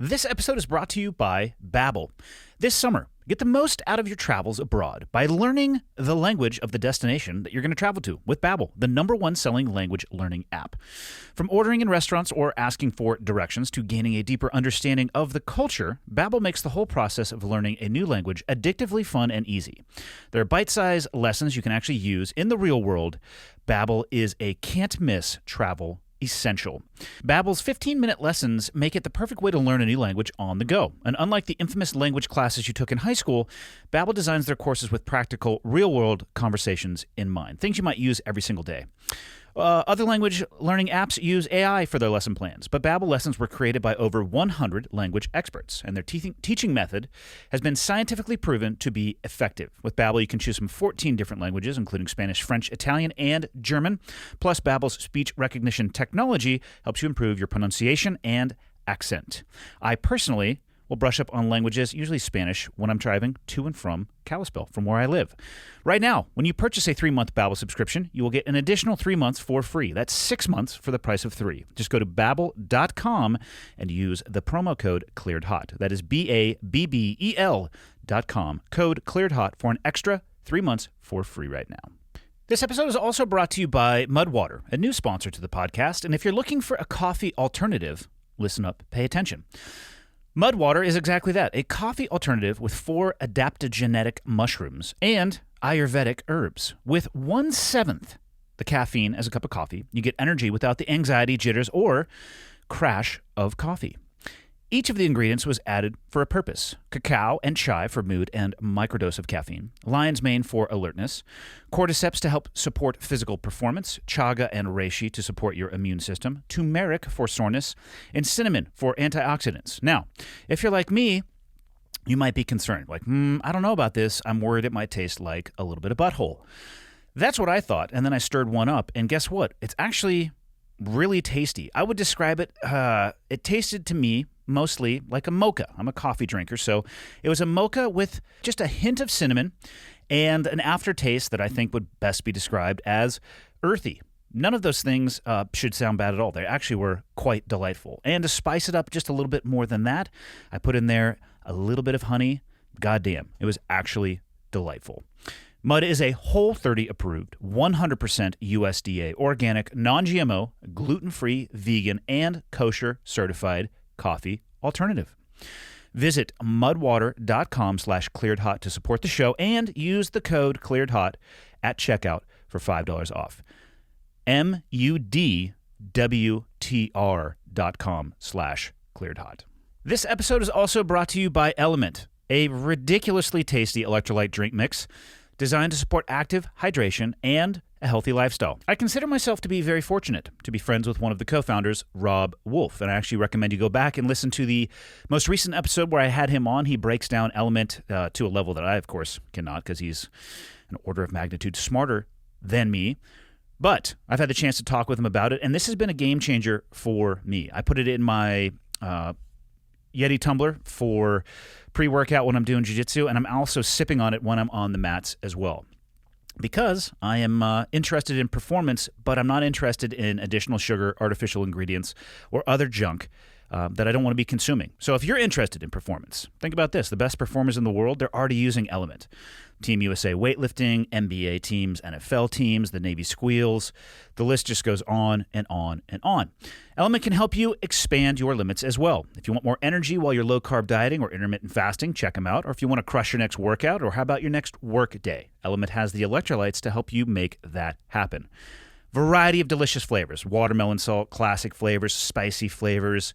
This episode is brought to you by Babbel. This summer, get the most out of your travels abroad by learning the language of the destination that you're going to travel to with Babbel, the #1 selling language learning app. From ordering in restaurants or asking for directions to gaining a deeper understanding of the culture, Babbel makes the whole process of learning a new language addictively fun and easy. There are bite-sized lessons you can actually use in the real world. Babbel is a can't-miss travel essential. Babbel's 15-minute lessons make it the perfect way to learn a new language on the go. And unlike the infamous language classes you took in high school, Babbel designs their courses with practical, real-world conversations in mind, things you might use every single day. Other language learning apps use AI for their lesson plans, but Babbel lessons were created by over 100 language experts, and their teaching method has been scientifically proven to be effective. With Babbel, you can choose from 14 different languages, including Spanish, French, Italian, and German. Plus, Babbel's speech recognition technology helps you improve your pronunciation and accent. I personally will brush up on languages, usually Spanish, when I'm driving to and from Kalispell, from where I live. Right now, when you purchase a 3-month Babbel subscription, you will get an additional 3 months for free. That's 6 months for the price of 3. Just go to Babbel.com and use the promo code ClearedHot. That is BABBEL.com. Code ClearedHot for an extra 3 months for free right now. This episode is also brought to you by Mudwater, a new sponsor to the podcast. And if you're looking for a coffee alternative, listen up, pay attention. Mudwater is exactly that, a coffee alternative with 4 adaptogenic mushrooms and Ayurvedic herbs. With 1/7 the caffeine as a cup of coffee, you get energy without the anxiety, jitters, or crash of coffee. Each of the ingredients was added for a purpose. Cacao and chai for mood and microdose of caffeine. Lion's mane for alertness. Cordyceps to help support physical performance. Chaga and reishi to support your immune system. Turmeric for soreness. And cinnamon for antioxidants. Now, if you're like me, you might be concerned. Like, I don't know about this. I'm worried it might taste like a little bit of butthole. That's what I thought, and then I stirred one up, and guess what? It's actually really tasty. I would describe it, it tasted to me mostly like a mocha. I'm a coffee drinker, so it was a mocha with just a hint of cinnamon and an aftertaste that I think would best be described as earthy. None of those things should sound bad at all. They actually were quite delightful. And to spice it up just a little bit more than that, I put in there a little bit of honey. Goddamn, it was actually delightful. Mud is a Whole30 approved, 100% USDA, organic, non-GMO, gluten-free, vegan, and kosher certified coffee alternative. Visit mudwater.com/clearedhot to support the show and use the code ClearedHot at checkout for $5 off. mudwtr.com/clearedhot. This episode is also brought to you by Element, a ridiculously tasty electrolyte drink mix designed to support active hydration and a healthy lifestyle. I consider myself to be very fortunate to be friends with one of the co-founders, Rob Wolf, and I actually recommend you go back and listen to the most recent episode where I had him on. He breaks down Element to a level that I, of course, cannot because he's an order of magnitude smarter than me. But I've had the chance to talk with him about it, and this has been a game changer for me. I put it in my Yeti tumbler for pre-workout when I'm doing jiu-jitsu, and I'm also sipping on it when I'm on the mats as well. Because I am interested in performance, but I'm not interested in additional sugar, artificial ingredients, or other junk that I don't want to be consuming. So if you're interested in performance, think about this. The best performers in the world, they're already using Element. Team USA weightlifting, NBA teams, NFL teams, the Navy Squeals. The list just goes on and on and on. Element can help you expand your limits as well. If you want more energy while you're low-carb dieting or intermittent fasting, check them out. Or if you want to crush your next workout, or how about your next work day? Element has the electrolytes to help you make that happen. Variety of delicious flavors. Watermelon salt, classic flavors, spicy flavors.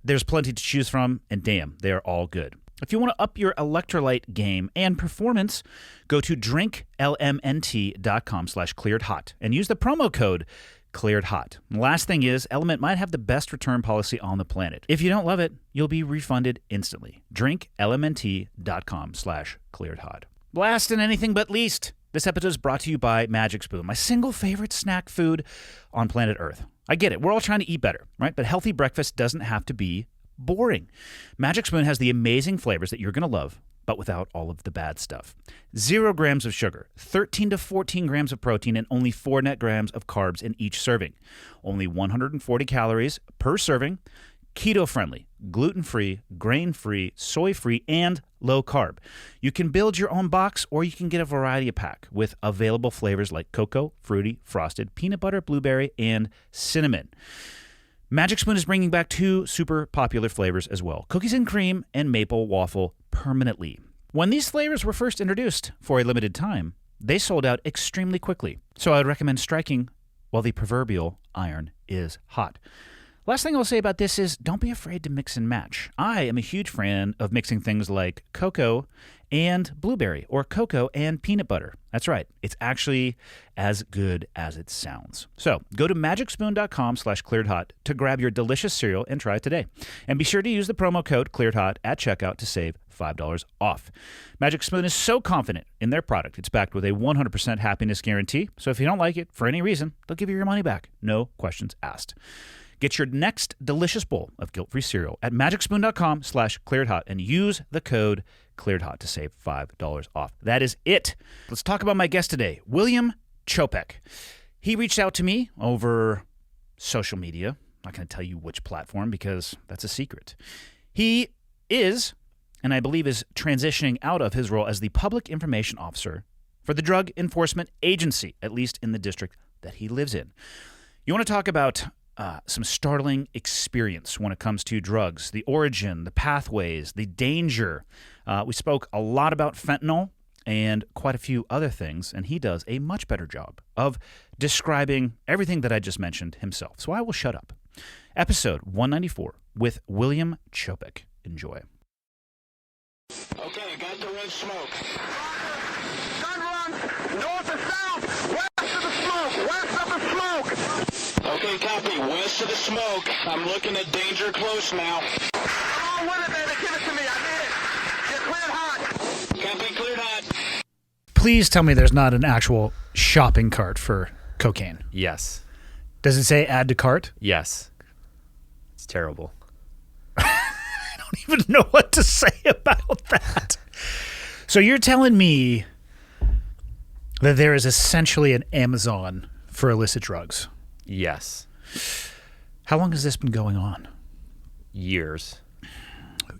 There's plenty to choose from, and damn, they are all good. If you want to up your electrolyte game and performance, go to drinklmnt.com/clearedhot and use the promo code ClearedHot. The last thing is, Element might have the best return policy on the planet. If you don't love it, you'll be refunded instantly. drinklmnt.com/clearedhot. Last and anything but least, this episode is brought to you by Magic Spoon, my single favorite snack food on planet Earth. I get it. We're all trying to eat better, right? But healthy breakfast doesn't have to be boring. Magic Spoon has the amazing flavors that you're going to love, but without all of the bad stuff. 0 grams of sugar, 13 to 14 grams of protein, and only 4 net grams of carbs in each serving. Only 140 calories per serving. Keto-friendly, gluten-free, grain-free, soy-free, and low-carb. You can build your own box, or you can get a variety of pack with available flavors like cocoa, fruity, frosted, peanut butter, blueberry, and cinnamon. Magic Spoon is bringing back 2 super popular flavors as well, cookies and cream and maple waffle permanently. When these flavors were first introduced for a limited time, they sold out extremely quickly. So I would recommend striking while the proverbial iron is hot. Last thing I'll say about this is don't be afraid to mix and match. I am a huge fan of mixing things like cocoa and blueberry or cocoa and peanut butter. That's right. It's actually as good as it sounds. So go to magicspoon.com/clearedhot to grab your delicious cereal and try it today. And be sure to use the promo code clearedhot at checkout to save $5 off. Magic Spoon is so confident in their product. It's backed with a 100% happiness guarantee. So if you don't like it for any reason, they'll give you your money back. No questions asked. Get your next delicious bowl of guilt-free cereal at magicspoon.com/clearedhot and use the code clearedhot to save $5 off. That is it. Let's talk about my guest today, William Czopek. He reached out to me over social media. I'm not going to tell you which platform because that's a secret. He is, and I believe is transitioning out of his role as the public information officer for the Drug Enforcement Agency, at least in the district that he lives in. You want to talk about some startling experience when it comes to drugs, the origin, the pathways, the danger. We spoke a lot about fentanyl and quite a few other things, and he does a much better job of describing everything that I just mentioned himself. So I will shut up. Episode 194 with William Czopek. Enjoy. Okay, got the red smoke. Gun run, north to south, west of the smoke, west of the smoke. Okay, copy, west of the smoke. I'm looking at danger close now. Come on with it, baby, give it to me, I need it. You're cleared hot. Copy, cleared hot. Please tell me there's not an actual shopping cart for cocaine. Yes. Does it say add to cart? Yes. It's terrible. I don't even know what to say about that. So you're telling me that there is essentially an Amazon for illicit drugs? Yes. How long has this been going on? Years.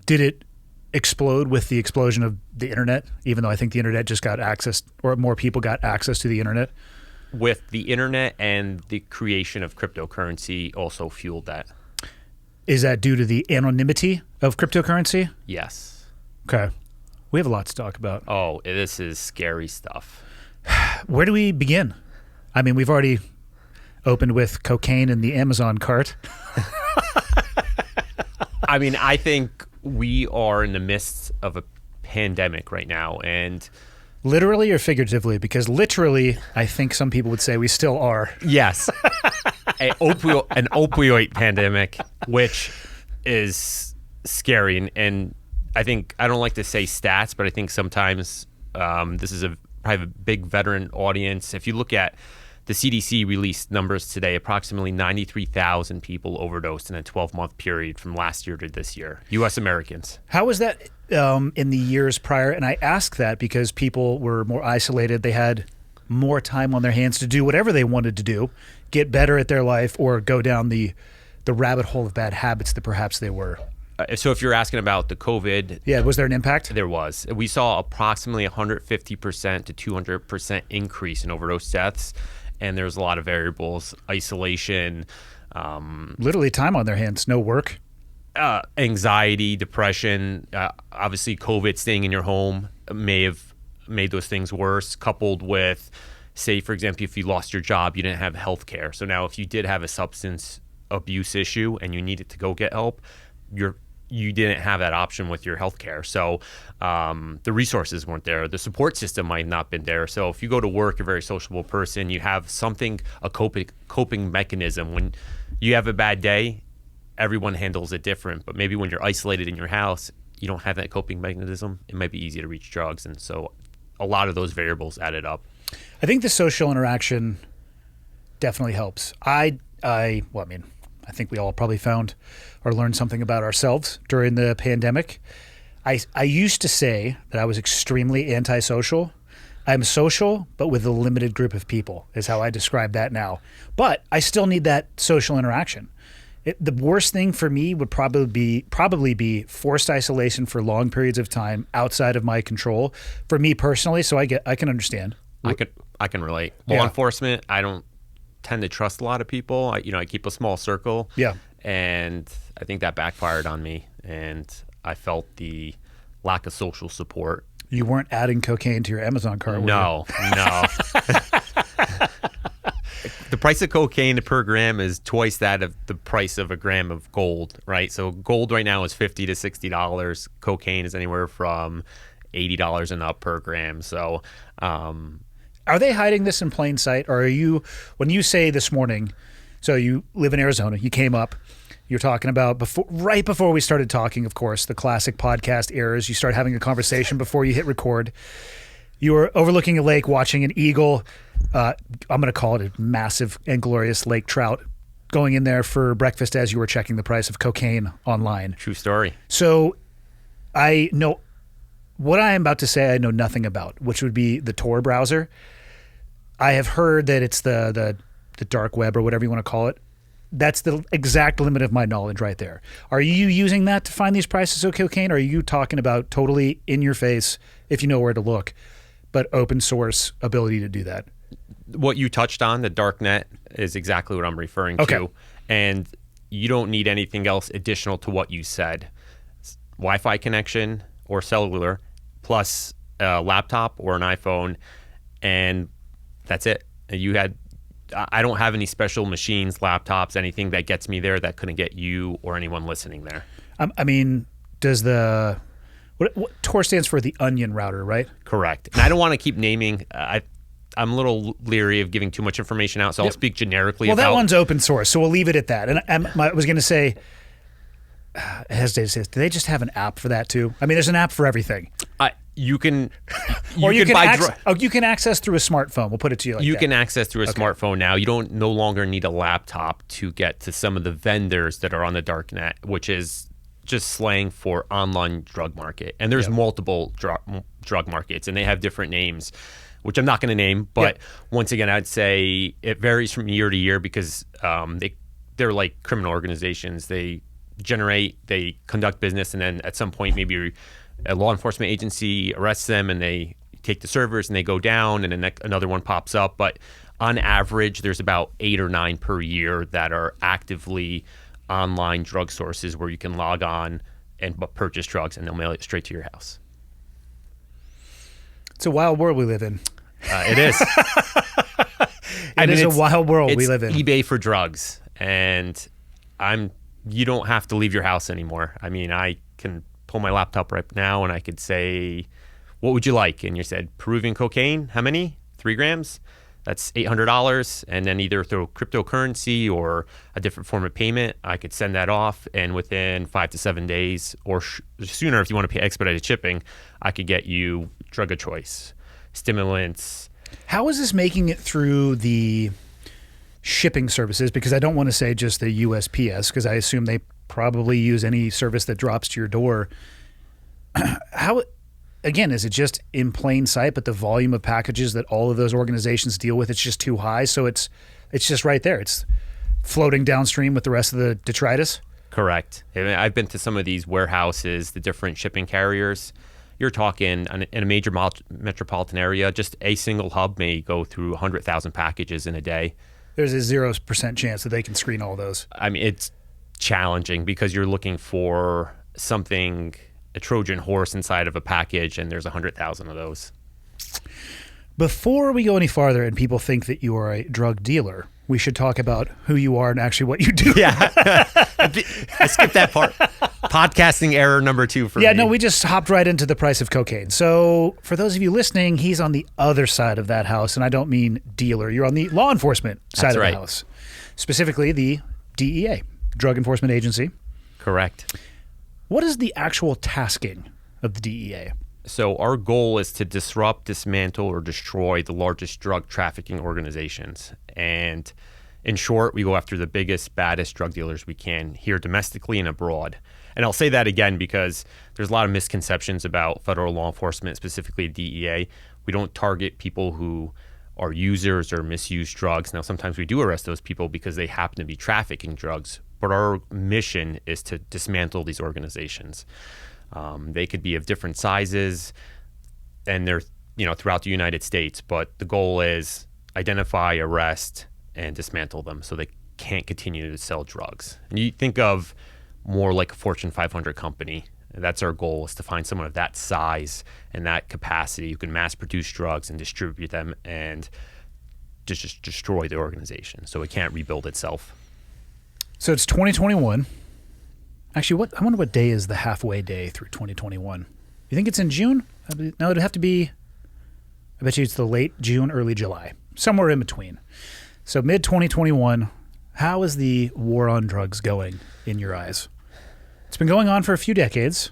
Did it explode with the explosion of the internet, even though I think the internet just got access, or more people got access to the internet? With the internet and the creation of cryptocurrency also fueled that. Is that due to the anonymity of cryptocurrency? Yes. Okay. We have a lot to talk about. Oh, this is scary stuff. Where do we begin? I mean, we've already opened with cocaine in the Amazon cart. I mean, I think we are in the midst of a pandemic right now, and literally or figuratively? Because literally, I think some people would say we still are. yes, an opioid pandemic, which is scary. And I think, I don't like to say stats, but I think sometimes this is probably a big veteran audience. If you look at the CDC released numbers today, approximately 93,000 people overdosed in a 12-month period from last year to this year, U.S. Americans. How was that in the years prior? And I ask that because people were more isolated. They had more time on their hands to do whatever they wanted to do, get better at their life, or go down the rabbit hole of bad habits that perhaps they were. So if you're asking about the COVID... Yeah, was there an impact? There was. We saw approximately 150% to 200% increase in overdose deaths. And there's a lot of variables, isolation. Literally time on their hands, no work. Anxiety, depression. Obviously, COVID, staying in your home may have made those things worse, coupled with, say, for example, if you lost your job, you didn't have health care. So now if you did have a substance abuse issue and you needed to go get help, you didn't have that option with your healthcare. So the resources weren't there. The support system might not have been there. So if you go to work, you're a very sociable person, you have something, a coping mechanism. When you have a bad day, everyone handles it different. But maybe when you're isolated in your house, you don't have that coping mechanism. It might be easy to reach drugs. And so a lot of those variables added up. I think the social interaction definitely helps. I think we all probably found or learned something about ourselves during the pandemic. I used to say that I was extremely antisocial. I'm social, but with a limited group of people is how I describe that now. But I still need that social interaction. The worst thing for me would probably be forced isolation for long periods of time outside of my control. For me personally, so I can understand. I can relate. Law enforcement, I don't tend to trust a lot of people. I keep a small circle. Yeah. And I think that backfired on me, and I felt the lack of social support. You weren't adding cocaine to your Amazon cart, were you? No. The price of cocaine per gram is twice that of the price of a gram of gold, right? So gold right now is $50 to $60. Cocaine is anywhere from $80 and up per gram. So, are they hiding this in plain sight, or are you? When you say this morning, so you live in Arizona, you came up. You're talking about right before we started talking, of course, the classic podcast errors. You start having a conversation before you hit record. You were overlooking a lake, watching an eagle. I'm going to call it a massive and glorious lake trout going in there for breakfast as you were checking the price of cocaine online. True story. So I know what I am about to say I know nothing about, which would be the Tor browser. I have heard that it's the dark web or whatever you want to call it. That's the exact limit of my knowledge right there. Are you using that to find these prices of cocaine? Or are you talking about totally in your face, if you know where to look, but open source ability to do that? What you touched on, the dark net, is exactly what I'm referring to. And you don't need anything else additional to what you said. Wi-Fi connection or cellular, plus a laptop or an iPhone, and that's it. I don't have any special machines, laptops, anything that gets me there that couldn't get you or anyone listening there. I mean, does what Tor stands for the onion router, right? Correct. And I don't want to keep naming. I'm a little leery of giving too much information out, so I'll speak generically. Well, that one's open source, so we'll leave it at that. And I was going to say, do they just have an app for that too? I mean, there's an app for everything. You can access through a smartphone. We'll put it to you like that. You can access through a smartphone now. You don't no longer need a laptop to get to some of the vendors that are on the dark net, which is just slang for online drug market. And there's multiple drug markets, and they have different names, which I'm not going to name. But once again, I'd say it varies from year to year because they're like criminal organizations. They conduct business, and then at some point maybe a law enforcement agency arrests them and they take the servers and they go down, and then another one pops up. But on average, there's about 8 or 9 per year that are actively online drug sources where you can log on and purchase drugs, and they'll mail it straight to your house. It's a wild world we live in. It is. It is a wild world we live in. eBay for drugs, and you don't have to leave your house anymore. I mean, I can pull my laptop right now and I could say, what would you like? And you said, Peruvian cocaine, how many? 3 grams? That's $800. And then either through cryptocurrency or a different form of payment, I could send that off. And within 5 to 7 days, or sooner if you want to pay expedited shipping, I could get you drug of choice, stimulants. How is this making it through the shipping services? Because I don't want to say just the USPS, because I assume they probably use any service that drops to your door. How, again, is it just in plain sight, but the volume of packages that all of those organizations deal with, it's just too high, so it's just right there. It's floating downstream with the rest of the detritus? Correct. I've been to some of these warehouses, the different shipping carriers. You're talking in a major metropolitan area, just a single hub may go through 100,000 packages in a day. There's a 0% chance that they can screen all those. I mean, it's challenging because you're looking for something, a Trojan horse inside of a package, and there's 100,000 of those. Before we go any farther and people think that you are a drug dealer, we should talk about who you are and actually what you do. Yeah. I skipped that part. Podcasting error number 2 for me. Yeah, no, we just hopped right into the price of cocaine. So for those of you listening, he's on the other side of that house, and I don't mean dealer. You're on the law enforcement side of the house, specifically the DEA, Drug Enforcement Agency. Correct. What is the actual tasking of the DEA? So our goal is to disrupt, dismantle, or destroy the largest drug trafficking organizations. And in short, we go after the biggest, baddest drug dealers we can here domestically and abroad. And I'll say that again because there's a lot of misconceptions about federal law enforcement, specifically DEA. We don't target people who are users or misuse drugs. Now, sometimes we do arrest those people because they happen to be trafficking drugs, but our mission is to dismantle these organizations. They could be of different sizes, and they're throughout the United States, but the goal is identify, arrest, and dismantle them so they can't continue to sell drugs. And you think of more like a Fortune 500 company. That's our goal, is to find someone of that size and that capacity who can mass produce drugs and distribute them and just destroy the organization so it can't rebuild itself. So it's 2021. Actually, I wonder what day is the halfway day through 2021? You think it's in June? No, it'd have to be, I bet you it's the late June, early July, somewhere in between. So mid-2021, how is the war on drugs going in your eyes? It's been going on for a few decades.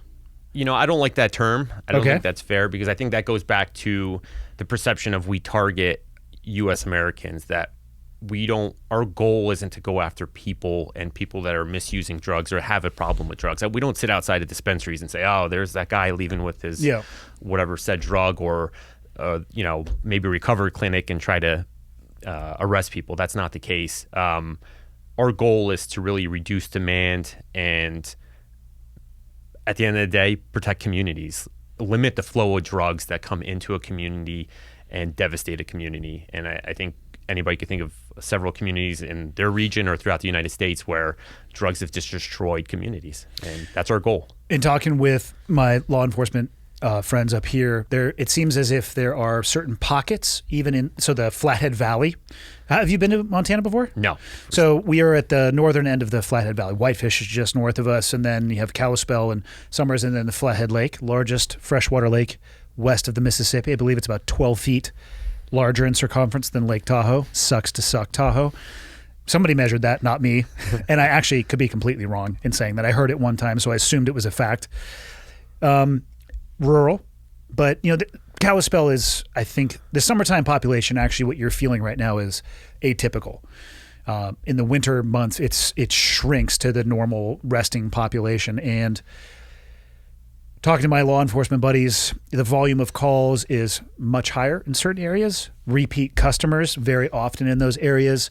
I don't like that term. I don't think that's fair, because I think that goes back to the perception of we target U.S. Americans, that our goal isn't to go after people that are misusing drugs or have a problem with drugs. We don't sit outside of dispensaries and say, oh, there's that guy leaving with his whatever said drug, or maybe recovery clinic, and try to arrest people. That's not the case. Our goal is to really reduce demand and, at the end of the day, protect communities, limit the flow of drugs that come into a community and devastate a community. And I think anybody could think of several communities in their region or throughout the United States where drugs have just destroyed communities. And that's our goal. In talking with my law enforcement friends up here, it seems as if there are certain pockets, even in the Flathead Valley. Have you been to Montana before? No. So we are at the northern end of the Flathead Valley. Whitefish is just north of us, and then you have Kalispell and Summers, and then the Flathead Lake, largest freshwater lake west of the Mississippi. I believe it's about 12 feet larger in circumference than Lake Tahoe. Sucks to suck, Tahoe. Somebody measured that, not me. And I actually could be completely wrong in saying that. I heard it one time, so I assumed it was a fact. Rural, but Kalispell is, I think, the summertime population. Actually, what you're feeling right now is atypical. In the winter months, it shrinks to the normal resting population. And talking to my law enforcement buddies, the volume of calls is much higher in certain areas. Repeat customers very often in those areas,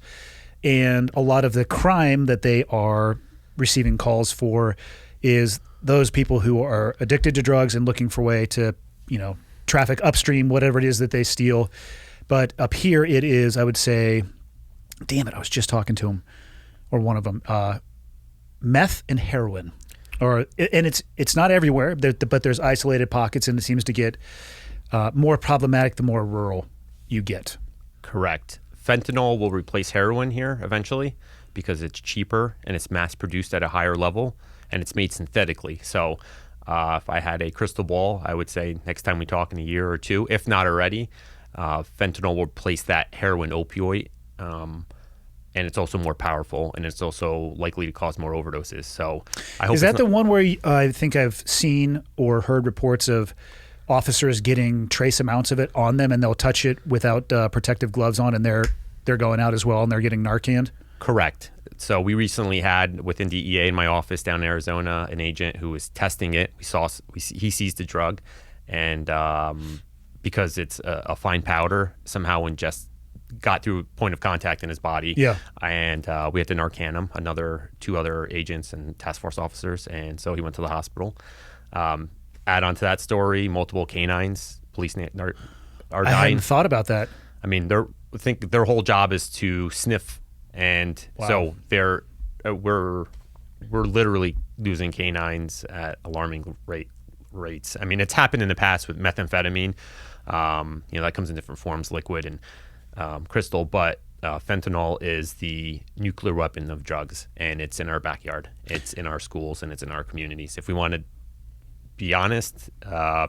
and a lot of the crime that they are receiving calls for is those people who are addicted to drugs and looking for a way to, traffic upstream, whatever it is that they steal. But up here it is, I would say, damn it, I was just talking to him, or one of them, meth and heroin. And it's not everywhere, but there's isolated pockets, and it seems to get more problematic the more rural you get. Correct. Fentanyl will replace heroin here eventually because it's cheaper and it's mass produced at a higher level. And it's made synthetically. So if I had a crystal ball, I would say next time we talk in a year or two, if not already, fentanyl will replace that heroin opioid. And it's also more powerful, and it's also likely to cause more overdoses. So I hope. Is that the one where I think I've seen or heard reports of officers getting trace amounts of it on them, and they'll touch it without protective gloves on, and they're going out as well, and they're getting Narcaned? Correct. So we recently had within DEA in my office down in Arizona an agent who was testing it. He seized the drug, and because it's a fine powder, somehow got through point of contact in his body. Yeah. And we had to Narcan him, two other agents and task force officers, and so he went to the hospital. Add on to that story, multiple canines, police are dying. I hadn't thought about that. I mean, their whole job is to sniff. And so we're literally losing canines at alarming rates. I mean, it's happened in the past with methamphetamine. That comes in different forms, liquid and crystal. But fentanyl is the nuclear weapon of drugs, and it's in our backyard. It's in our schools, and it's in our communities. If we want to be honest,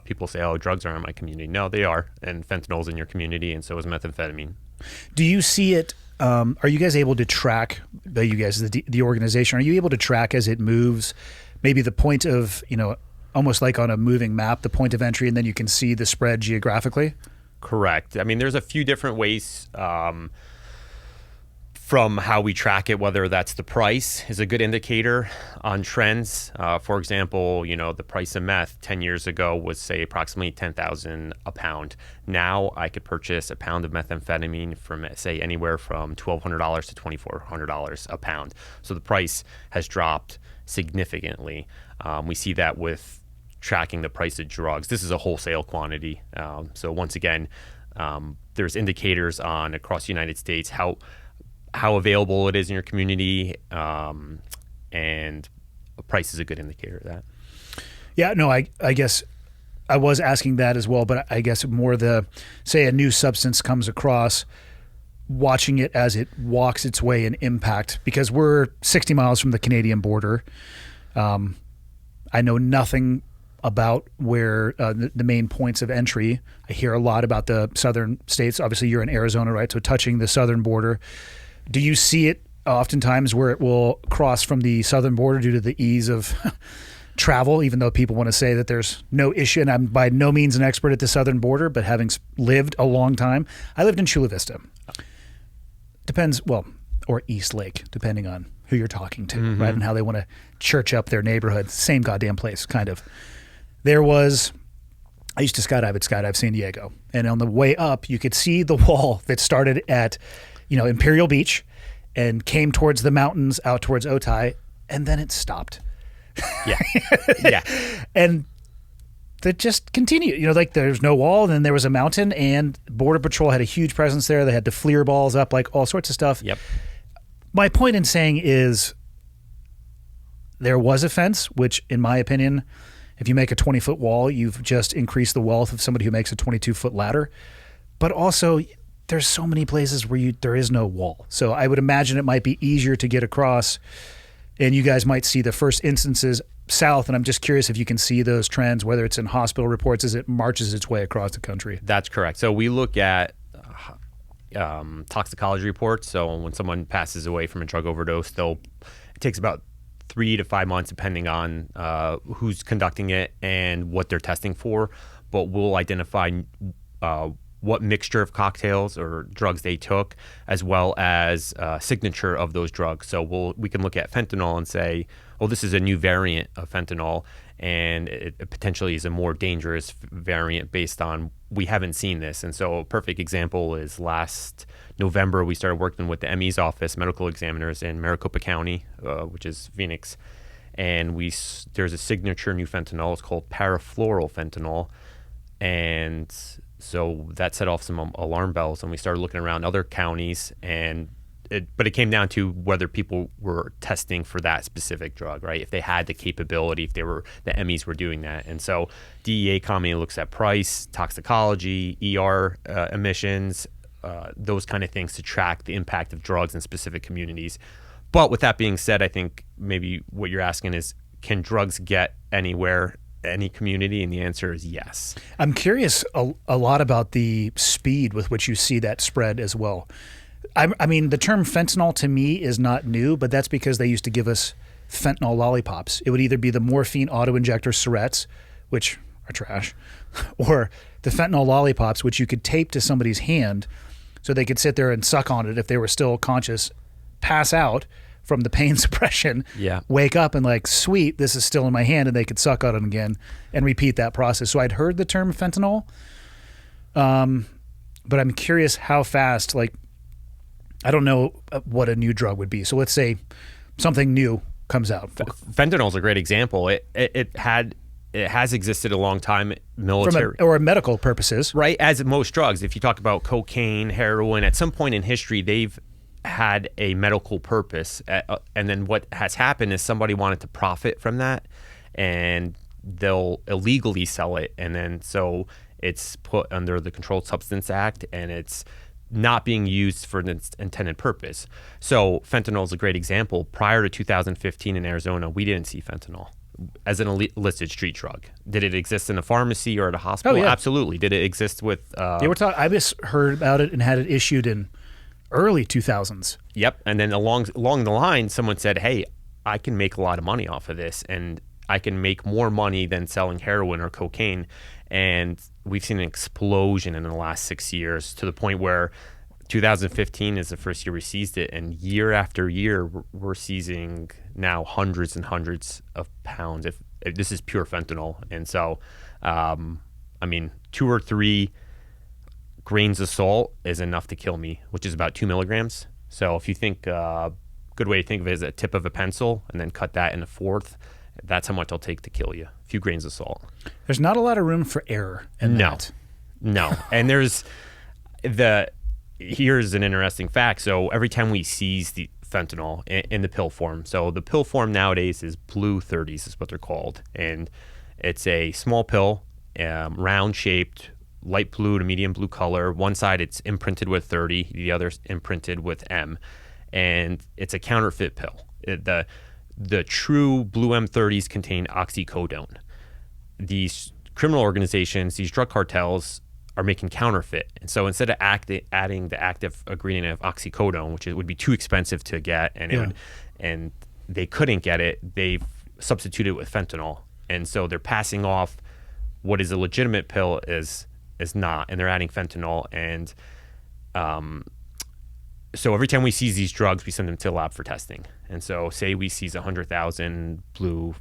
people say, "Oh, drugs are in my community." No, they are, and fentanyl's in your community, and so is methamphetamine. Do you see it? Are you guys able to track, the organization, are you able to track as it moves, maybe the point of, almost like on a moving map, the point of entry, and then you can see the spread geographically? Correct. I mean, there's a few different ways. from how we track it, whether that's the price is a good indicator on trends. For example, the price of meth 10 years ago was, say, approximately $10,000 a pound. Now I could purchase a pound of methamphetamine from, say, anywhere from $1,200 to $2,400 a pound. So the price has dropped significantly. We see that with tracking the price of drugs. This is a wholesale quantity. So once again, there's indicators on across the United States how available it is in your community, and price is a good indicator of that. Yeah, no, I guess I was asking that as well, but I guess more say a new substance comes across, watching it as it walks its way in impact, because we're 60 miles from the Canadian border. I know nothing about where the main points of entry. I hear a lot about the southern states. Obviously, you're in Arizona, right? So touching the southern border. Do you see it oftentimes where it will cross from the southern border due to the ease of travel, even though people want to say that there's no issue? And I'm by no means an expert at the southern border, but having lived a long time, I lived in Chula Vista. Depends, or East Lake, depending on who you're talking to, right? And how they want to church up their neighborhood. Same goddamn place, kind of. I used to skydive at Skydive San Diego. And on the way up, you could see the wall that started at Imperial Beach and came towards the mountains out towards Otay, and then it stopped. Yeah. Yeah. And that just continued. There's no wall, and then there was a mountain, and Border Patrol had a huge presence there. They had the FLIR balls up, all sorts of stuff. Yep. My point in saying is there was a fence, which, in my opinion, if you make a 20-foot wall, you've just increased the wealth of somebody who makes a 22-foot ladder. But also, there's so many places where there is no wall. So I would imagine it might be easier to get across, and you guys might see the first instances south, and I'm just curious if you can see those trends, whether it's in hospital reports as it marches its way across the country. That's correct. So we look at toxicology reports. So when someone passes away from a drug overdose, it takes about 3 to 5 months, depending on who's conducting it and what they're testing for. But we'll identify what mixture of cocktails or drugs they took, as well as signature of those drugs. So we can look at fentanyl and say, well, this is a new variant of fentanyl, and it potentially is a more dangerous variant based on we haven't seen this. And so a perfect example is last November, we started working with the ME's office, medical examiners in Maricopa County, which is Phoenix. And there's a signature new fentanyl. It's called parafluoral fentanyl. And so that set off some alarm bells, and we started looking around other counties, but it came down to whether people were testing for that specific drug, right? If they had the capability, if the MEs were doing that. And so DEA commonly looks at price, toxicology, ER emissions, those kind of things to track the impact of drugs in specific communities. But with that being said, I think maybe what you're asking is, can drugs get anywhere, any community? And the answer is yes. I'm curious a lot about the speed with which you see that spread as well. I mean, the term fentanyl to me is not new, but that's because they used to give us fentanyl lollipops. It would either be the morphine auto-injector syrettes, which are trash, or the fentanyl lollipops, which you could tape to somebody's hand so they could sit there and suck on it if they were still conscious, pass out from the pain suppression, wake up and sweet, this is still in my hand, and they could suck on it again and repeat that process. So I'd heard the term fentanyl, but I'm curious how fast, I don't know what a new drug would be. So let's say something new comes out. Fentanyl is a great example. It has existed a long time, military or medical purposes, right? As most drugs, if you talk about cocaine, heroin, at some point in history, they've had a medical purpose, and then what has happened is somebody wanted to profit from that, and they'll illegally sell it, and then so it's put under the Controlled Substance Act, and it's not being used for its intended purpose. So fentanyl is a great example. Prior to 2015 in Arizona, we didn't see fentanyl as an illicit street drug. Did it exist in a pharmacy or at a hospital? Oh, yeah. Absolutely. Did it exist with... I just heard about it and had it issued in early 2000s. Yep. And then along the line, someone said, hey, I can make a lot of money off of this, and I can make more money than selling heroin or cocaine. And we've seen an explosion in the last 6 years, to the point where 2015 is the first year we seized it, and year after year we're seizing now hundreds and hundreds of pounds. If this is pure fentanyl, and so 2 or 3 grains of salt is enough to kill me, which is about 2 milligrams. So if you think good way to think of it is a tip of a pencil, and then cut that in a fourth. That's how much it'll take to kill you. A few grains of salt. There's not a lot of room for error in that. No. And here's an interesting fact. So every time we seize the fentanyl in the pill form, so the pill form nowadays is blue 30s is what they're called. And it's a small pill, round shaped, light blue to medium blue color. One side it's imprinted with 30, the other's imprinted with M. And it's a counterfeit pill. The true blue M30s contain oxycodone. These criminal organizations, these drug cartels, are making counterfeit. And so instead of adding the active ingredient of oxycodone, which would be too expensive to get, and they couldn't get it, they've substituted it with fentanyl. And so they're passing off what is a legitimate pill is not, and they're adding fentanyl. And so every time we seize these drugs, we send them to the lab for testing. And so say we seize 100,000 blue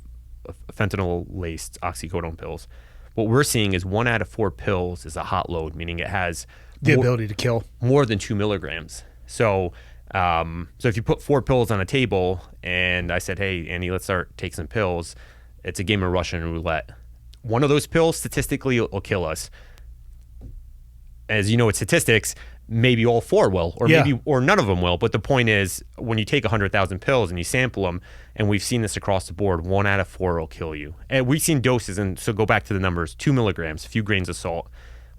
fentanyl-laced oxycodone pills. What we're seeing is 1 out of 4 pills is a hot load, meaning it has the ability to kill more than 2 milligrams. So if you put 4 pills on a table and I said, hey, Andy, let's take some pills, it's a game of Russian roulette. One of those pills statistically will kill us. As you know, with statistics, maybe all 4 will, or none of them will. But the point is, when you take 100,000 pills and you sample them, and we've seen this across the board, 1 out of 4 will kill you. And we've seen doses, and so go back to the numbers: 2 milligrams, a few grains of salt.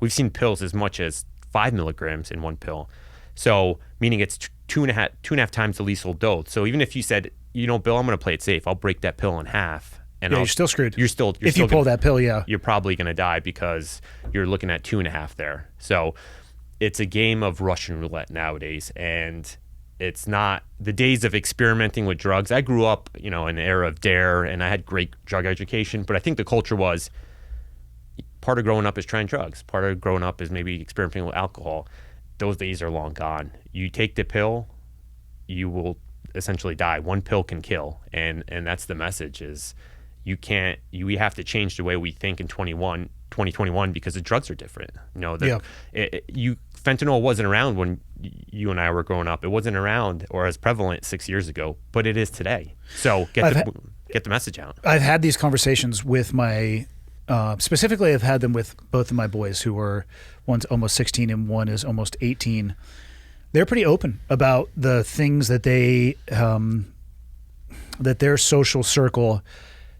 We've seen pills as much as 5 milligrams in one pill. So meaning it's two and a half times the lethal dose. So even if you said, Bill, I'm going to play it safe, I'll break that pill in half. And you're still screwed. You're still if you pull that pill, you're probably going to die because you're looking at 2.5 there. So it's a game of Russian roulette nowadays, and it's not the days of experimenting with drugs. I grew up, in an era of DARE, and I had great drug education, but I think the culture was part of growing up is trying drugs. Part of growing up is maybe experimenting with alcohol. Those days are long gone. You take the pill, you will essentially die. One pill can kill, and that's the message is we have to change the way we think in 2021 because the drugs are different. Fentanyl wasn't around when you and I were growing up. It wasn't around or as prevalent 6 years ago, but it is today. So get the message out. I've had these conversations with my, specifically I've had them with both of my boys who are, one's almost 16 and one is almost 18. They're pretty open about the things that that their social circle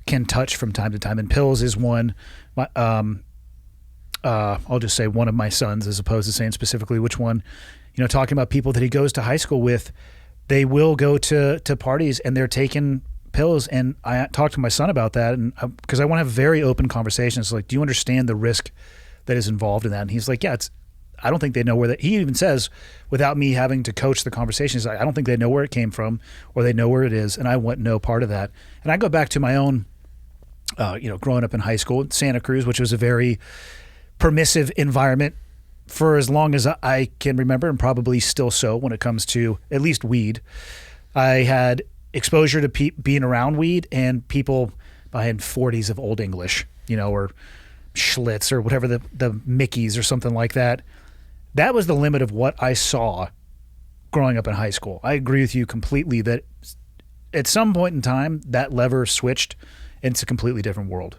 can touch from time to time. And pills is one. I'll just say one of my sons, as opposed to saying specifically which one, talking about people that he goes to high school with, they will go to parties and they're taking pills. And I talked to my son about that, and because I want to have very open conversations. Like, do you understand the risk that is involved in that? And he's like, yeah, I don't think they know where that, he even says, without me having to coach the conversation, he's like, I don't think they know where it came from or they know where it is. And I want no part of that. And I go back to my own, growing up in high school in Santa Cruz, which was a very permissive environment for as long as I can remember, and probably still so when it comes to at least weed. I had exposure to being around weed and people buying 40s of Old English, or Schlitz or whatever, the Mickeys or something like that. That was the limit of what I saw growing up in high school. I agree with you completely that at some point in time, that lever switched and it's a completely different world.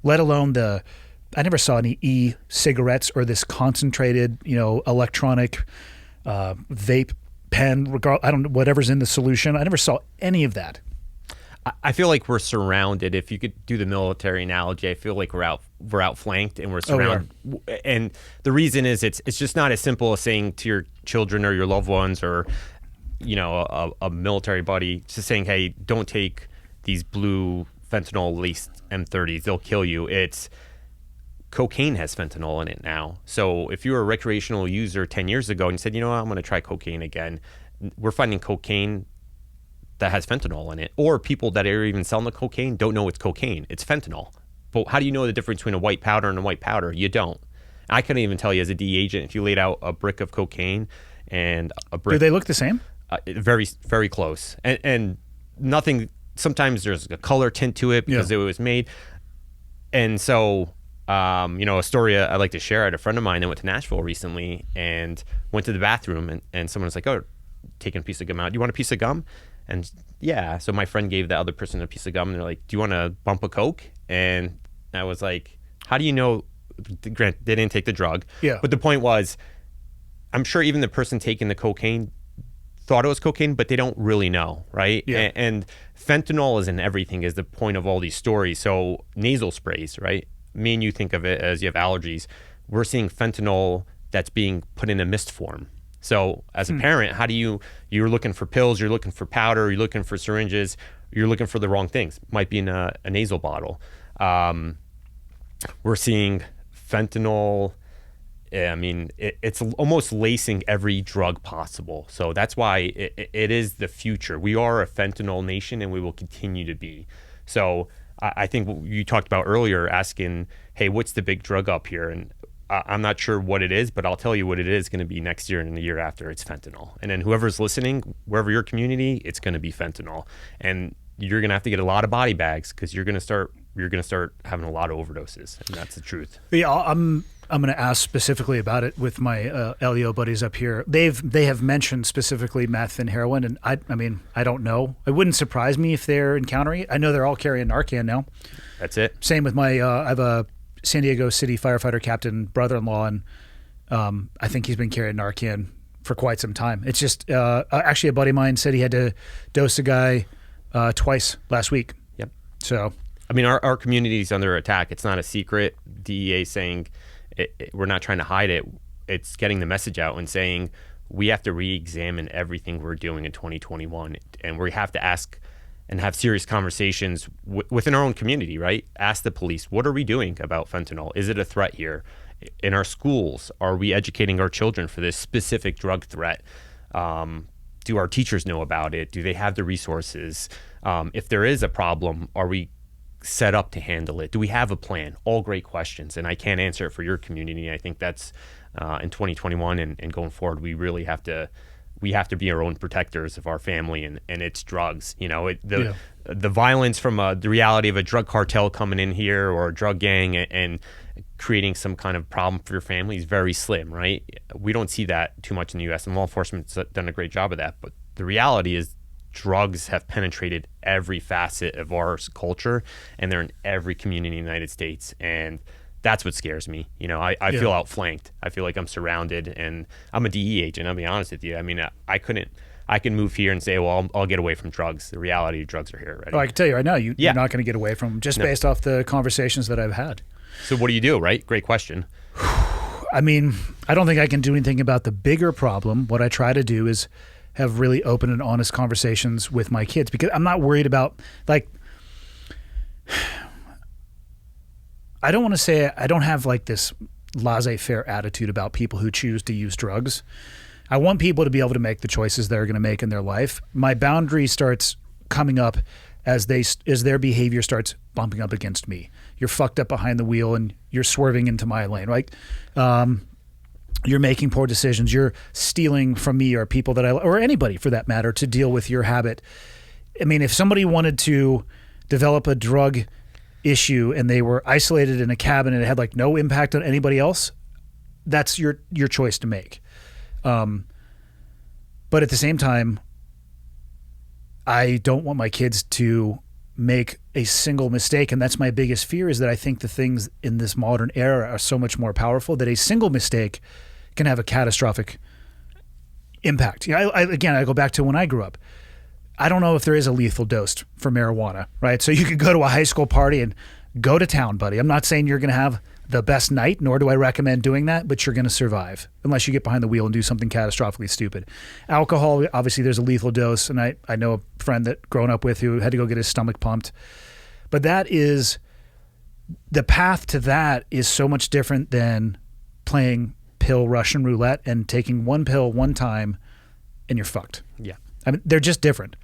Let alone I never saw any e-cigarettes or this concentrated, electronic vape pen, whatever's in the solution. I never saw any of that. I feel like we're surrounded. If you could do the military analogy, I feel like we're outflanked and we're surrounded. Oh, we are. And the reason is it's just not as simple as saying to your children or your loved ones or a military buddy, just saying, hey, don't take these blue fentanyl-laced M30s. They'll kill you. It's cocaine has fentanyl in it now. So if you were a recreational user 10 years ago and you said, I'm going to try cocaine again, we're finding cocaine that has fentanyl in it. Or people that are even selling the cocaine don't know it's cocaine. It's fentanyl. But how do you know the difference between a white powder and a white powder? You don't. I couldn't even tell you as a DEA agent, if you laid out a brick of cocaine and a brick. Do they look the same? Very, very close. And nothing, sometimes there's a color tint to it because it was made. And so, a story I like to share. I had a friend of mine that went to Nashville recently and went to the bathroom and someone was like, oh, taking a piece of gum out. Do you want a piece of gum? And yeah. So my friend gave the other person a piece of gum and they're like, do you want to bump a Coke? And I was like, how do you know? Grant, they didn't take the drug. Yeah. But the point was, I'm sure even the person taking the cocaine thought it was cocaine, but they don't really know, right? Yeah. And fentanyl is in everything is the point of all these stories. So nasal sprays, right? Me and you think of it as you have allergies. We're seeing fentanyl that's being put in a mist form. So as a parent, how do you're looking for pills, you're looking for powder, you're looking for syringes, you're looking for the wrong things. Might be in a nasal bottle. We're seeing fentanyl. I mean, it's almost lacing every drug possible. So that's why it is the future. We are a fentanyl nation and we will continue to be. So I think what you talked about earlier, asking, hey, what's the big drug up here? And I'm not sure what it is, but I'll tell you what it is going to be next year and the year after. It's fentanyl. And then whoever's listening, wherever your community, it's going to be fentanyl. And you're going to have to get a lot of body bags because you're going to start having a lot of overdoses. And that's the truth. Yeah, I'm going to ask specifically about it with my LEO buddies up here. They have mentioned specifically meth and heroin, and I mean, I don't know. It wouldn't surprise me if they're encountering it. I know they're all carrying Narcan now. That's it. Same with my I have a San Diego City firefighter captain brother-in-law, and I think he's been carrying Narcan for quite some time. It's just actually a buddy of mine said he had to dose a guy twice last week. Yep. So I mean, our community is under attack. It's not a secret. DEA saying we're not trying to hide it. It's getting the message out and saying we have to re-examine everything we're doing in 2021, and we have to ask and have serious conversations within our own community, right? Ask the police, what are we doing about fentanyl? Is it a threat here? In our schools, are we educating our children for this specific drug threat? Do our teachers know about it? Do they have the resources? If there is a problem, are we set up to handle it? Do we have a plan? All great questions. And I can't answer it for your community. I think that's in 2021 and going forward, we really have to be our own protectors of our family and its drugs. You know, the violence from the reality of a drug cartel coming in here or a drug gang and creating some kind of problem for your family is very slim, right? We don't see that too much in the U.S. and law enforcement's done a great job of that. But the reality is drugs have penetrated every facet of our culture and they're in every community in the United States. And that's what scares me. You know, I feel outflanked. I feel like I'm surrounded and I'm a DE agent. I'll be honest with you. I mean, I can move here and say, well, I'll get away from drugs. The reality of drugs are here already. Oh, I can tell you right now, you're not going to get away from them just based off the conversations that I've had. So what do you do, right? Great question. I mean, I don't think I can do anything about the bigger problem. What I try to do is have really open and honest conversations with my kids because I'm not worried about, like, I don't want to say I don't have like this laissez-faire attitude about people who choose to use drugs. I want people to be able to make the choices they're going to make in their life. My boundary starts coming up as their behavior starts bumping up against me. You're fucked up behind the wheel and you're swerving into my lane, right? You're making poor decisions. You're stealing from me or people that or anybody for that matter to deal with your habit. I mean, if somebody wanted to develop a drug issue and they were isolated in a cabin and it had like no impact on anybody else, that's your choice to make. But at the same time, I don't want my kids to make a single mistake. And that's my biggest fear, is that I think the things in this modern era are so much more powerful that a single mistake can have a catastrophic impact. You know, I go back to when I grew up. I don't know if there is a lethal dose for marijuana, right? So you could go to a high school party and go to town, buddy. I'm not saying you're going to have the best night, nor do I recommend doing that, but you're going to survive unless you get behind the wheel and do something catastrophically stupid. Alcohol, obviously there's a lethal dose, and I know a friend that grown up with who had to go get his stomach pumped. But that is, the path to that is so much different than playing pill Russian roulette and taking one pill one time and you're fucked. Yeah. I mean, they're just different.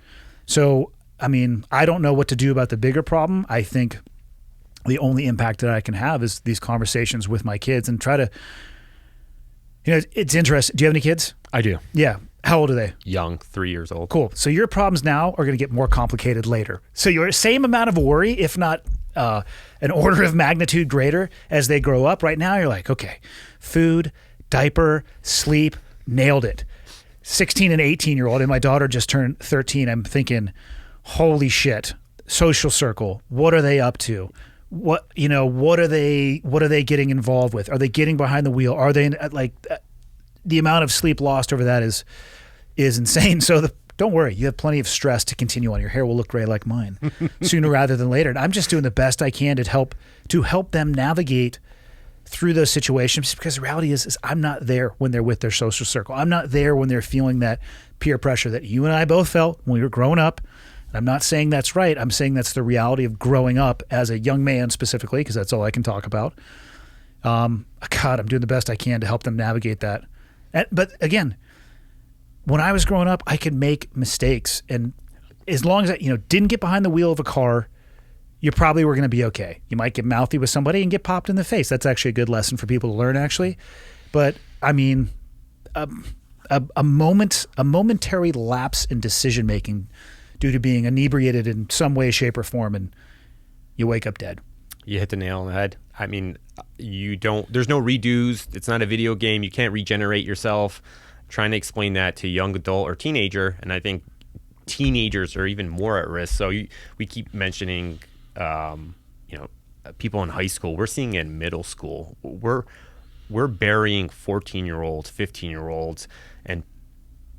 So, I mean, I don't know what to do about the bigger problem. I think the only impact that I can have is these conversations with my kids and try to, You know, it's interesting. Do you have any kids? I do. Yeah. How old are they? Young, 3 years old. Cool. So your problems now are going to get more complicated later. So your same amount of worry, if not an order of magnitude greater as they grow up. Right now, you're like, okay, food, diaper, sleep, nailed it. 16 and 18-year-old, and my daughter just turned 13. I'm thinking, holy shit, social circle. What are they up to? What are they getting involved with? Are they getting behind the wheel? Are they the amount of sleep lost over that is insane. So don't worry, you have plenty of stress to continue on. Your hair will look gray like mine sooner rather than later. And I'm just doing the best I can to help them navigate through those situations, because the reality is I'm not there when they're with their social circle. I'm not there when they're feeling that peer pressure that you and I both felt when we were growing up. And I'm not saying that's right. I'm saying that's the reality of growing up as a young man specifically, because that's all I can talk about. God, I'm doing the best I can to help them navigate that. But again, when I was growing up, I could make mistakes, and as long as I, didn't get behind the wheel of a car, you probably were going to be okay. You might get mouthy with somebody and get popped in the face. That's actually a good lesson for people to learn, actually. But I mean, a momentary lapse in decision making due to being inebriated in some way, shape, or form, and you wake up dead. You hit the nail on the head. I mean, there's no redos. It's not a video game. You can't regenerate yourself. Trying to explain that to a young adult or teenager, and I think teenagers are even more at risk. So we keep mentioning, people in high school. We're seeing it in middle school. We're burying 14-year-olds, 15-year-olds, and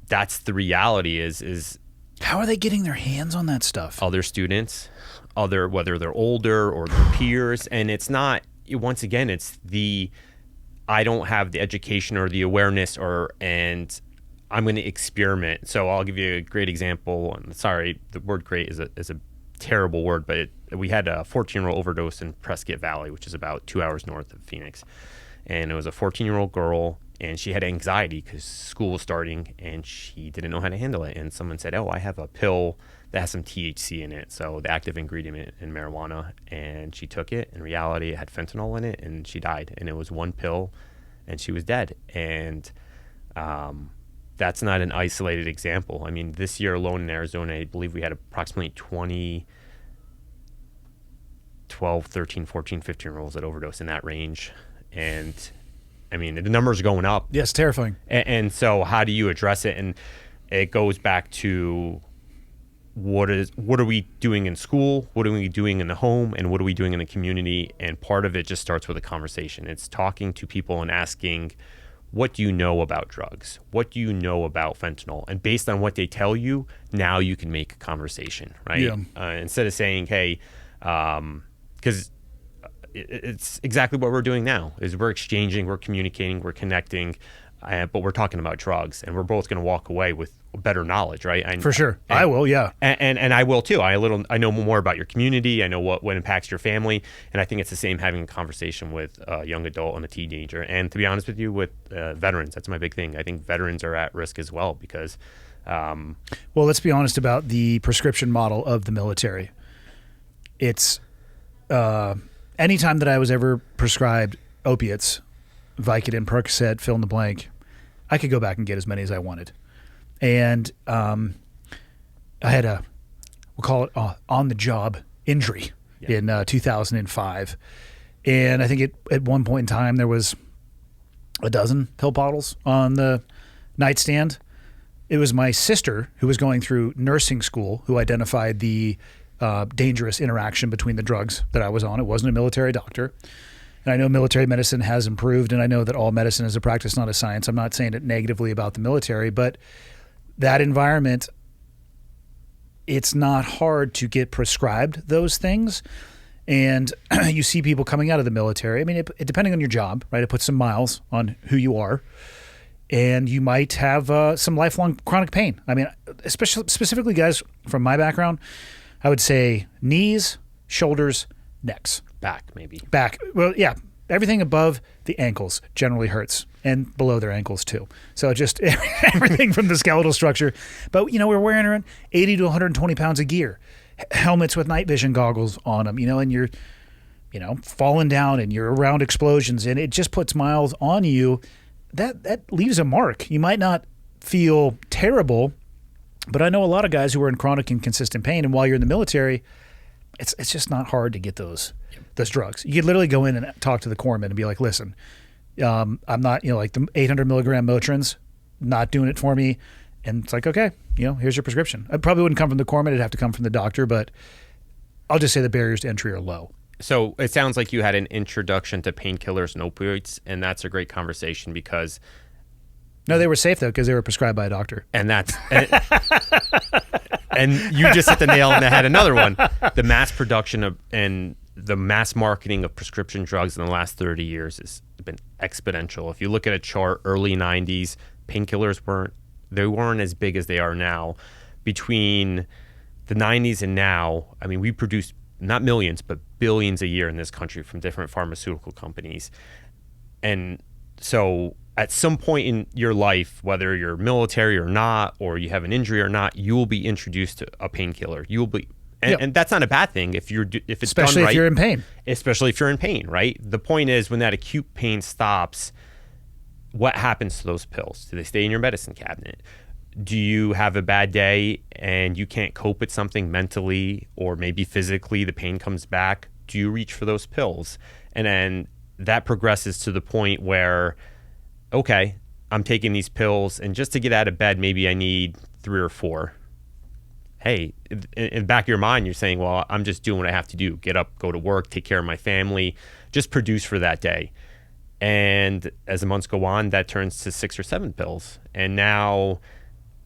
that's the reality. Is how are they getting their hands on that stuff? Other students, whether they're older or their peers, and it's not. Once again, it's I don't have the education or the awareness, and I'm going to experiment. So I'll give you a great example. And sorry, the word "great" is a terrible word, but we had a 14-year-old overdose in Prescott Valley, which is about 2 hours north of Phoenix. And it was a 14-year-old girl, and she had anxiety because school was starting, and she didn't know how to handle it. And someone said, "Oh, I have a pill that has some THC in it," so the active ingredient in marijuana. And she took it. In reality, it had fentanyl in it, and she died. And it was one pill, and she was dead. And that's not an isolated example. I mean, this year alone in Arizona, I believe we had approximately 12, 13, 14, 15-year-olds that overdose in that range. And I mean, the numbers are going up. Yes, terrifying. And so how do you address it? And it goes back to what are we doing in school? What are we doing in the home? And what are we doing in the community? And part of it just starts with a conversation. It's talking to people and asking, what do you know about drugs? What do you know about fentanyl? And based on what they tell you, now you can make a conversation, right? Yeah. Instead of saying, hey, because it's exactly what we're doing now is we're exchanging, we're communicating, we're connecting, but we're talking about drugs, and we're both going to walk away with better knowledge, right? For sure. I will, yeah. And I will too. I know more about your community. I know what impacts your family. And I think it's the same having a conversation with a young adult and a teenager. And to be honest with you, with veterans, that's my big thing. I think veterans are at risk as well because... well, let's be honest about the prescription model of the military. It's... anytime that I was ever prescribed opiates, Vicodin, Percocet, fill in the blank, I could go back and get as many as I wanted. And I had we'll call it on-the-job injury in 2005. And I think at one point in time there was a dozen pill bottles on the nightstand. It was my sister who was going through nursing school who identified the dangerous interaction between the drugs that I was on. It wasn't a military doctor. And I know military medicine has improved, and I know that all medicine is a practice, not a science. I'm not saying it negatively about the military, but that environment, it's not hard to get prescribed those things. And you see people coming out of the military. I mean, it depending on your job, right? It puts some miles on who you are. And you might have some lifelong chronic pain. I mean, especially specifically guys from my background, I would say knees, shoulders, necks. Back, maybe. Back. Well, yeah. Everything above the ankles generally hurts, and below their ankles too. So just everything from the skeletal structure. But, we're wearing around 80 to 120 pounds of gear, helmets with night vision goggles on them, and you're, falling down and you're around explosions, and it just puts miles on you. that leaves a mark. You might not feel terrible, but I know a lot of guys who are in chronic and consistent pain, and while you're in the military, it's just not hard to get those drugs. You could literally go in and talk to the corpsman and be like, listen, I'm not, like the 800 milligram Motrins, not doing it for me. And it's like, okay, here's your prescription. It probably wouldn't come from the corpsman. It'd have to come from the doctor, but I'll just say the barriers to entry are low. So it sounds like you had an introduction to painkillers and opioids, and that's a great conversation because... No, they were safe, though, because they were prescribed by a doctor. And and you just hit the nail on the head. Another one, the mass production of and the mass marketing of prescription drugs in the last 30 years has been exponential. If you look at a chart, early 90s, painkillers weren't as big as they are now. Between the 90s and now, I mean, we produce not millions, but billions a year in this country from different pharmaceutical companies. And so at some point in your life, whether you're military or not, or you have an injury or not, you will be introduced to a painkiller. You will be, and that's not a bad thing if it's especially done right, if you're in pain. Especially if you're in pain, right? The point is, when that acute pain stops, what happens to those pills? Do they stay in your medicine cabinet? Do you have a bad day and you can't cope with something mentally or maybe physically? The pain comes back. Do you reach for those pills? And then that progresses to the point where, okay, I'm taking these pills, and just to get out of bed, maybe I need 3 or 4. Hey, in the back of your mind, you're saying, well, I'm just doing what I have to do. Get up, go to work, take care of my family, just produce for that day. And as the months go on, that turns to 6 or 7 pills. And now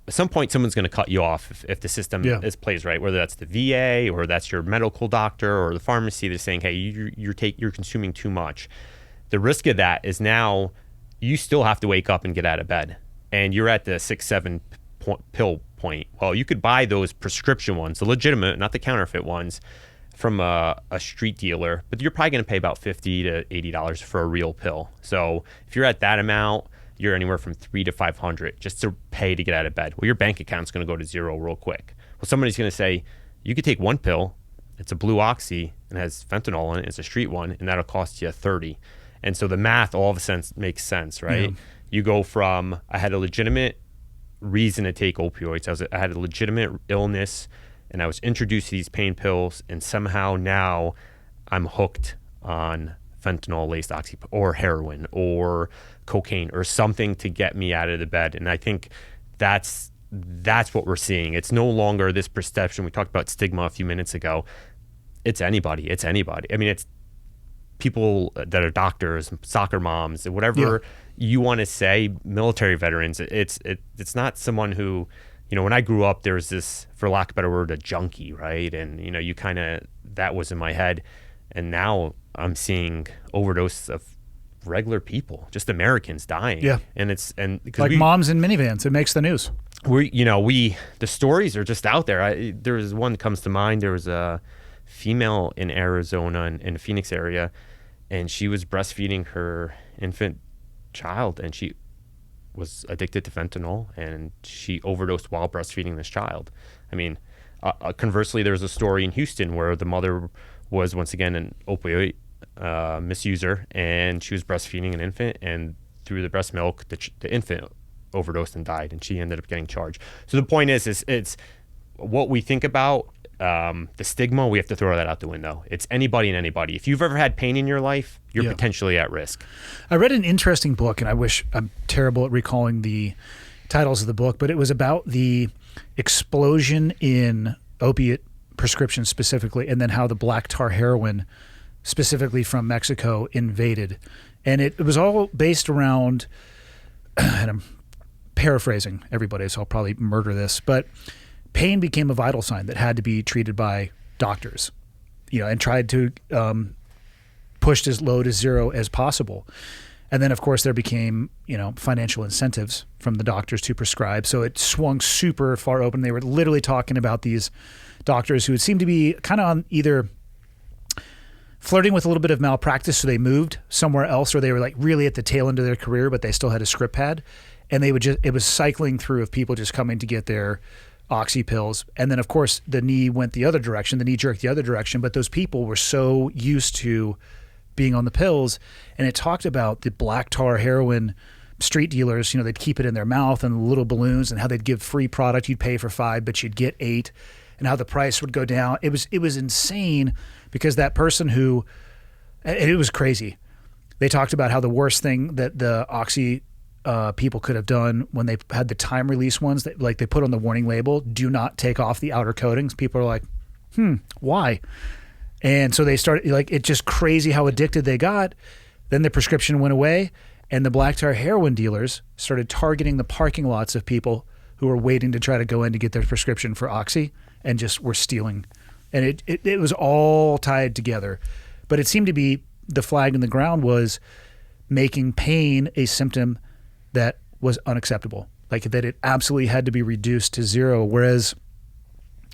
at some point, someone's going to cut you off if the system plays right, whether that's the VA or that's your medical doctor or the pharmacy. They're saying, hey, you're consuming too much. The risk of that is now you still have to wake up and get out of bed, and you're at the 6, 7 pill point. Well, you could buy those prescription ones, the legitimate, not the counterfeit ones, from a street dealer, but you're probably going to pay about $50 to $80 for a real pill. So if you're at that amount, you're anywhere from $300 to $500 just to pay to get out of bed. Well, your bank account's going to go to zero real quick. Well, somebody's going to say, you could take one pill, it's a blue oxy and has fentanyl in it, it's a street one, and that'll cost you $30. And so the math all of a sudden makes sense, right? Yeah. You go from, I had a legitimate reason to take opioids. I had a legitimate illness, and I was introduced to these pain pills, and somehow now I'm hooked on fentanyl-laced oxy or heroin or cocaine or something to get me out of the bed. And I think that's what we're seeing. It's no longer this perception. We talked about stigma a few minutes ago. It's anybody. I mean, it's people that are doctors, soccer moms, whatever you want to say, military veterans. It's not someone who, when I grew up, there was this, for lack of a better word, a junkie, right? And, that was in my head. And now I'm seeing overdoses of regular people, just Americans dying. Yeah. And like moms in minivans, it makes the news. The stories are just out there. There's one that comes to mind. There was a female in Arizona in the Phoenix area, and she was breastfeeding her infant child, and she was addicted to fentanyl, and she overdosed while breastfeeding this child. I mean, conversely, there's a story in Houston where the mother was once again an opioid misuser, and she was breastfeeding an infant, and through the breast milk, the infant overdosed and died, and she ended up getting charged. So the point is it's what we think about. The stigma, we have to throw that out the window. It's anybody and anybody. If you've ever had pain in your life, you're potentially at risk. I read an interesting book, and I'm terrible at recalling the titles of the book, but it was about the explosion in opiate prescriptions specifically, and then how the black tar heroin specifically from Mexico invaded. And it was all based around, and I'm paraphrasing everybody, so I'll probably murder this, but pain became a vital sign that had to be treated by doctors, and tried to push as low to zero as possible. And then, of course, there became, financial incentives from the doctors to prescribe. So it swung super far open. They were literally talking about these doctors who seemed to be kind of on either flirting with a little bit of malpractice, so they moved somewhere else, or they were like really at the tail end of their career, but they still had a script pad. And it was cycling through of people just coming to get their oxy pills. And then, of course, the knee went the other direction, the knee jerked the other direction, but those people were so used to being on the pills. And it talked about the black tar heroin street dealers, they'd keep it in their mouth and little balloons, and how they'd give free product. You'd pay for 5, but you'd get 8, and how the price would go down. It was insane, because that person and it was crazy. They talked about how the worst thing that the Oxy people could have done when they had the time release ones, that like they put on the warning label, do not take off the outer coatings. People are like, why? And so they started, it's just crazy how addicted they got. Then the prescription went away, and the black tar heroin dealers started targeting the parking lots of people who were waiting to try to go in to get their prescription for Oxy, and just were stealing. And it was all tied together. But it seemed to be the flag in the ground was making pain a symptom that was unacceptable, like that it absolutely had to be reduced to 0. Whereas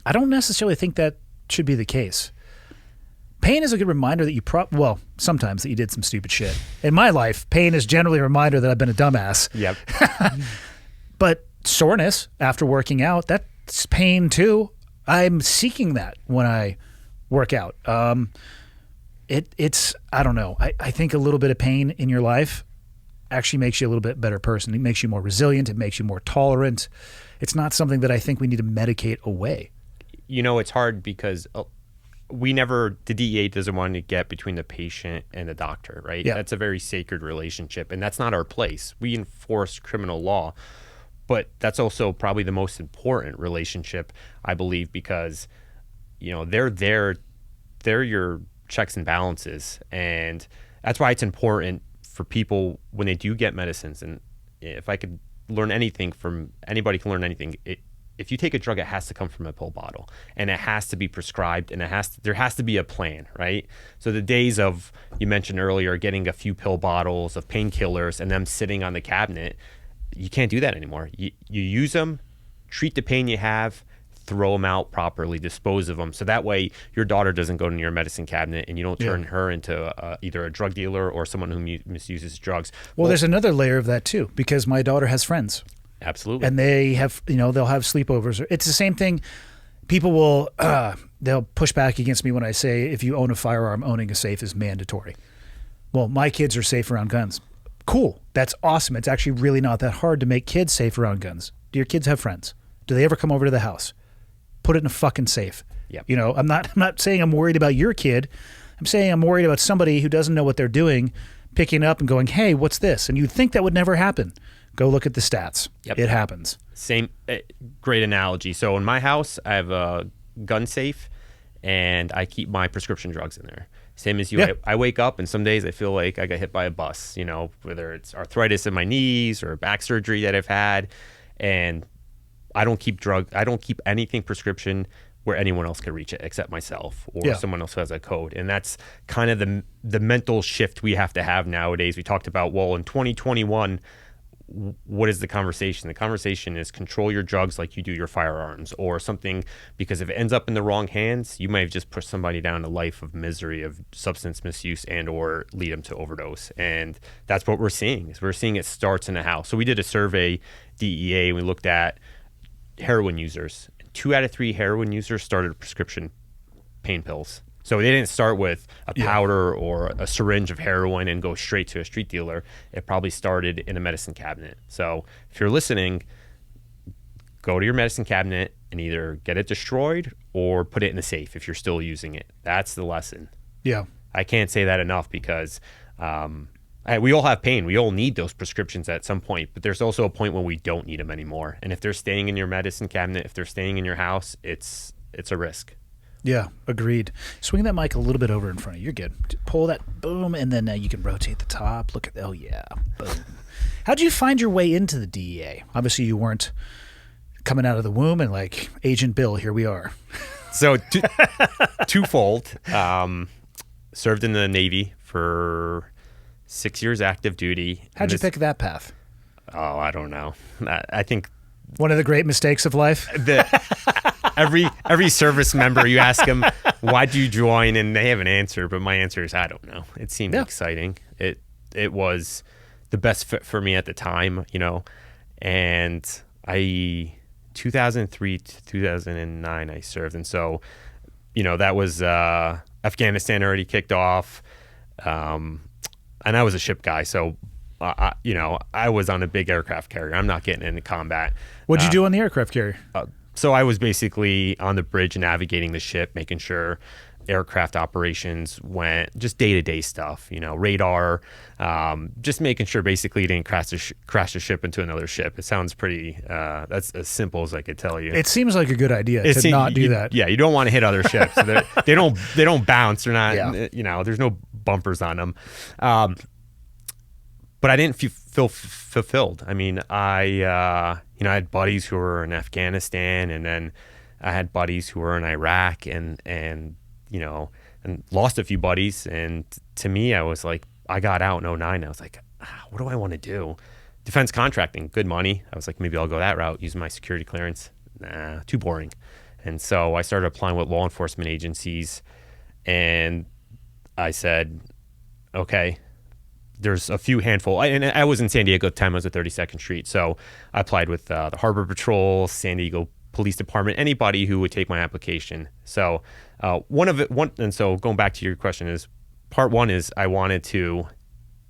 I don't necessarily think that should be the case. Pain is a good reminder that sometimes that you did some stupid shit. In my life, pain is generally a reminder that I've been a dumbass. Yep. But soreness after working out, that's pain too. I'm seeking that when I work out. It's I don't know. I think a little bit of pain in your life actually makes you a little bit better person. It makes you more resilient. It makes you more tolerant. It's not something that I think we need to medicate away. It's hard because the DEA doesn't want to get between the patient and the doctor, right? Yeah. That's a very sacred relationship, and that's not our place. We enforce criminal law, but that's also probably the most important relationship, I believe, because, they're your checks and balances. And that's why it's important for people when they do get medicines. And if I could learn anything from anybody, can learn anything. If you take a drug, it has to come from a pill bottle, and it has to be prescribed, and there has to be a plan, right? So the days of, you mentioned earlier, getting a few pill bottles of painkillers and them sitting on the cabinet, you can't do that anymore. You use them, treat the pain you have, throw them out properly, dispose of them. So that way your daughter doesn't go to your medicine cabinet and you don't turn her into either a drug dealer or someone who misuses drugs. Well, there's another layer of that too, because my daughter has friends. Absolutely. And they have, they'll have sleepovers. It's the same thing. People will, they'll push back against me when I say, if you own a firearm, owning a safe is mandatory. Well, my kids are safe around guns. Cool. That's awesome. It's actually really not that hard to make kids safe around guns. Do your kids have friends? Do they ever come over to the house? Put it in a fucking safe. Yep. I'm not saying I'm worried about your kid. I'm saying I'm worried about somebody who doesn't know what they're doing, picking up and going, hey, what's this? And you'd think that would never happen. Go look at the stats. Yep. It happens. Same, great analogy. So in my house, I have a gun safe, and I keep my prescription drugs in there. Same as you. Yeah. I wake up, and some days I feel like I got hit by a bus, whether it's arthritis in my knees or back surgery that I've had. And I don't keep anything prescription where anyone else can reach it except myself or someone else who has a code. And that's kind of the mental shift we have to have nowadays. We talked about, in 2021, what is the conversation? The conversation is control your drugs like you do your firearms or something, because if it ends up in the wrong hands, you might have just pushed somebody down a life of misery, of substance misuse, and or lead them to overdose. And that's what we're seeing. We're seeing it starts in the house. So we did a survey, DEA, and we looked at heroin users. 2 out of 3 heroin users started prescription pain pills. So they didn't start with a powder or a syringe of heroin and go straight to a street dealer. It probably started in a medicine cabinet. So if you're listening, go to your medicine cabinet and either get it destroyed or put it in the safe if you're still using it. That's the lesson. Yeah. I can't say that enough, because we all have pain. We all need those prescriptions at some point, but there's also a point when we don't need them anymore. And if they're staying in your medicine cabinet, if they're staying in your house, it's a risk. Yeah, agreed. Swing that mic a little bit over in front of you. You're good. Pull that, boom, and then you can rotate the top. Look at, oh yeah, boom. How'd you find your way into the DEA? Obviously, you weren't coming out of the womb and like, Agent Bill, here we are. So twofold. Served in the Navy for 6 years active duty. How'd you pick that path? Oh, I don't know. I think one of the great mistakes of life. Every service member, you ask them, why'd you join? And they have an answer, but my answer is, I don't know. It seemed exciting. It was the best fit for me at the time, and 2003 to 2009, I served. And so, that was, Afghanistan already kicked off. And I was a ship guy. So I was on a big aircraft carrier. I'm not getting into combat. What'd you do on the aircraft carrier? So I was basically on the bridge navigating the ship, making sure aircraft operations went, just day-to-day stuff, radar, just making sure basically you didn't crash a ship into another ship. It sounds pretty, that's as simple as I could tell you. It seems like a good idea to not do that. Yeah, you don't want to hit other ships. They don't bounce. They're not, there's no bumpers on them. But I didn't feel fulfilled. I mean, I had buddies who were in Afghanistan, and then I had buddies who were in Iraq, and lost a few buddies. And to me, I was like, I got out in 2009. I was like, what do I want to do? Defense contracting, good money. I was like, maybe I'll go that route, use my security clearance. Nah, too boring. And so I started applying with law enforcement agencies, and I said, okay, there's a few handful. And I was in San Diego at the time. I was at 32nd Street. So I applied with the Harbor Patrol, San Diego Police Department, anybody who would take my application. So and so going back to your question is, part one is I wanted to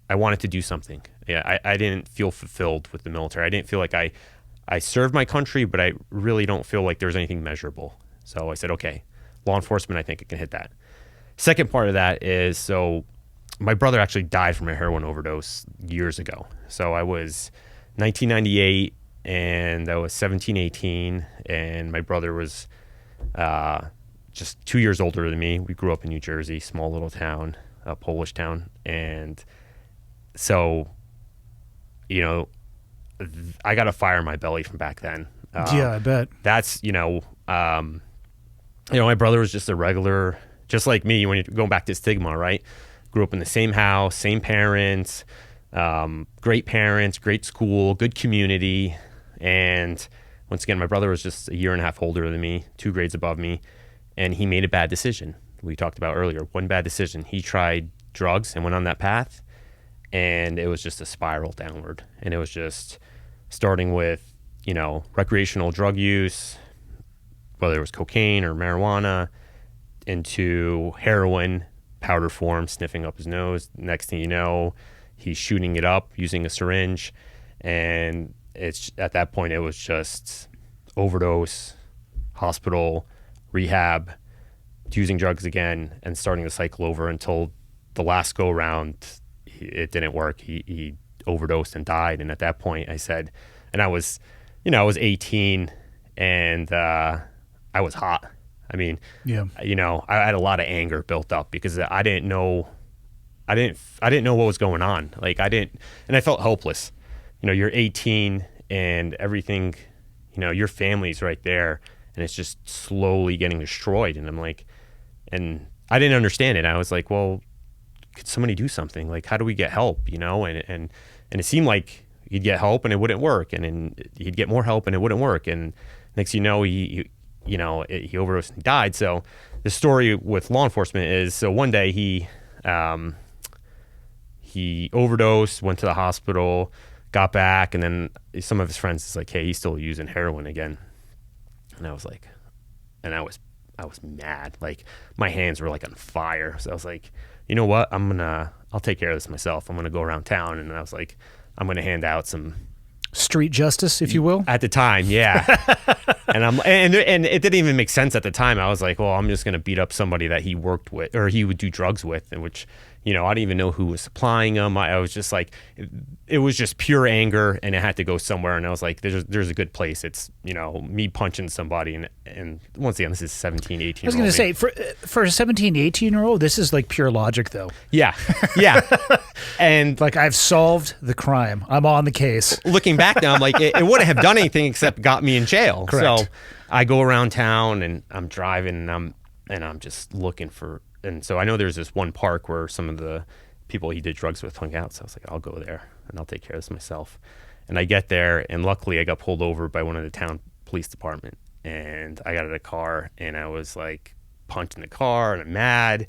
do something. Yeah, I didn't feel fulfilled with the military. I didn't feel like I served my country, but I really don't feel like there's anything measurable. So I said, okay, law enforcement, I think I can hit that. Second part of that is, so my brother actually died from a heroin overdose years ago. So I was 1998 and I was 17, 18, and my brother was just 2 years older than me. We grew up in New Jersey, small little town, a Polish town. And so, I got a fire in my belly from back then. Yeah, I bet. That's, my brother was just a regular, just like me, when you're going back to stigma, right? Grew up in the same house, same parents, great school, good community. And once again, my brother was just a year and a half older than me, 2 grades above me. And he made a bad decision. We talked about earlier, one bad decision. He tried drugs and went on that path. And it was just a spiral downward. And it was just starting with, recreational drug use, whether it was cocaine or marijuana, into heroin, powder form, sniffing up his nose. Next thing you know, he's shooting it up using a syringe. And it's at that point, it was just overdose, hospital, rehab, using drugs again, and starting the cycle over until the last go round, it didn't work. He overdosed and died. And at that point I said, and I was 18, and I was hot. I mean, yeah, I had a lot of anger built up because I didn't know what was going on. And I felt helpless. You're 18 and everything, your family's right there, and it's just slowly getting destroyed. And I'm like, and I didn't understand it. I was like, well, could somebody do something? Like, how do we get help? And it seemed like he'd get help and it wouldn't work, and then he'd get more help and it wouldn't work. And next thing you know, he overdosed and died. So the story with law enforcement is, so one day he overdosed, went to the hospital, got back, and then some of his friends is like, hey, he's still using heroin again. And I was like, I was mad. Like, my hands were like on fire. So I was like, you know what? I'll take care of this myself. I'm going to go around town. And I was like, I'm going to hand out some street justice, if you will. At the time, yeah. and it didn't even make sense at the time. I was like, well, I'm just going to beat up somebody that he worked with or he would do drugs with, and which, I didn't even know who was supplying them. I was just like, it was just pure anger, and it had to go somewhere. And I was like, there's a good place. It's, me punching somebody. And once again, this is 17, 18. I was going to say, for a 17, 18-year-old, this is like pure logic, though. Yeah. Yeah. And like, I've solved the crime. I'm on the case. Looking back now, I'm like, it wouldn't have done anything except got me in jail. Correct. So I go around town, and I'm driving, and I'm just looking for. And so I know there's this one park where some of the people he did drugs with hung out. So I was like, I'll go there and I'll take care of this myself. And I get there, and luckily I got pulled over by one of the town police department. And I got in a car, and I was like punching the car, and I'm mad.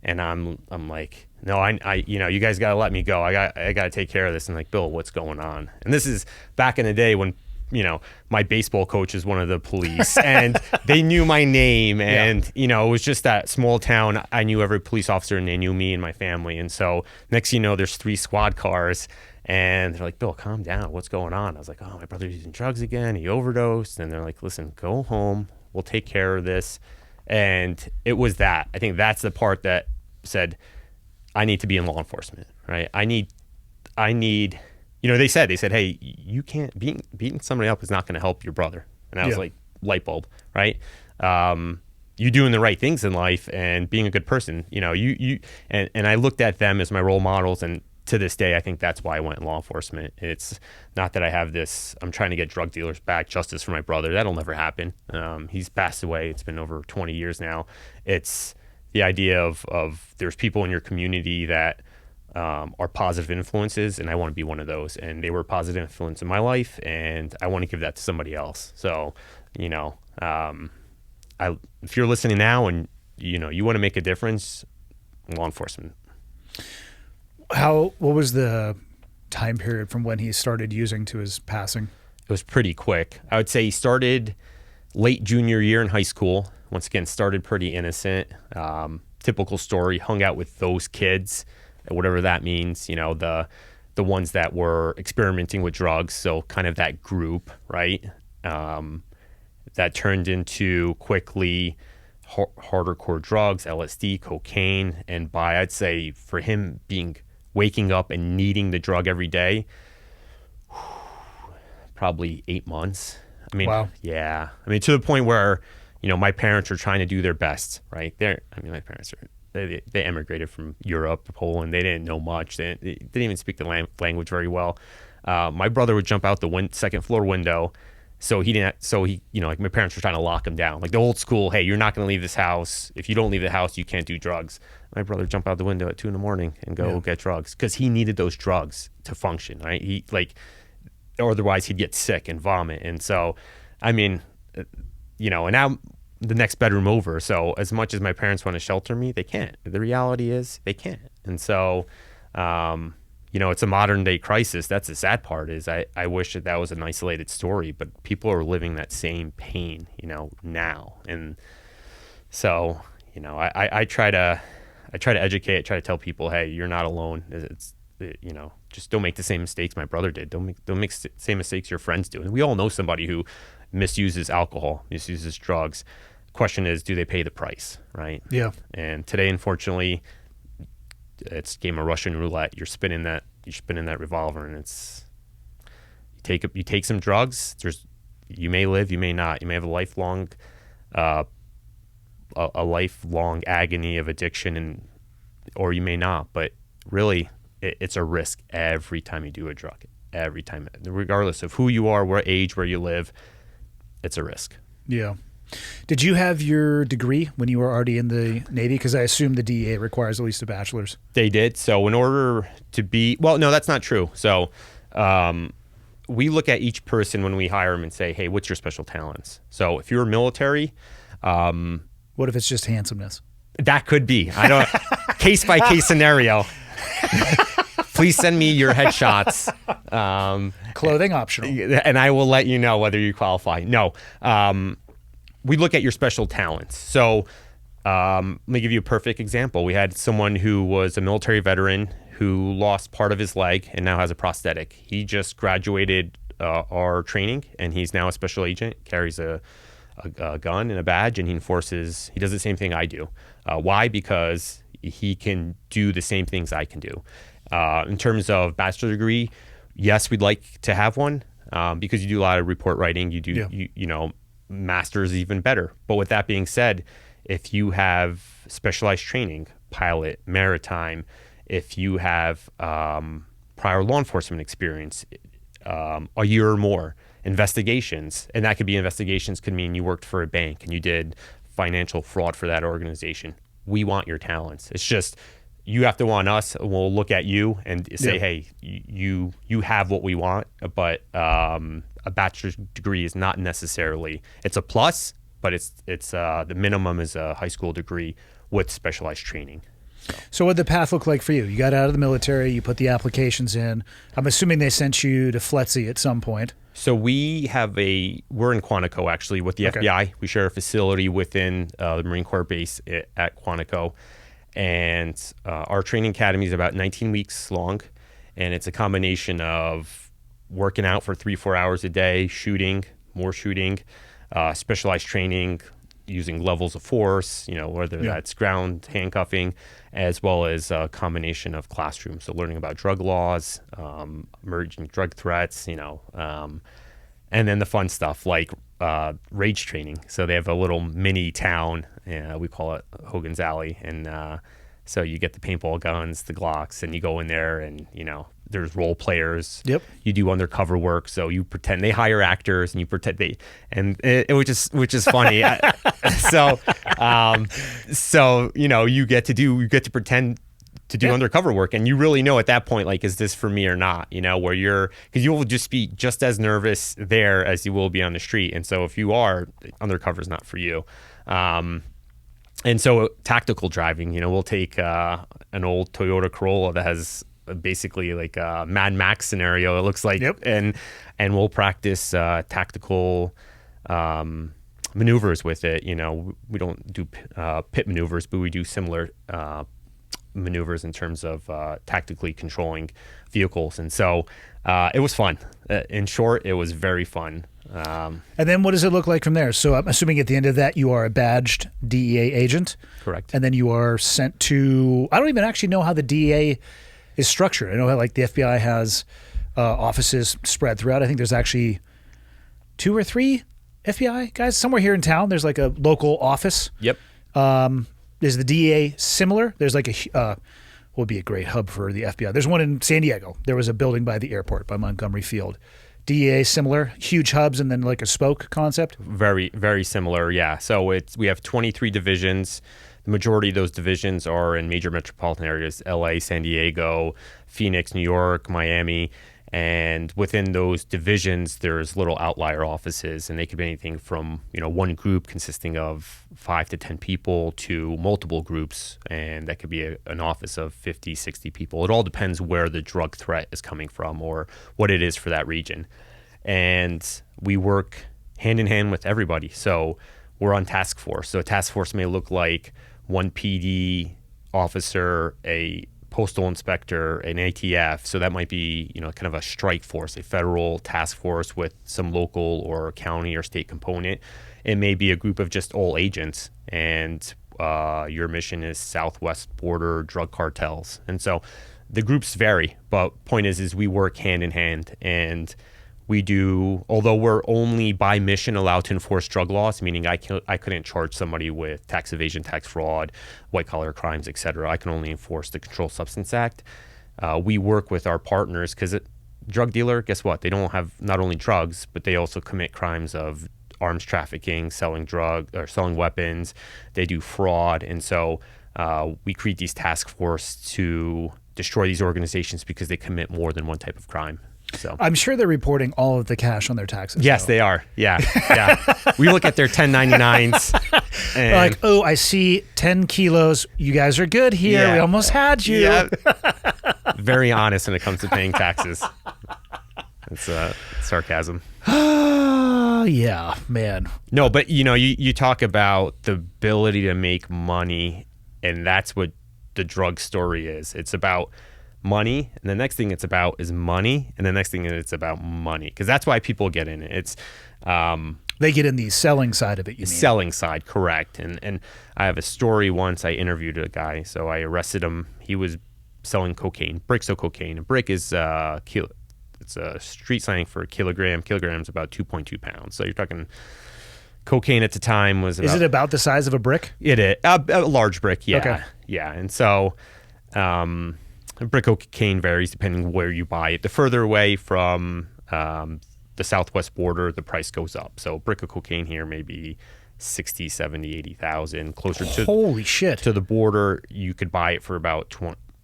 And I'm like, no, I you guys got to let me go. I got to take care of this. And like, Bill, what's going on? And this is back in the day when my baseball coach is one of the police, and they knew my name, and it was just that small town. I knew every police officer, and they knew me and my family. And so next thing you know, there's 3 squad cars, and they're like, "Bill, calm down. What's going on?" I was like, "Oh, my brother's using drugs again. He overdosed." And they're like, "Listen, go home. We'll take care of this." And it was that. I think that's the part that said, I need to be in law enforcement, right? I need. They said, "Hey, you can't beating somebody up is not going to help your brother." And I was like, light bulb, right? You doing the right things in life and being a good person, and I looked at them as my role models, and to this day, I think that's why I went in law enforcement. It's not that I have this, I'm trying to get drug dealers back, justice for my brother. That'll never happen. He's passed away. It's been over 20 years now. It's the idea of there's people in your community that are positive influences, and I want to be one of those. And they were a positive influence in my life, and I want to give that to somebody else. So, if you're listening now and you want to make a difference, law enforcement. What was the time period from when he started using to his passing? It was pretty quick. I would say he started late junior year in high school. Once again, started pretty innocent. Typical story, hung out with those kids, whatever that means, the ones that were experimenting with drugs. So kind of that group, right? That turned into quickly harder core drugs, LSD, cocaine. And I'd say for him waking up and needing the drug every day, probably 8 months. I mean, wow. Yeah. I mean, to the point where, my parents are trying to do their best, right? My parents they emigrated from Europe to Poland. They didn't know much. They didn't even speak the language very well. My brother would jump out the second floor window. So my parents were trying to lock him down. Like the old school, hey, you're not going to leave this house. If you don't leave the house, you can't do drugs. My brother would jump out the window at 2 a.m. and go get drugs because he needed those drugs to function, right? Otherwise he'd get sick and vomit. And so, and now the next bedroom over. So as much as my parents want to shelter me, they can't. The reality is they can't. And so, it's a modern day crisis. That's the sad part is I wish that was an isolated story, but people are living that same pain, now. And so, I try to educate, try to tell people, hey, you're not alone. Just don't make the same mistakes my brother did. Don't make the same mistakes your friends do. And we all know somebody who misuses alcohol, misuses drugs. Question is, do they pay the price, right? Yeah. And today, unfortunately, it's a game of Russian roulette. You're spinning that revolver, and you take some drugs. You may live, you may not. You may have a lifelong agony of addiction, or you may not. But really, it's a risk every time you do a drug. Every time, regardless of who you are, what age, where you live, it's a risk. Yeah. Did you have your degree when you were already in the Navy? Because I assume the DEA requires at least a bachelor's. They did. So in order to be, well, no, that's not true. So we look at each person when we hire them and say, hey, what's your special talents? So if you're military. What if it's just handsomeness? That could be. I don't, case by case scenario. Please send me your headshots. Clothing optional. And I will let you know whether you qualify. No. We look at your special talents. So let me give you a perfect example. We had someone who was a military veteran who lost part of his leg and now has a prosthetic. He just graduated our training, and he's now a special agent, carries a gun and a badge, and he does the same thing I do. Why? Because he can do the same things I can do. In terms of bachelor degree, yes, we'd like to have one because you do a lot of report writing. You do, master's even better. But with that being said, if you have specialized training, pilot, maritime, if you have prior law enforcement experience, a year or more, investigations, and that could be investigations could mean you worked for a bank and you did financial fraud for that organization. We want your talents. It's just you have to want us. We'll look at you and say, hey, you have what we want, but a bachelor's degree is not necessarily, it's a plus, but it's the minimum is a high school degree with specialized training. So what did the path look like for you? You got out of the military, you put the applications in. I'm assuming they sent you to FLETC at some point. So we're in Quantico actually with the Okay. FBI. We share a facility within the Marine Corps base at Quantico. And our training academy is about 19 weeks long. And it's a combination of working out for 3-4 hours a day, more shooting, specialized training using levels of force, whether that's ground handcuffing, as well as a combination of classrooms. So learning about drug laws, emerging drug threats, and then the fun stuff like rage training. So they have a little mini town, we call it Hogan's Alley. And so you get the paintball guns, the Glocks, and you go in there and, there's role players. Yep. You do undercover work, so you pretend they hire actors, and you pretend which is funny. You get to pretend to do undercover work, and you really know at that point, like, is this for me or not? Because you will just be just as nervous there as you will be on the street, and so if you are, undercover is not for you. And so tactical driving, we'll take an old Toyota Corolla that has basically like a Mad Max scenario, it looks like. Yep. And we'll practice tactical maneuvers with it. We don't do pit maneuvers, but we do similar maneuvers in terms of tactically controlling vehicles. And so it was fun. In short, it was very fun. And then what does it look like from there? So I'm assuming at the end of that you are a badged DEA agent. Correct. And then you are sent to, I don't even actually know how the DEA is structured. I know how, like, the FBI has offices spread throughout. I think there's actually 2 or 3 FBI guys somewhere here in town. There's like a local office. Yep. Is the DEA similar? There's like would be a great hub for the FBI. There's one in San Diego. There was a building by the airport by Montgomery Field. DEA similar, huge hubs, and then like a spoke concept. Very, very similar. Yeah. So we have 23 divisions. The majority of those divisions are in major metropolitan areas: LA, San Diego, Phoenix, New York, Miami. And within those divisions, there's little outlier offices, and they could be anything from, one group consisting of 5 to 10 people to multiple groups. And that could be an office of 50, 60 people. It all depends where the drug threat is coming from or what it is for that region. And we work hand in hand with everybody. So we're on task force. So a task force may look like one PD officer, a postal inspector, an ATF. So that might be, kind of a strike force, a federal task force with some local or county or state component. It may be a group of just all agents, and your mission is southwest border drug cartels. And so the groups vary, but point is we work hand in hand. And we do, although we're only by mission allowed to enforce drug laws, meaning I couldn't charge somebody with tax evasion, tax fraud, white collar crimes, et cetera. I can only enforce the Controlled Substance Act. We work with our partners because drug dealer, guess what? They don't have not only drugs, but they also commit crimes of arms trafficking, selling weapons. They do fraud. And so we create these task force to destroy these organizations because they commit more than one type of crime. So I'm sure they're reporting all of the cash on their taxes. Yes, though. they are. Yeah. We look at their 1099s. And Like, oh, I see 10 kilos. You guys are good here. Yeah. We almost had you. Yeah. Very honest when it comes to paying taxes. It's sarcasm. Yeah, man. No, but you talk about the ability to make money, and that's what the drug story is. It's about money, and the next thing it's about is money, and the next thing it's about money, because that's why people get in it. It's They get in the selling side of it, you mean? selling side, correct. And I have a story. Once I interviewed a guy, so I arrested him. He was selling cocaine, bricks of cocaine. A brick is it's a street slang for a kilogram. Kilogram's about 2.2 pounds. So you're talking cocaine at the time was about... Is it about the size of a brick? It is. A large brick, yeah. Okay. Yeah, and so... a brick of cocaine varies depending where you buy it. The further away from the southwest border, the price goes up. So a brick of cocaine here may be 60, 70, 80,000. Closer to Holy shit. to the border, you could buy it for about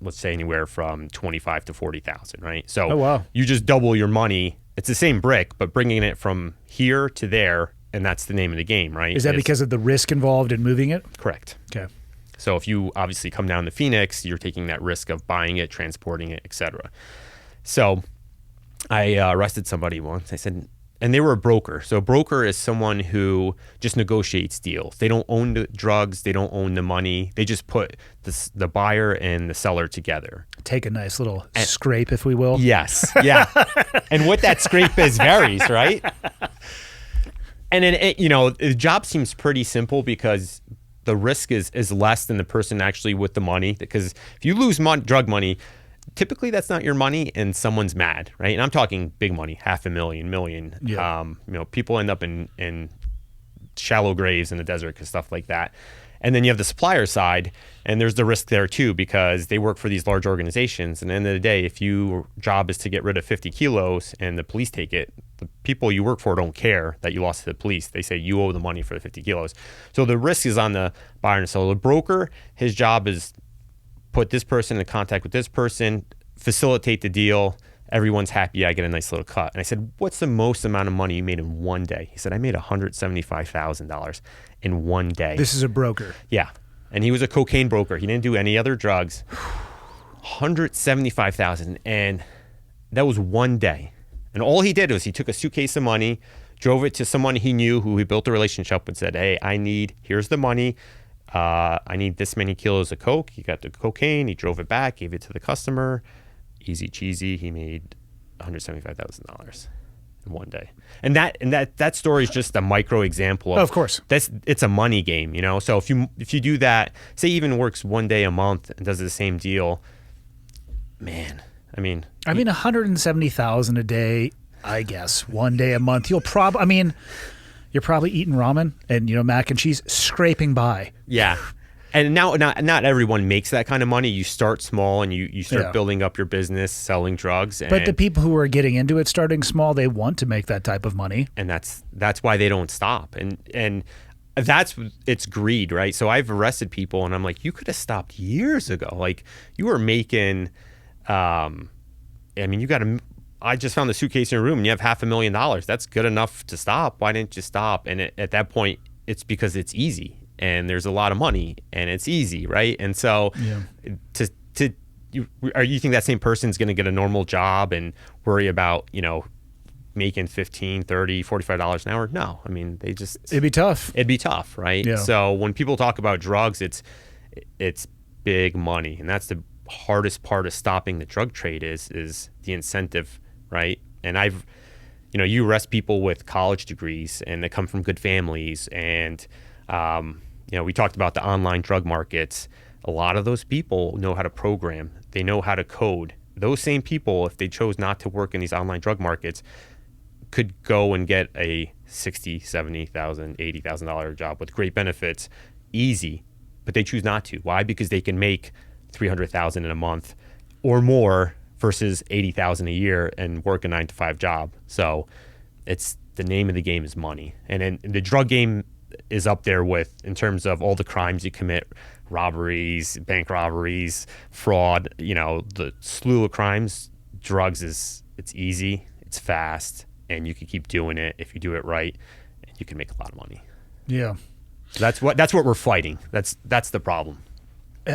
let's say anywhere from 25 to 40,000, right? So Oh, wow. you just double your money. It's the same brick, but bringing it from here to there, and that's the name of the game, right? Is that because of the risk involved in moving it? Correct. Okay. So if you obviously come down to Phoenix, you're taking that risk of buying it, transporting it, etc. So I arrested somebody once. I said, and they were a broker. So a broker is someone who just negotiates deals. They don't own the drugs. They don't own the money. They just put the buyer and the seller together. Take a nice little scrape, if we will. Yes. Yeah. And what that scrape is varies, right? And then, the job seems pretty simple because the risk is less than the person actually with the money. Because if you lose drug money, typically that's not your money and someone's mad, right? And I'm talking big money, $500,000, million. Yeah. People end up in shallow graves in the desert because stuff like that. And then you have the supplier side, and there's the risk there too because they work for these large organizations. And at the end of the day, if your job is to get rid of 50 kilos and the police take it, the people you work for don't care that you lost to the police. They say you owe the money for the 50 kilos. So the risk is on the buyer and seller. The broker, his job is put this person in contact with this person, facilitate the deal. Everyone's happy. I get a nice little cut. And I said, what's the most amount of money you made in one day? He said, I made $175,000 in one day. This is a broker. Yeah. And he was a cocaine broker. He didn't do any other drugs. 175,000. And that was one day. And all he did was he took a suitcase of money, drove it to someone he knew who he built a relationship with, said, hey, here's the money. I need this many kilos of coke. He got the cocaine. He drove it back, gave it to the customer. Easy cheesy. He made $175,000 in one day. And that story is just a micro example of course. It's a money game, So if you do that, say even works one day a month and does the same deal, man, I mean 170,000 a day, I guess, one day a month. You're probably eating ramen and mac and cheese, scraping by. Yeah. And now not everyone makes that kind of money. You start small and you start building up your business, selling drugs. But the people who are getting into it starting small, they want to make that type of money. And that's why they don't stop. And it's greed, right? So I've arrested people and I'm like, you could have stopped years ago. Like you were making, I just found the suitcase in your room and you have $500,000. That's good enough to stop. Why didn't you stop? And at that point, it's because it's easy. And there's a lot of money and it's easy, right? And so you think that same person's going to get a normal job and worry about, making $15, $30, $45 an hour? No. I mean, it'd be tough, right? Yeah. So when people talk about drugs, it's big money. And that's the hardest part of stopping the drug trade is the incentive, right? And you arrest people with college degrees and they come from good families and, we talked about the online drug markets. A lot of those people know how to program. They know how to code. Those same people, if they chose not to work in these online drug markets, could go and get a $60,000, $70,000, $80,000 job with great benefits, easy. But they choose not to. Why? Because they can make $300,000 in a month or more versus $80,000 a year and work a 9-to-5 job. So it's the name of the game is money. And then the drug game is up there with in terms of all the crimes you commit, robberies, bank robberies, fraud, the slew of crimes. Drugs it's easy, it's fast, and you can keep doing it if you do it right, and you can make a lot of money. Yeah. That's what we're fighting. That's the problem.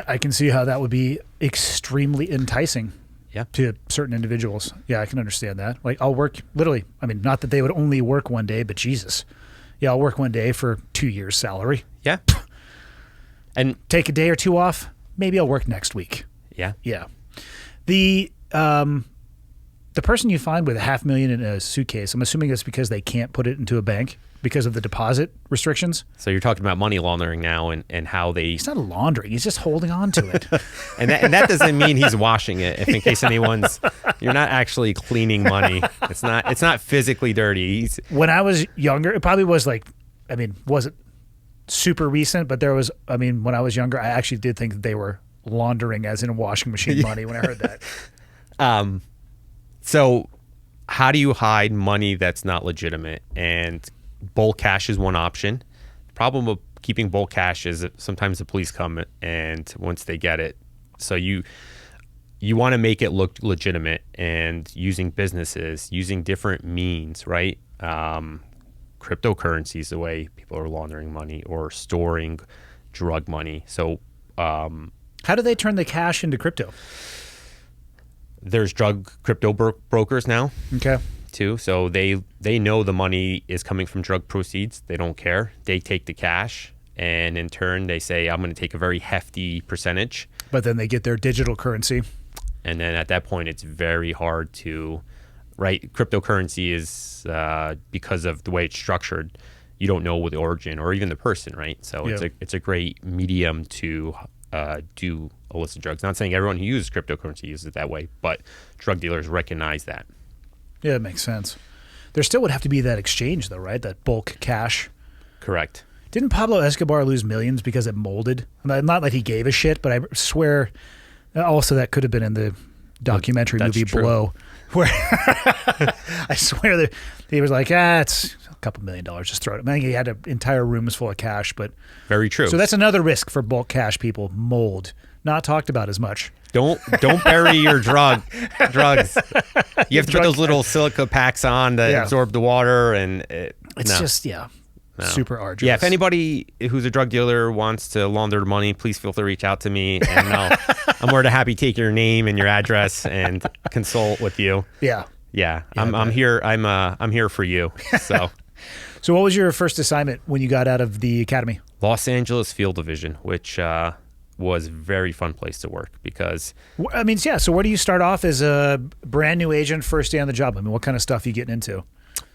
I can see how that would be extremely enticing. Yeah. To certain individuals. Yeah, I can understand that. Like I'll work literally, not that they would only work one day, but Jesus. Yeah, I'll work one day for 2 years' salary. Yeah. And take a day or two off. Maybe I'll work next week. Yeah. Yeah. The person you find with $500,000 in a suitcase, I'm assuming it's because they can't put it into a bank because of the deposit restrictions. So you're talking about money laundering now and how they... He's not laundering. He's just holding on to it. and that doesn't mean he's washing it. If in case anyone's... You're not actually cleaning money. It's not physically dirty. When I was younger, it probably was wasn't super recent, but there was... when I was younger, I actually did think that they were laundering as in washing machine money when I heard that. So how do you hide money that's not legitimate? And bulk cash is one option. The problem with keeping bulk cash is that sometimes the police come and once they get it, so you want to make it look legitimate and using businesses, using different means, right? Cryptocurrency is the way people are laundering money or storing drug money. So how do they turn the cash into crypto? There's drug crypto brokers now. Okay. too. So they know the money is coming from drug proceeds. They don't care. They take the cash, and in turn they say, I'm going to take a very hefty percentage. But then they get their digital currency. And then at that point, it's very hard to, right? Cryptocurrency is, because of the way it's structured, you don't know the origin or even the person, right? So it's a great medium to do illicit drugs. Not saying everyone who uses cryptocurrency uses it that way, but drug dealers recognize that. Yeah, it makes sense. There still would have to be that exchange, though, right? That bulk cash. Correct. Didn't Pablo Escobar lose millions because it molded? Not that he gave a shit, but I swear also that could have been in the documentary movie true. Blow, where I swear that he was like, it's a couple $1 million, just throw it. I think he had entire rooms full of cash, but very true. So that's another risk for bulk cash people. Mold, not talked about as much. Don't bury your drugs. You have to put those little silica packs on to absorb the water, and it's just super arduous. Yeah, if anybody who's a drug dealer wants to launder money, please feel free to reach out to me, and I'm more than happy to take your name and your address and consult with you. Yeah. I'm here. I'm here for you. So what was your first assignment when you got out of the academy? Los Angeles Field Division, which was a very fun place to work because So where do you start off as a brand new agent, first day on the job? I mean, what kind of stuff are you getting into?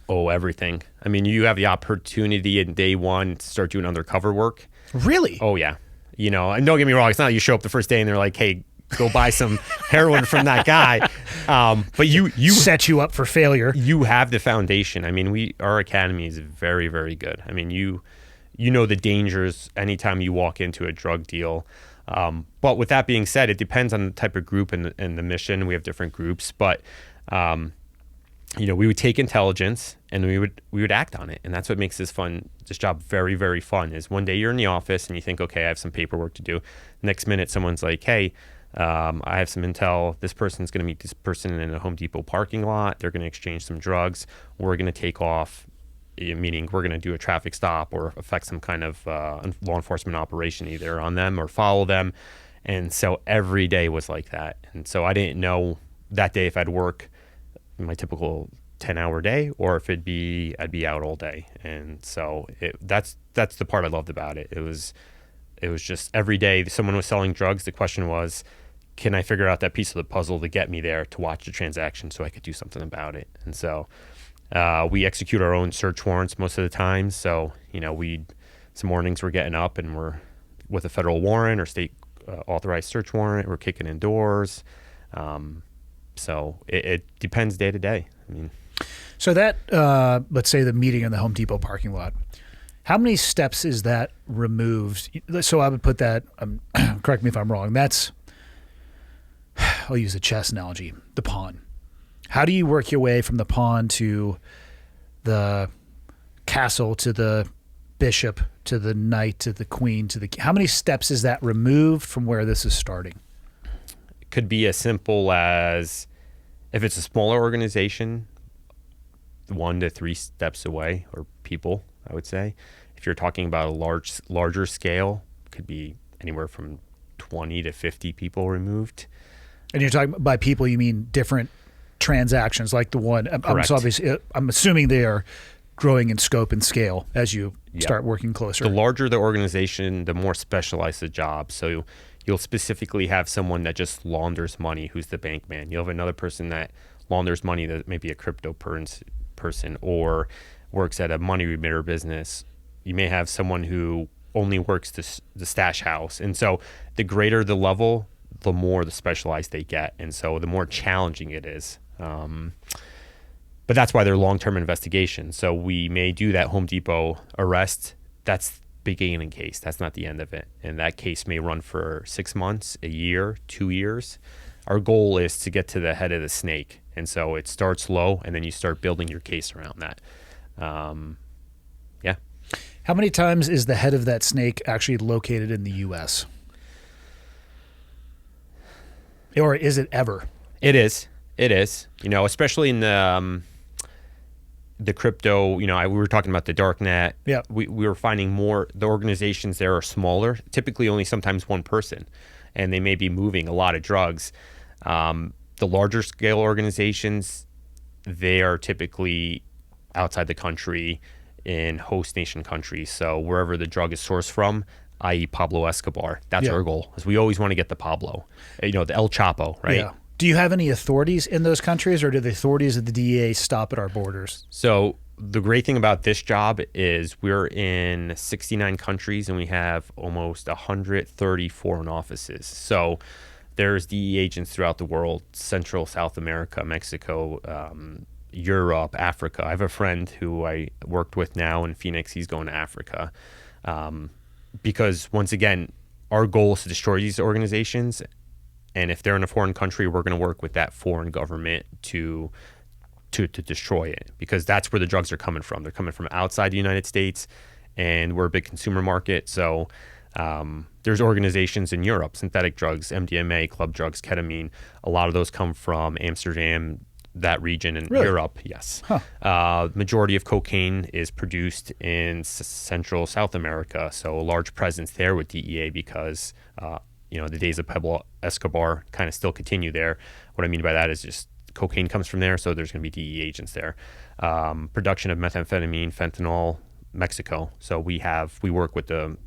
Oh, everything. I mean, you have the opportunity in day one to start doing undercover work. Really? Oh, yeah. And don't get me wrong, it's not like you show up the first day and they're like, hey, go buy some heroin from that guy. But you set you up for failure. You have the foundation. I mean, our academy is very, very good. I mean, you know the dangers anytime you walk into a drug deal. But with that being said, it depends on the type of group and the mission. We have different groups, but we would take intelligence and we would act on it. And that's what makes this job very, very fun, is one day you're in the office and you think, okay, I have some paperwork to do. Next minute, someone's like, hey, I have some intel. This person's going to meet this person in a Home Depot parking lot. They're going to exchange some drugs. We're going to take off, meaning we're going to do a traffic stop or affect some kind of law enforcement operation either on them or follow them. And so every day was like that. And so I didn't know that day if I'd work my typical 10-hour day or if I'd be out all day. And so that's the part I loved about it. It was just every day someone was selling drugs. The question was, can I figure out that piece of the puzzle to get me there to watch the transaction so I could do something about it? And so we execute our own search warrants most of the time. So, some mornings we're getting up and we're with a federal warrant or state authorized search warrant. We're kicking in doors. So it depends day to day. I mean, so that let's say the meeting in the Home Depot parking lot. How many steps is that removed? So I would put that. Correct me if I'm wrong. I'll use a chess analogy. The pawn. How do you work your way from the pawn to the castle to the bishop to the knight to the queen to the? How many steps is that removed from where this is starting? Could be as simple as, if it's a smaller organization, 1 to 3 steps away, or people, I would say. If you're talking about a larger scale, could be anywhere from 20 to 50 people removed. And you're talking by people, you mean different transactions, like the one. I'm assuming they are growing in scope and scale as you start working closer. The larger the organization, the more specialized the job. So you'll specifically have someone that just launders money, who's the bank man. You'll have another person that launders money, that may be a crypto person or works at a money remitter business. You may have someone who only works the stash house. And so the greater the level, the more the specialized they get. And so the more challenging it is. But that's why they're long-term investigations. So we may do that Home Depot arrest. That's beginning case. That's not the end of it. And that case may run for 6 months, a year, 2 years. Our goal is to get to the head of the snake. And so it starts low, and then you start building your case around that. How many times is the head of that snake actually located in the U.S.? Or is it ever? It is. Especially in the crypto, we were talking about the dark net. Yeah. We were finding the organizations there are smaller, typically only sometimes one person, and they may be moving a lot of drugs. The larger scale organizations, they are typically outside the country in host nation countries. So wherever the drug is sourced from, i.e. Pablo Escobar, that's our goal. Is we always want to get the Pablo, the El Chapo, right? Yeah. Do you have any authorities in those countries, or do the authorities of the DEA stop at our borders? So the great thing about this job is we're in 69 countries and we have almost 130 foreign offices. So there's DEA agents throughout the world, Central, South America, Mexico, Europe, Africa. I have a friend who I worked with now in Phoenix. He's going to Africa. Because once again, our goal is to destroy these organizations. And if they're in a foreign country, we're going to work with that foreign government to destroy it, because that's where the drugs are coming from. They're coming from outside the United States, and we're a big consumer market. So there's organizations in Europe, synthetic drugs, MDMA, club drugs, ketamine. A lot of those come from Amsterdam, that region in Europe. Yes. Majority of cocaine is produced in Central South America. So a large presence there with DEA because, the days of Pablo Escobar kind of still continue there. What I mean by that is just cocaine comes from there, so there's going to be DEA agents there. Production of methamphetamine, fentanyl, Mexico. So we work with the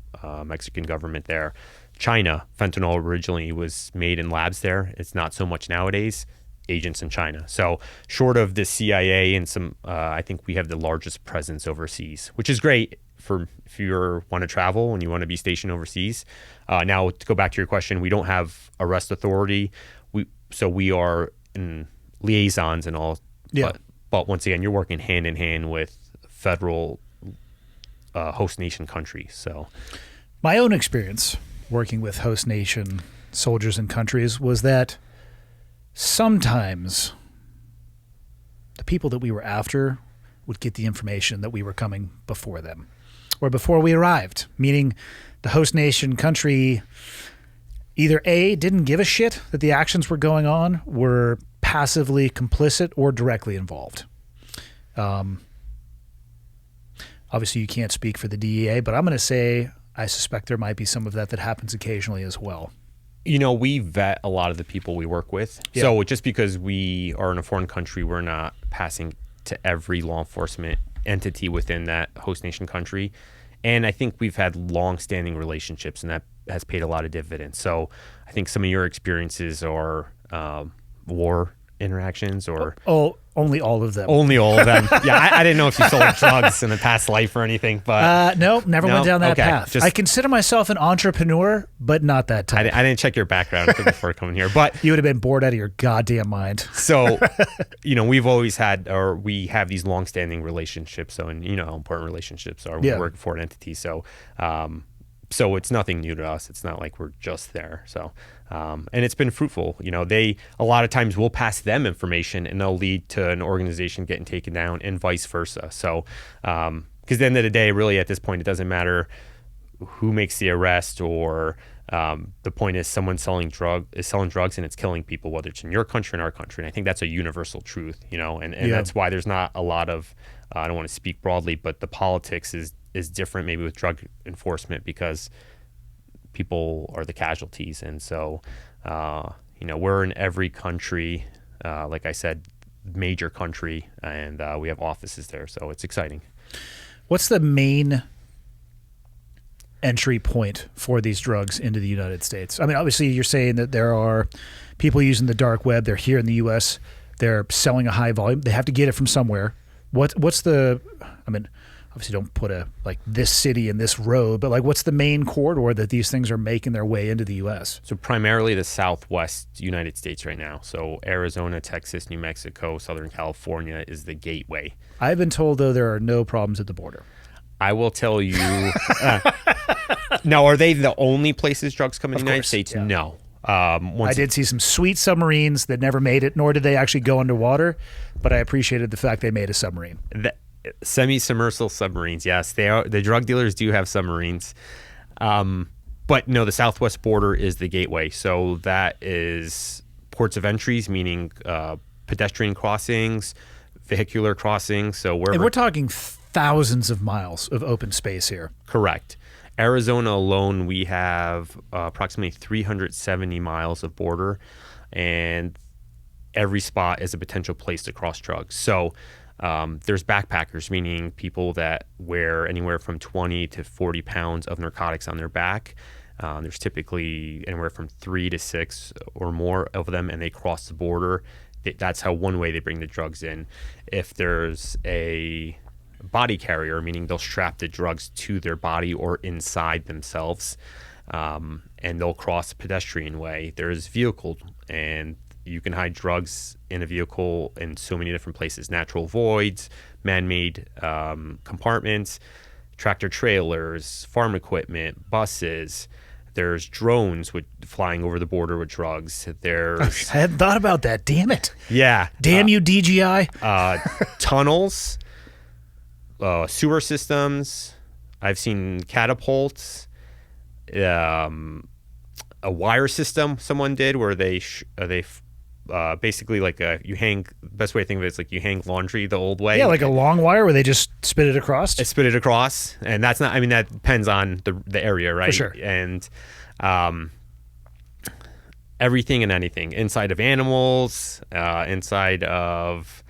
Mexican government there. China, fentanyl originally was made in labs there. It's not so much nowadays. Agents in China. So short of the CIA and some, I think we have the largest presence overseas, which is great for if you want to travel and you want to be stationed overseas. Now, to go back to your question, we don't have arrest authority. We are in liaisons and all. Yeah. But once again, you're working hand in hand with federal host nation countries. So my own experience working with host nation soldiers and countries was that sometimes the people that we were after would get the information that we were coming before them or before we arrived, meaning the host nation country either A, didn't give a shit that the actions were going on, were passively complicit, or directly involved. Obviously, you can't speak for the DEA, but I'm going to say I suspect there might be some of that happens occasionally as well. We vet a lot of the people we work with. Yeah. So just because we are in a foreign country, we're not passing to every law enforcement entity within that host nation country. And I think we've had long-standing relationships, and that has paid a lot of dividends. So I think some of your experiences are war interactions or... Oh, only all of them. Only all of them. Yeah, I didn't know if you sold drugs in a past life or anything, but... No, never went down that path. I consider myself an entrepreneur, but not that type. I didn't check your background before coming here, but... You would have been bored out of your goddamn mind. So, we've always had, or we have these long-standing relationships, so, and how important relationships are when we work for an entity, so it's nothing new to us. It's not like we're just there. So, and it's been fruitful. They a lot of times will pass them information, and they'll lead to an organization getting taken down, and vice versa. So, because at the end of the day, really at this point, it doesn't matter who makes the arrest, or the point is someone selling drugs and it's killing people, whether it's in your country or in our country. And I think that's a universal truth. And that's why there's not a lot of I don't want to speak broadly, but the politics is different maybe with drug enforcement because people are the casualties. And so, we're in every country, like I said, major country, and we have offices there. So it's exciting. What's the main entry point for these drugs into the United States? I mean, obviously you're saying that there are people using the dark web. They're here in the U.S. They're selling a high volume. They have to get it from somewhere. What's the, I mean, obviously don't put this city in this road, but what's the main corridor that these things are making their way into the U.S.? So primarily the Southwest United States right now. So Arizona, Texas, New Mexico, Southern California is the gateway. I've been told, though, there are no problems at the border. I will tell you. Now, are they the only places drugs come in the United States? Yeah. No. I did see some sweet submarines that never made it, nor did they actually go underwater, but I appreciated the fact they made a submarine. Semi-submersible submarines, yes. They are. The drug dealers do have submarines. But no, the Southwest border is the gateway. So that is ports of entries, meaning pedestrian crossings, vehicular crossings. So and we're talking thousands of miles of open space here. Correct. Arizona alone, we have approximately 370 miles of border, and every spot is a potential place to cross drugs. So there's backpackers, meaning people that wear anywhere from 20 to 40 pounds of narcotics on their back. There's typically anywhere from 3 to 6 or more of them, and they cross the border. That's how one way they bring the drugs in. If there's a body carrier, meaning they'll strap the drugs to their body or inside themselves, and they'll cross the pedestrian way. There's vehicle, and you can hide drugs in a vehicle in so many different places: natural voids, man-made compartments, tractor trailers, farm equipment, buses. There's drones flying over the border with drugs. There's I hadn't thought about that. Damn it. yeah, Damn you, DGI. tunnels, sewer systems. I've seen catapults, a wire system someone did where they basically like you hang. Best way to think of it is like you hang laundry the old way. Yeah, like a long wire where they just spit it across. Spit it across, and that's not. I mean, that depends on the area, right? For sure. And everything and anything inside of animals, inside of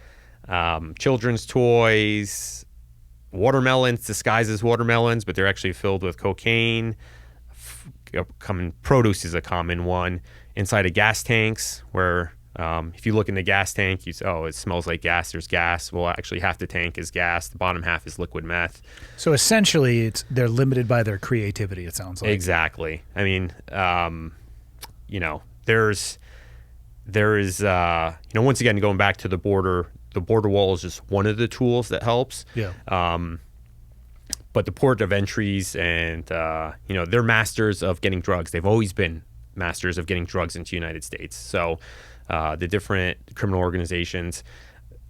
children's toys, watermelons disguised as watermelons, but they're actually filled with cocaine. Produce is a common one. Inside of gas tanks, where if you look in the gas tank, you say, oh, it smells like gas. There's gas. Well, actually, half the tank is gas. The bottom half is liquid meth. So essentially, they're limited by their creativity, it sounds like. Exactly. I mean, there is, once again, going back to the border wall is just one of the tools that helps. Yeah. But the port of entries and, they're masters of getting drugs. They've always been masters of getting drugs into the United States. So the different criminal organizations,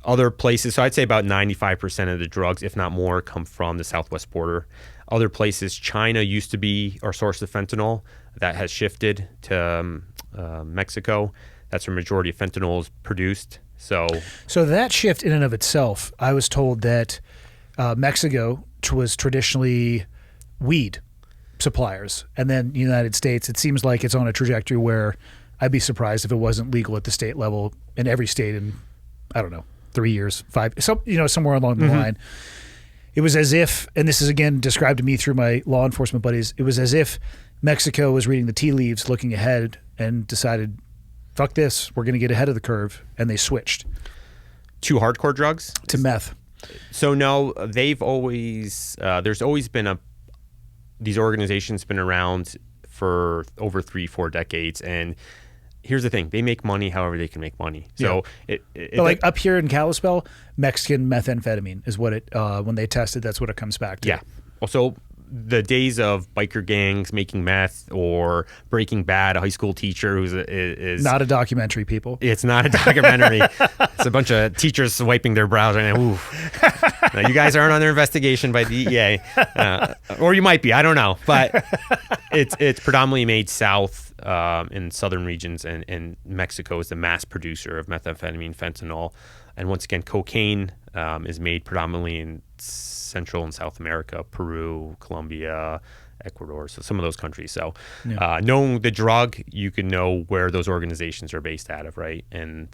other places, so I'd say about 95% of the drugs, if not more, come from the southwest border. Other places, China used to be our source of fentanyl. That has shifted to Mexico. That's where majority of fentanyl is produced. So that shift in and of itself, I was told that Mexico was traditionally weed suppliers, and then the United States, it seems like it's on a trajectory where I'd be surprised if it wasn't legal at the state level in every state in, I don't know, 3 years, 5, somewhere along the line. It was as if, and this is again described to me through my law enforcement buddies, it was as if Mexico was reading the tea leaves, looking ahead, and decided, fuck this, we're going to get ahead of the curve, and they switched. To hardcore drugs? To meth. So no, they've always, there's always been these organizations been around for over 3-4 decades, and here's the thing: they make money however they can make money. So like up here in Kalispell, Mexican methamphetamine is what it when they test it, that's what it comes back to. Yeah. Also, the days of biker gangs making meth or Breaking Bad, a high school teacher is not a documentary, people. It's not a documentary. It's a bunch of teachers wiping their brows right now. Ooh. Now, you guys aren't under investigation by DEA, or you might be. I don't know, but it's predominantly made south in southern regions, and Mexico is the mass producer of methamphetamine, fentanyl, and once again, cocaine is made predominantly in Central and South America, Peru, Colombia, Ecuador, so some of those countries. So knowing the drug, you can know where those organizations are based out of, right? And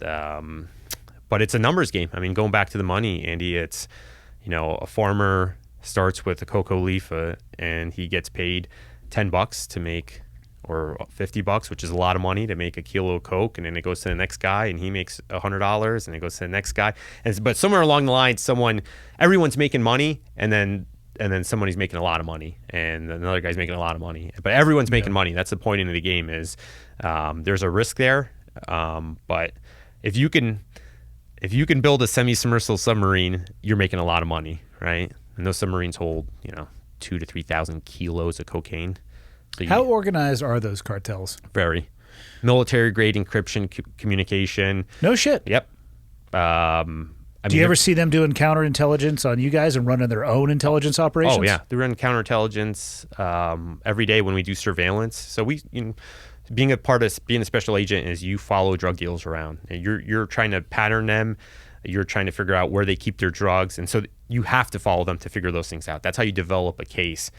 but it's a numbers game. I mean, going back to the money, Andy, it's, a farmer starts with a cocoa leaf and he gets paid $10 to make, or $50, which is a lot of money to make a kilo of coke, and then it goes to the next guy and he makes $100, and it goes to the next guy. But somewhere along the line, everyone's making money, and then somebody's making a lot of money, and another guy's making a lot of money. But everyone's making money. That's the point of the game. Is there's a risk there, but if you can build a semi-submersible submarine, you're making a lot of money, right? And those submarines hold 2,000 to 3,000 kilos of cocaine. So how organized are those cartels? Very. Military grade encryption communication. No shit. Yep. Do you ever see them doing counterintelligence on you guys and running their own intelligence operations? Oh yeah, they run counterintelligence every day when we do surveillance. So being a special agent is you follow drug dealers around. You're trying to pattern them. You're trying to figure out where they keep their drugs, and so you have to follow them to figure those things out. That's how you develop a case.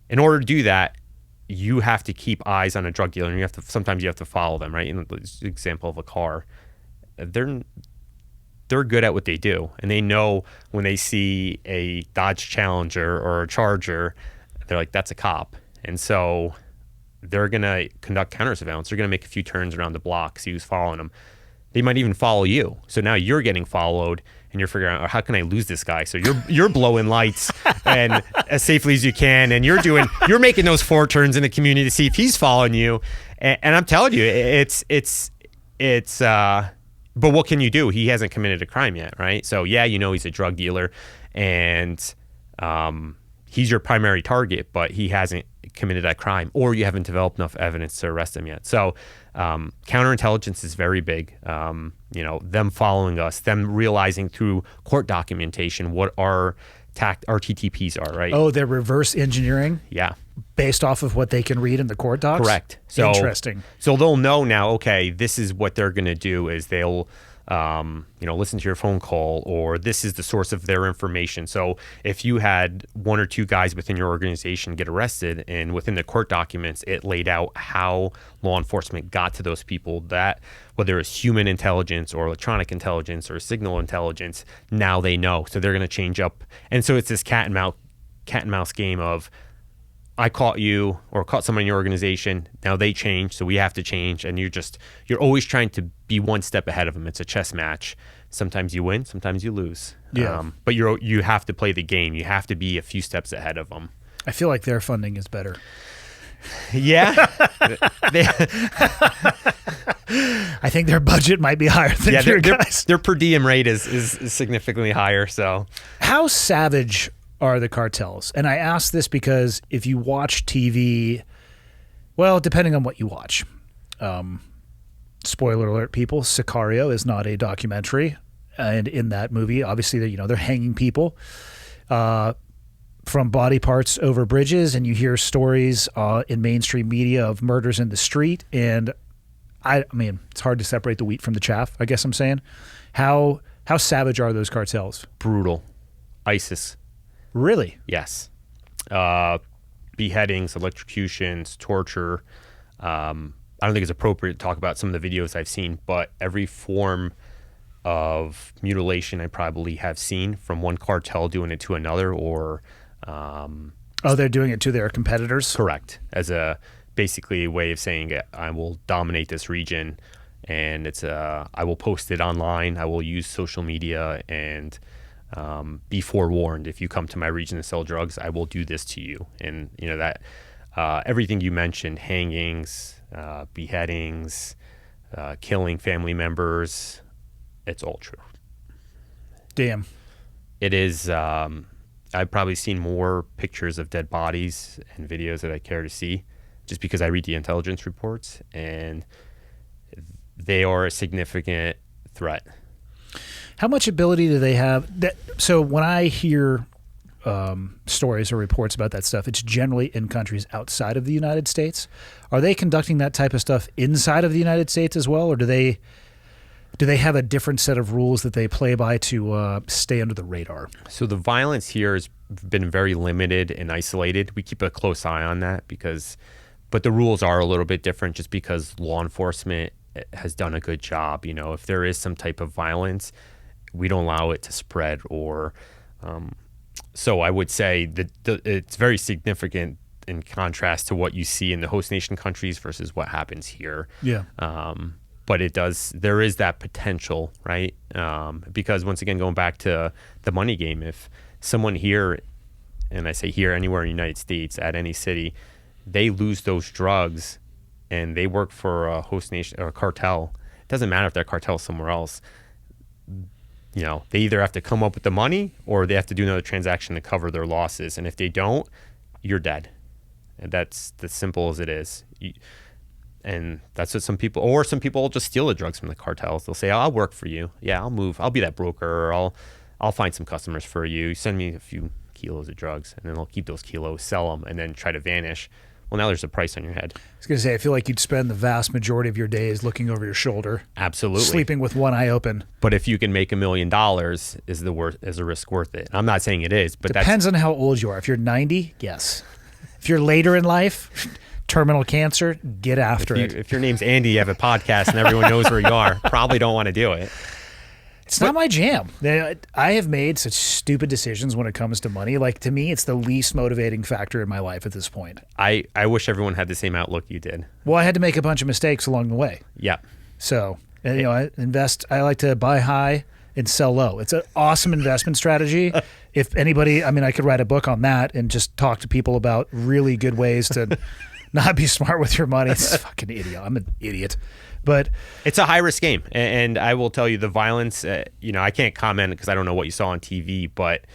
In order to do that, you have to keep eyes on a drug dealer, and sometimes you have to follow them, right? In the example of a car, they're good at what they do, and they know when they see a Dodge Challenger or a Charger, they're like, that's a cop. And so they're going to conduct counter surveillance. They're going to make a few turns around the block, see who's following them. They might even follow you. So now you're getting followed, and you're figuring out, how can I lose this guy? So you're blowing lights and as safely as you can, and you're making those 4 turns in the community to see if he's following you. And I'm telling you, it's but what can you do? He hasn't committed a crime yet, right? So yeah, he's a drug dealer, and he's your primary target, but he hasn't committed that crime, or you haven't developed enough evidence to arrest him yet. So counterintelligence is very big. Them following us, them realizing through court documentation what our TTPs are, right? Oh, they're reverse engineering? Yeah. Based off of what they can read in the court docs? Correct. So, interesting. So they'll know now, okay, this is what they're going to do is they'll, listen to your phone call, or this is the source of their information. So if you had 1 or 2 guys within your organization get arrested, and within the court documents, it laid out how law enforcement got to those people, that whether it's human intelligence or electronic intelligence or signal intelligence, now they know. So they're going to change up. And so it's this cat and mouse game of, I caught you or caught someone in your organization. Now they change, so we have to change. And you're always trying to be one step ahead of them. It's a chess match. Sometimes you win, sometimes you lose. Yeah. But you have to play the game. You have to be a few steps ahead of them. I feel like their funding is better. Yeah. I think their budget might be higher than your guys. Their per diem rate is significantly higher. So how savage are the cartels? And I ask this because if you watch TV, well, depending on what you watch, spoiler alert, people, Sicario is not a documentary, and in that movie, obviously, they're hanging people from body parts over bridges, and you hear stories in mainstream media of murders in the street, and I mean, it's hard to separate the wheat from the chaff, I guess I'm saying. How savage are those cartels? Brutal. ISIS. Really? Yes. Beheadings, electrocutions, torture. I don't think it's appropriate to talk about some of the videos I've seen, but every form of mutilation I probably have seen, from one cartel doing it to another, or they're doing it to their competitors? Correct. As basically a way of saying, I will dominate this region, and I will post it online. I will use social media and be forewarned. If you come to my region to sell drugs, I will do this to you. And that everything you mentioned, hangings, beheadings, killing family members, it's all true. Damn. It is. I've probably seen more pictures of dead bodies and videos that I care to see, just because I read the intelligence reports, and they are a significant threat. How much ability do they have? So when I hear stories or reports about that stuff, it's generally in countries outside of the United States. Are they conducting that type of stuff inside of the United States as well, or do they have a different set of rules that they play by to stay under the radar? So the violence here has been very limited and isolated. We keep a close eye on that but the rules are a little bit different, just because law enforcement has done a good job. If there is some type of violence, we don't allow it to spread, or so I would say that it's very significant in contrast to what you see in the host nation countries versus what happens here. Yeah. But there is that potential, right? Because once again, going back to the money game, if someone here, and I say here, anywhere in the United States, at any city, they lose those drugs and they work for a host nation or a cartel, it doesn't matter if that cartel is somewhere else. They either have to come up with the money, or they have to do another transaction to cover their losses. And if they don't, you're dead. And that's as simple as it is. And that's what some people will just steal the drugs from the cartels. They'll say, I'll work for you. Yeah, I'll move. I'll be that broker, or I'll find some customers for you. Send me a few kilos of drugs, and then they'll keep those kilos, sell them, and then try to vanish. Well, now there's a price on your head. I was going to say, I feel like you'd spend the vast majority of your days looking over your shoulder. Absolutely. Sleeping with one eye open. But if you can make $1 million, is the risk worth it? I'm not saying it is, but depends on how old you are. If you're 90, yes. If you're later in life, terminal cancer, get after it. If your name's Andy, you have a podcast and everyone knows where you are, probably don't want to do it. It's not my jam. I have made such stupid decisions when it comes to money. Like, to me, it's the least motivating factor in my life at this point. I wish everyone had the same outlook you did. Well, I had to make a bunch of mistakes along the way. Yeah. So, I invest. I like to buy high and sell low. It's an awesome investment strategy. If anybody, I could write a book on that and just talk to people about really good ways to not be smart with your money. It's fucking idiot. I'm an idiot. But it's a high risk game, and I will tell you the violence. I can't comment because I don't know what you saw on TV, but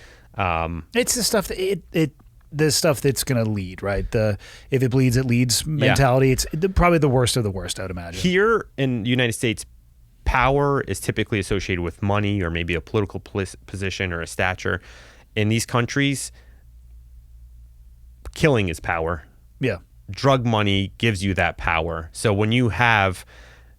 it's the stuff that the stuff that's going to lead, right? If it bleeds, it leads mentality. It's probably the worst of the worst, I would imagine. Here in the United States, power is typically associated with money or maybe a political position or a stature. In these countries, killing is power. Yeah. Drug money gives you that power. So when you have,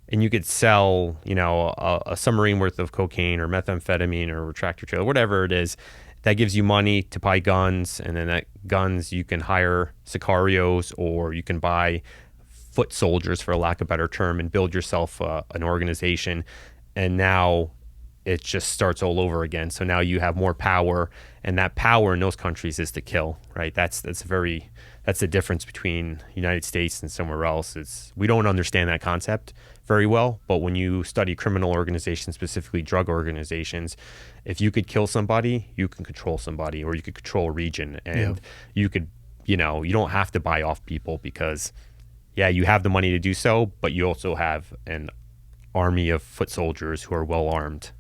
and you could sell, a submarine worth of cocaine or methamphetamine or a tractor trailer, whatever it is, that gives you money to buy guns. And then that guns, you can hire sicarios or you can buy foot soldiers, for a lack of a better term, and build yourself an organization. And now it just starts all over again. So now you have more power, and that power in those countries is to kill, right? That's the difference between the United States and somewhere else. We don't understand that concept very well, but when you study criminal organizations, specifically drug organizations, if you could kill somebody, you can control somebody, or you could control a region, and you could, you don't have to buy off people because, you have the money to do so, but you also have an army of foot soldiers who are well armed.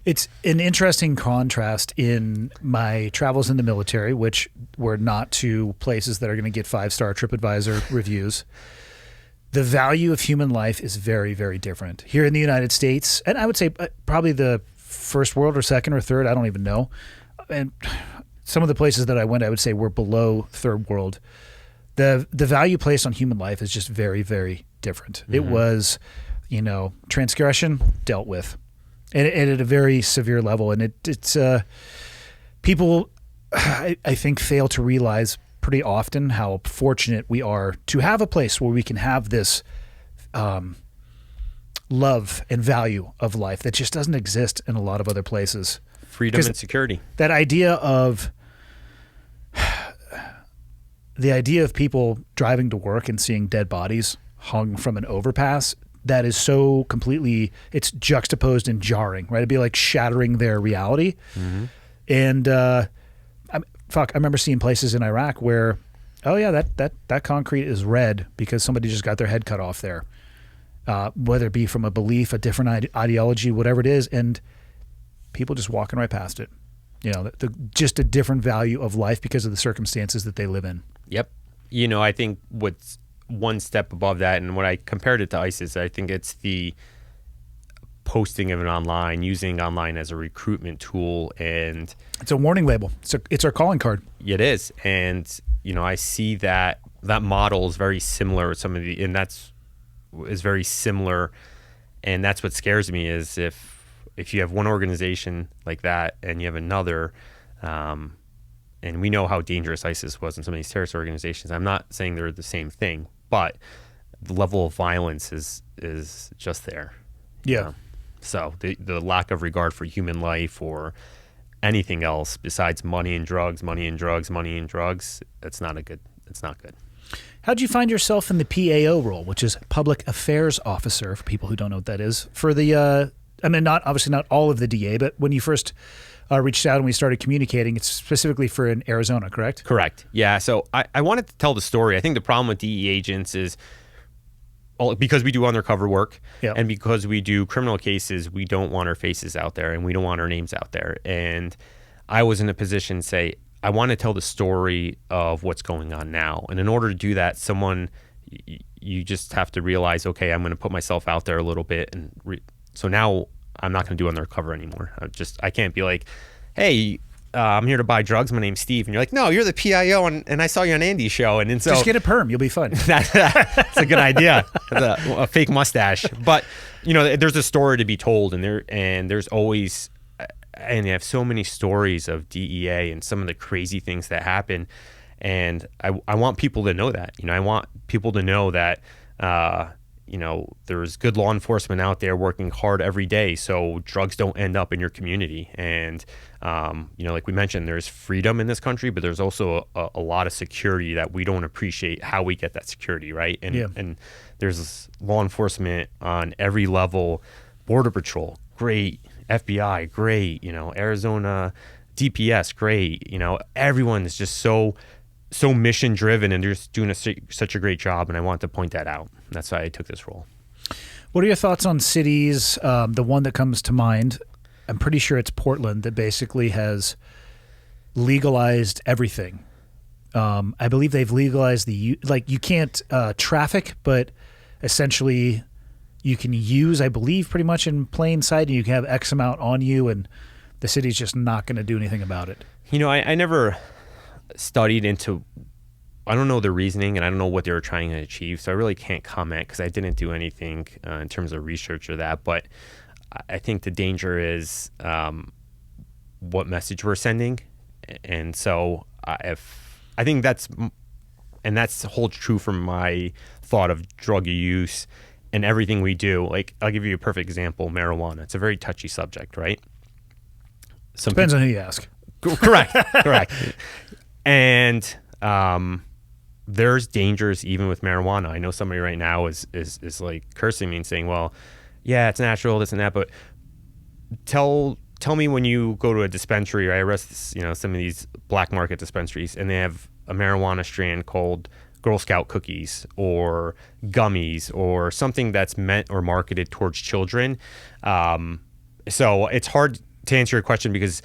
It's an interesting contrast in my travels in the military, which were not to places that are going to get 5-star TripAdvisor reviews. The value of human life is very, very different. Here in the United States, and I would say probably the first world or second or third, I don't even know. And some of the places that I went, I would say were below third world. The value placed on human life is just very, very different. Mm-hmm. It was, transgression dealt with. And at a very severe level. And it's people, I think, fail to realize pretty often how fortunate we are to have a place where we can have this love and value of life that just doesn't exist in a lot of other places. Freedom and security. That idea of people driving to work and seeing dead bodies hung from an overpass, that is so completely, it's juxtaposed and jarring, right? It'd be like shattering their reality. Mm-hmm. And I remember seeing places in Iraq where, that concrete is red because somebody just got their head cut off there. Whether it be from a belief, a different ideology, whatever it is, and people just walking right past it. Just a different value of life because of the circumstances that they live in. Yep. I think what's one step above that, and when I compared it to ISIS, I think it's the posting of it online, using online as a recruitment tool, and it's a warning label. It's our calling card. It is, and I see that model is very similar with some of the, and is very similar, and that's what scares me is if you have one organization like that and you have another. And we know how dangerous ISIS was in some of these terrorist organizations. I'm not saying they're the same thing, but the level of violence is just there. Yeah. So the lack of regard for human life or anything else besides money and drugs, it's not good. How'd you find yourself in the PAO role, which is Public Affairs Officer, for people who don't know what that is? For the, not all of the DA, but when you first reached out and we started communicating, it's specifically for in Arizona, correct? Correct. Yeah. So I wanted to tell the story. I think the problem with DE agents is because we do undercover work and because we do criminal cases, we don't want our faces out there and we don't want our names out there. And I was in a position to say, I want to tell the story of what's going on now. And in order to do that, you just have to realize, okay, I'm going to put myself out there a little bit. And so now I'm not going to do undercover anymore. I can't be like, hey, I'm here to buy drugs. My name's Steve. And you're like, no, you're the PIO. And I saw you on Andy's show. And so just get a perm. You'll be fine. That's a good idea. A fake mustache. But, there's a story to be told. And there's always, and they have so many stories of DEA and some of the crazy things that happen. And I want people to know that. I want people to know that there's good law enforcement out there working hard every day so drugs don't end up in your community. And like we mentioned, there's freedom in this country, but there's also a lot of security that we don't appreciate how we get that security, right? And there's law enforcement on every level. Border Patrol, great. FBI, great. Arizona DPS, great. Everyone is just so mission driven, and they're just doing such a great job, and I want to point that out. That's why I took this role. What are your thoughts on cities? The one that comes to mind, I'm pretty sure it's Portland, that basically has legalized everything. I believe they've legalized you can't traffic, but essentially you can use, I believe, pretty much in plain sight, and you can have X amount on you, and the city's just not going to do anything about it. I never studied into, I don't know the reasoning, and I don't know what they were trying to achieve, so I really can't comment because I didn't do anything in terms of research or that. But I think the danger is what message we're sending, and so I think that's holds true from my thought of drug use and everything we do. Like, I'll give you a perfect example: marijuana. It's a very touchy subject, right? Depends on who you ask. Correct. And there's dangers even with marijuana. I know somebody right now is like cursing me and saying, well, yeah, it's natural, this and that, but tell me when you go to a dispensary, or I arrest some of these black market dispensaries, and they have a marijuana strand called Girl Scout cookies or gummies or something that's meant or marketed towards children. So it's hard to answer your question because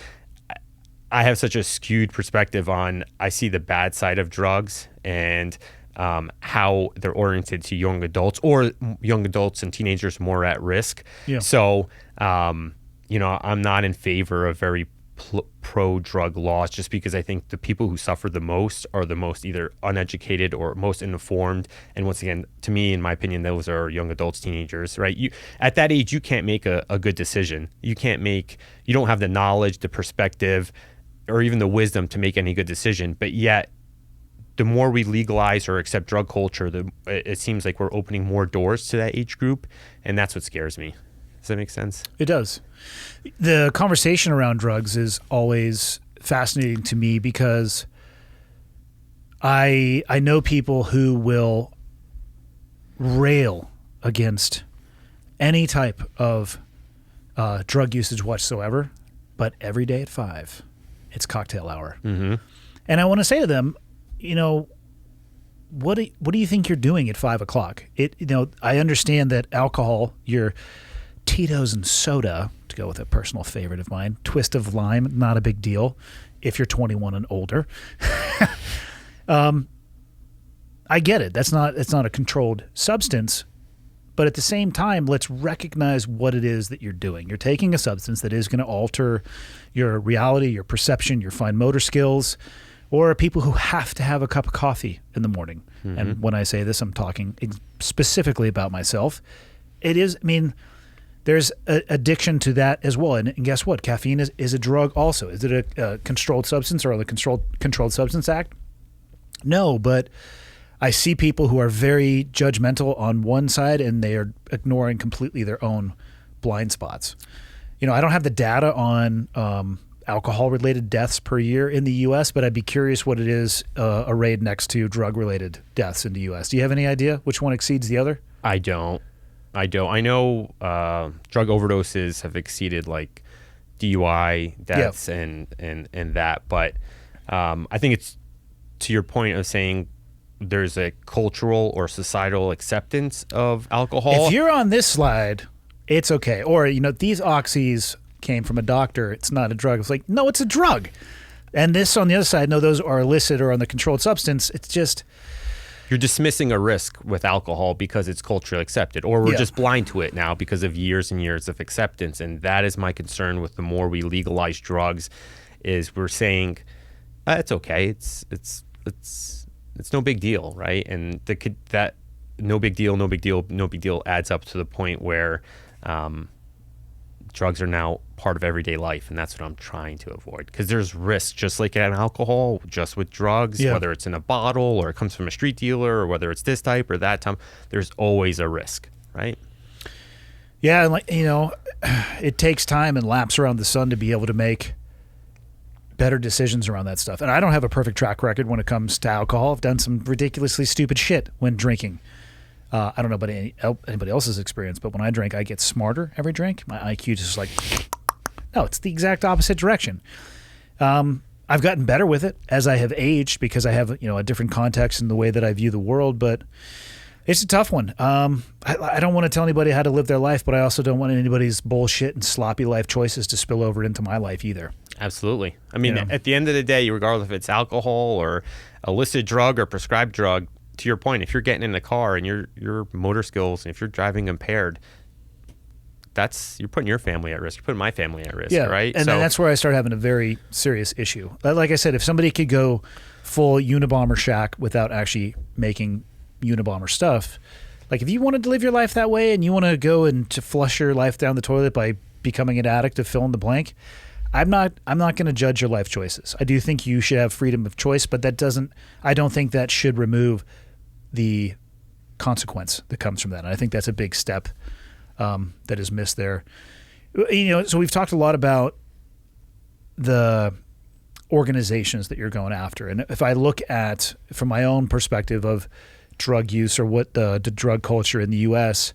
I have such a skewed perspective on, I see the bad side of drugs and how they're oriented to young adults, or young adults and teenagers more at risk. Yeah. So, I'm not in favor of very pro-drug laws, just because I think the people who suffer the most are the most either uneducated or most uninformed. And once again, to me, in my opinion, those are young adults, teenagers, right? At that age, you can't make a good decision. You don't have the knowledge, the perspective, or even the wisdom to make any good decision. But yet, the more we legalize or accept drug culture, it seems like we're opening more doors to that age group. And that's what scares me. Does that make sense? It does. The conversation around drugs is always fascinating to me because I know people who will rail against any type of drug usage whatsoever, but every day at 5, it's cocktail hour. Mm-hmm. And I want to say to them, what do you think you're doing at 5 o'clock? I understand that alcohol, your Tito's and soda, to go with a personal favorite of mine, twist of lime, not a big deal if you're 21 and older. I get it. It's not a controlled substance, but at the same time, let's recognize what it is that you're doing. You're taking a substance that is going to alter your reality, your perception, your fine motor skills, or people who have to have a cup of coffee in the morning. Mm-hmm. And when I say this, I'm talking specifically about myself. There's addiction to that as well. And guess what? Caffeine is a drug also. Is it a controlled substance or the Controlled Substance Act? No, but I see people who are very judgmental on one side and they are ignoring completely their own blind spots. I don't have the data on alcohol-related deaths per year in the U.S., but I'd be curious what it is arrayed next to drug-related deaths in the U.S. Do you have any idea which one exceeds the other? I don't. I know drug overdoses have exceeded like DUI deaths and that, but I think it's to your point of saying there's a cultural or societal acceptance of alcohol. If you're on this slide, it's okay. Or, these oxys came from a doctor. It's not a drug. It's like, no, it's a drug. And this on the other side, no, those are illicit or on the controlled substance. It's just... You're dismissing a risk with alcohol because it's culturally accepted, or we're just blind to it now because of years and years of acceptance. And that is my concern with the more we legalize drugs, is we're saying it's okay, it's no big deal, right? And that no big deal adds up to the point where drugs are now part of everyday life, and that's what I'm trying to avoid, because there's risk, just like in alcohol, just with drugs, whether it's in a bottle or it comes from a street dealer, or whether it's this type or that type, there's always a risk, right? Yeah, and it takes time and laps around the sun to be able to make better decisions around that stuff. And I don't have a perfect track record when it comes to alcohol. I've done some ridiculously stupid shit when drinking. I don't know about anybody else's experience, but when I drink, I get smarter every drink. My IQ just like, no, it's the exact opposite direction. I've gotten better with it as I have aged, because I have a different context in the way that I view the world, but it's a tough one. I don't want to tell anybody how to live their life, but I also don't want anybody's bullshit and sloppy life choices to spill over into my life either. Absolutely. I mean, at the end of the day, regardless if it's alcohol or illicit drug or prescribed drug, to your point, if you're getting in the car and your motor skills, and if you're driving impaired, you're putting your family at risk. You're putting my family at risk, right? And then that's where I start having a very serious issue. Like I said, if somebody could go full Unabomber shack without actually making Unabomber stuff, like if you wanted to live your life that way and you want to go and to flush your life down the toilet by becoming an addict to fill in the blank, I'm not going to judge your life choices. I do think you should have freedom of choice, but I don't think that should remove the consequence that comes from that. And I think that's a big step that is missed there. So we've talked a lot about the organizations that you're going after. And if I look at, from my own perspective of drug use or what the drug culture in the U.S.,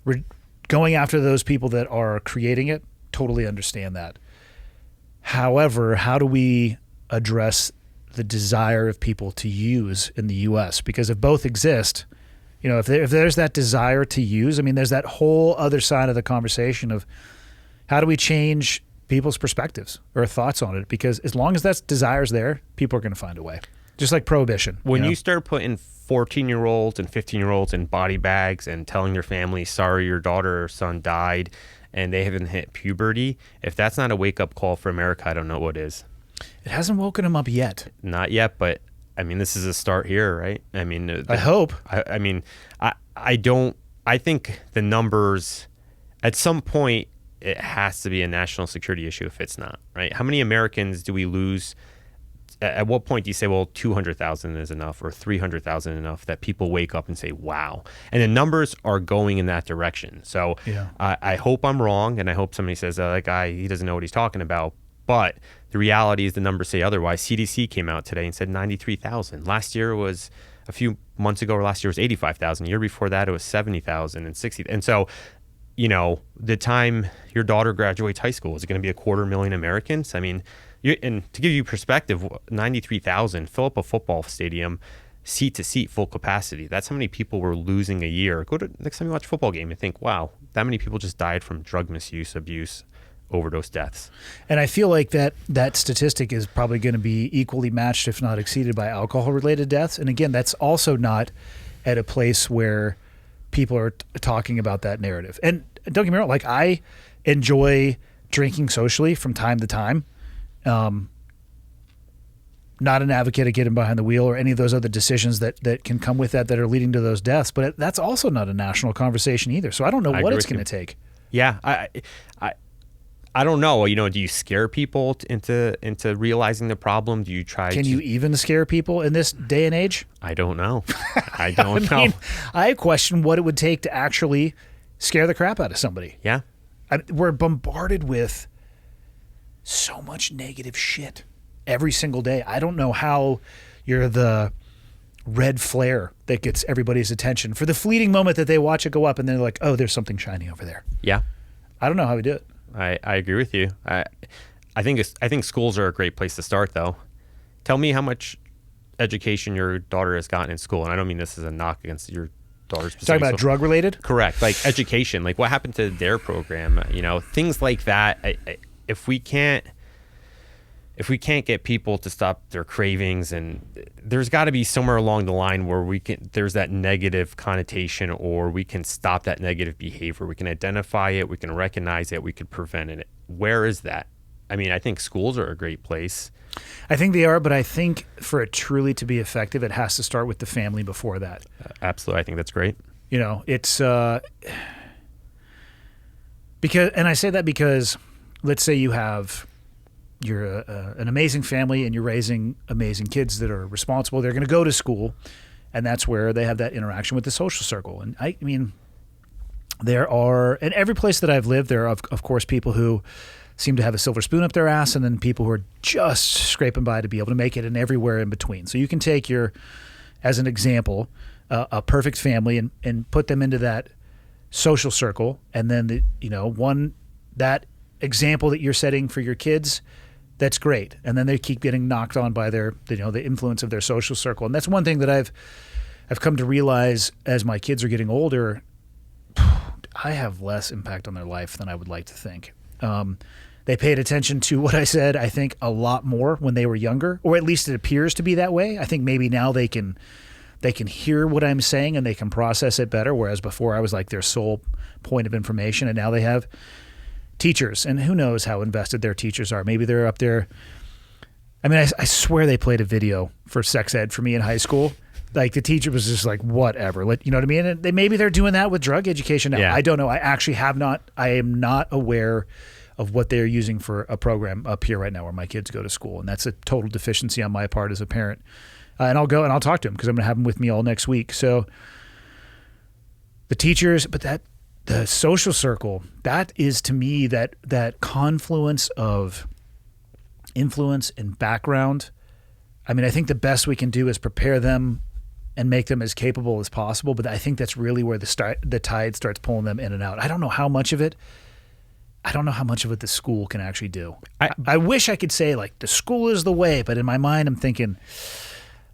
we're going after those people that are creating it. Totally understand that. However, how do we address the desire of people to use in the U.S.? Because if both exist, if there's that desire to use, I mean, there's that whole other side of the conversation of how do we change people's perspectives or thoughts on it? Because as long as that desire's there, people are going to find a way. Just like prohibition. When you start putting 14-year-olds and 15-year-olds in body bags and telling their family, sorry, your daughter or son died, and they haven't hit puberty, if that's not a wake-up call for America, I don't know what is. It hasn't woken them up yet. Not yet, but I mean, this is a start here, right? I mean, I hope. I think the numbers, at some point, it has to be a national security issue if it's not, right? How many Americans do we lose? At what point do you say, well, 200,000 is enough or 300,000 enough that people wake up and say, wow? And the numbers are going in that direction. So I hope I'm wrong, and I hope somebody says, that guy, he doesn't know what he's talking about. But the reality is the numbers say otherwise. CDC came out today and said 93,000. Last year was, a few months ago, or last year was 85,000. The year before that, it was 70,000 and 60,000. And so, the time your daughter graduates high school, is it going to be 250,000 Americans? I mean, and to give you perspective, 93,000, fill up a football stadium, seat to seat, full capacity. That's how many people we're losing a year. Go to next time you watch a football game and think, wow, that many people just died from drug misuse, abuse, overdose deaths. And I feel like that statistic is probably going to be equally matched, if not exceeded, by alcohol-related deaths. And again, that's also not at a place where people are talking about that narrative. And don't get me wrong, I enjoy drinking socially from time to time. Not an advocate of getting behind the wheel or any of those other decisions that can come with that are leading to those deaths. But that's also not a national conversation either. So I don't know what it's going to take. Yeah, I don't know. Do you scare people into realizing the problem? Do you try? Can you even scare people in this day and age? I don't know. I don't know. I question what it would take to actually scare the crap out of somebody. Yeah, we're bombarded with so much negative shit every single day. I don't know how you're the red flare that gets everybody's attention for the fleeting moment that they watch it go up and they're like, oh, there's something shiny over there. Yeah. I don't know how we do it. I agree with you. I think schools are a great place to start, though. Tell me how much education your daughter has gotten in school, and I don't mean this as a knock against your daughter's specific. Talking about drug related? Correct. Like education, like what happened to their program, things like that. If we can't get people to stop their cravings, and there's got to be somewhere along the line where there's that negative connotation, or we can stop that negative behavior. We can identify it, we can recognize it, we can prevent it. Where is that? I mean, I think schools are a great place. I think they are, but I think for it truly to be effective, it has to start with the family before that. Absolutely. I think that's great. It's And I say that because let's say you're an amazing family and you're raising amazing kids that are responsible. They're going to go to school, and that's where they have that interaction with the social circle. And I mean, there are, in every place that I've lived, there are, of course, people who seem to have a silver spoon up their ass, and then people who are just scraping by to be able to make it, and everywhere in between. So you can take as an example, a perfect family and put them into that social circle, and then that example that you're setting for your kids, that's great. And then they keep getting knocked on by the influence of their social circle. And that's one thing that I've come to realize as my kids are getting older. I have less impact on their life than I would like to think. They paid attention to what I said, I think, a lot more when they were younger, or at least it appears to be that way. I think maybe now they can hear what I'm saying and they can process it better, whereas before I was like their sole point of information, and now they have teachers, and who knows how invested their teachers are. Maybe they're up there. I mean, I swear they played a video for sex ed for me in high school. Like the teacher was just like, whatever, you know what I mean? And maybe they're doing that with drug education now. Yeah. I don't know. I am not aware of what they're using for a program up here right now where my kids go to school. And that's a total deficiency on my part as a parent. And I'll go and I'll talk to them because I'm going to have them with me all next week. So the teachers, but the social circle, that is to me that confluence of influence and background. I mean, I think the best we can do is prepare them and make them as capable as possible. But I think that's really where the tide starts pulling them in and out. I don't know how much of it the school can actually do. I wish I could say like the school is the way, but in my mind I'm thinking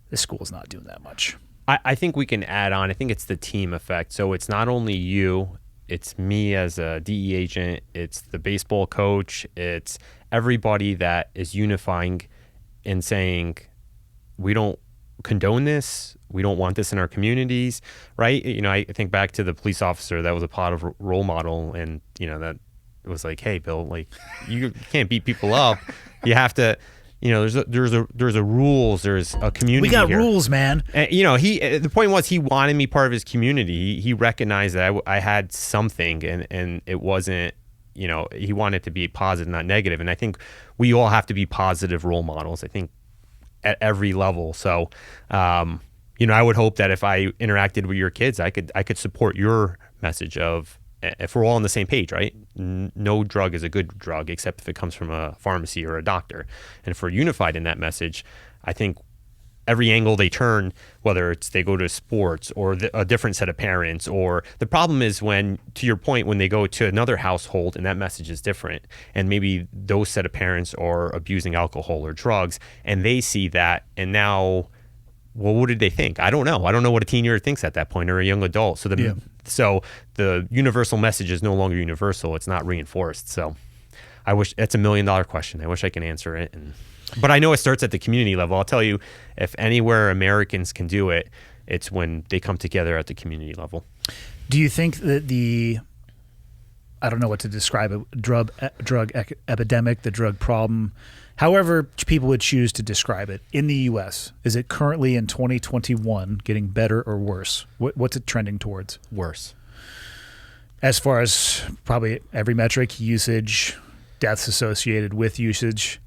the school is not doing that much. I think we can add on. I think it's the team effect. So it's not only you, it's me as a DE agent, it's the baseball coach, it's everybody that is unifying and saying, we don't condone this. We don't want this in our communities, right? I think back to the police officer that was a part of role model, and that was like, hey, Bill, like you can't beat people up. You have to, there's a rules. There's a community. We got here. Rules, man. And, the point was he wanted me part of his community. He recognized that I had something, and it wasn't. He wanted to be positive, not negative. And I think we all have to be positive role models. I think at every level. So, I would hope that if I interacted with your kids, I could support your message of, if we're all on the same page, right? No drug is a good drug except if it comes from a pharmacy or a doctor. And if we're unified in that message, I think every angle they turn, whether it's they go to sports or a different set of parents, or the problem is when, to your point, when they go to another household and that message is different, and maybe those set of parents are abusing alcohol or drugs, and they see that, and now, well, what did they think? I don't know. I don't know what a teenager thinks at that point, or a young adult. So the universal message is no longer universal. It's not reinforced. So I wish, that's $1 million question. I wish I can answer it. But I know it starts at the community level. I'll tell you, if anywhere Americans can do it, it's when they come together at the community level. Do you think that I don't know what to describe it, drug epidemic, the drug problem, however people would choose to describe it, in the U.S., is it currently in 2021 getting better or worse? What's it trending towards? Worse. As far as probably every metric, usage, deaths associated with usage.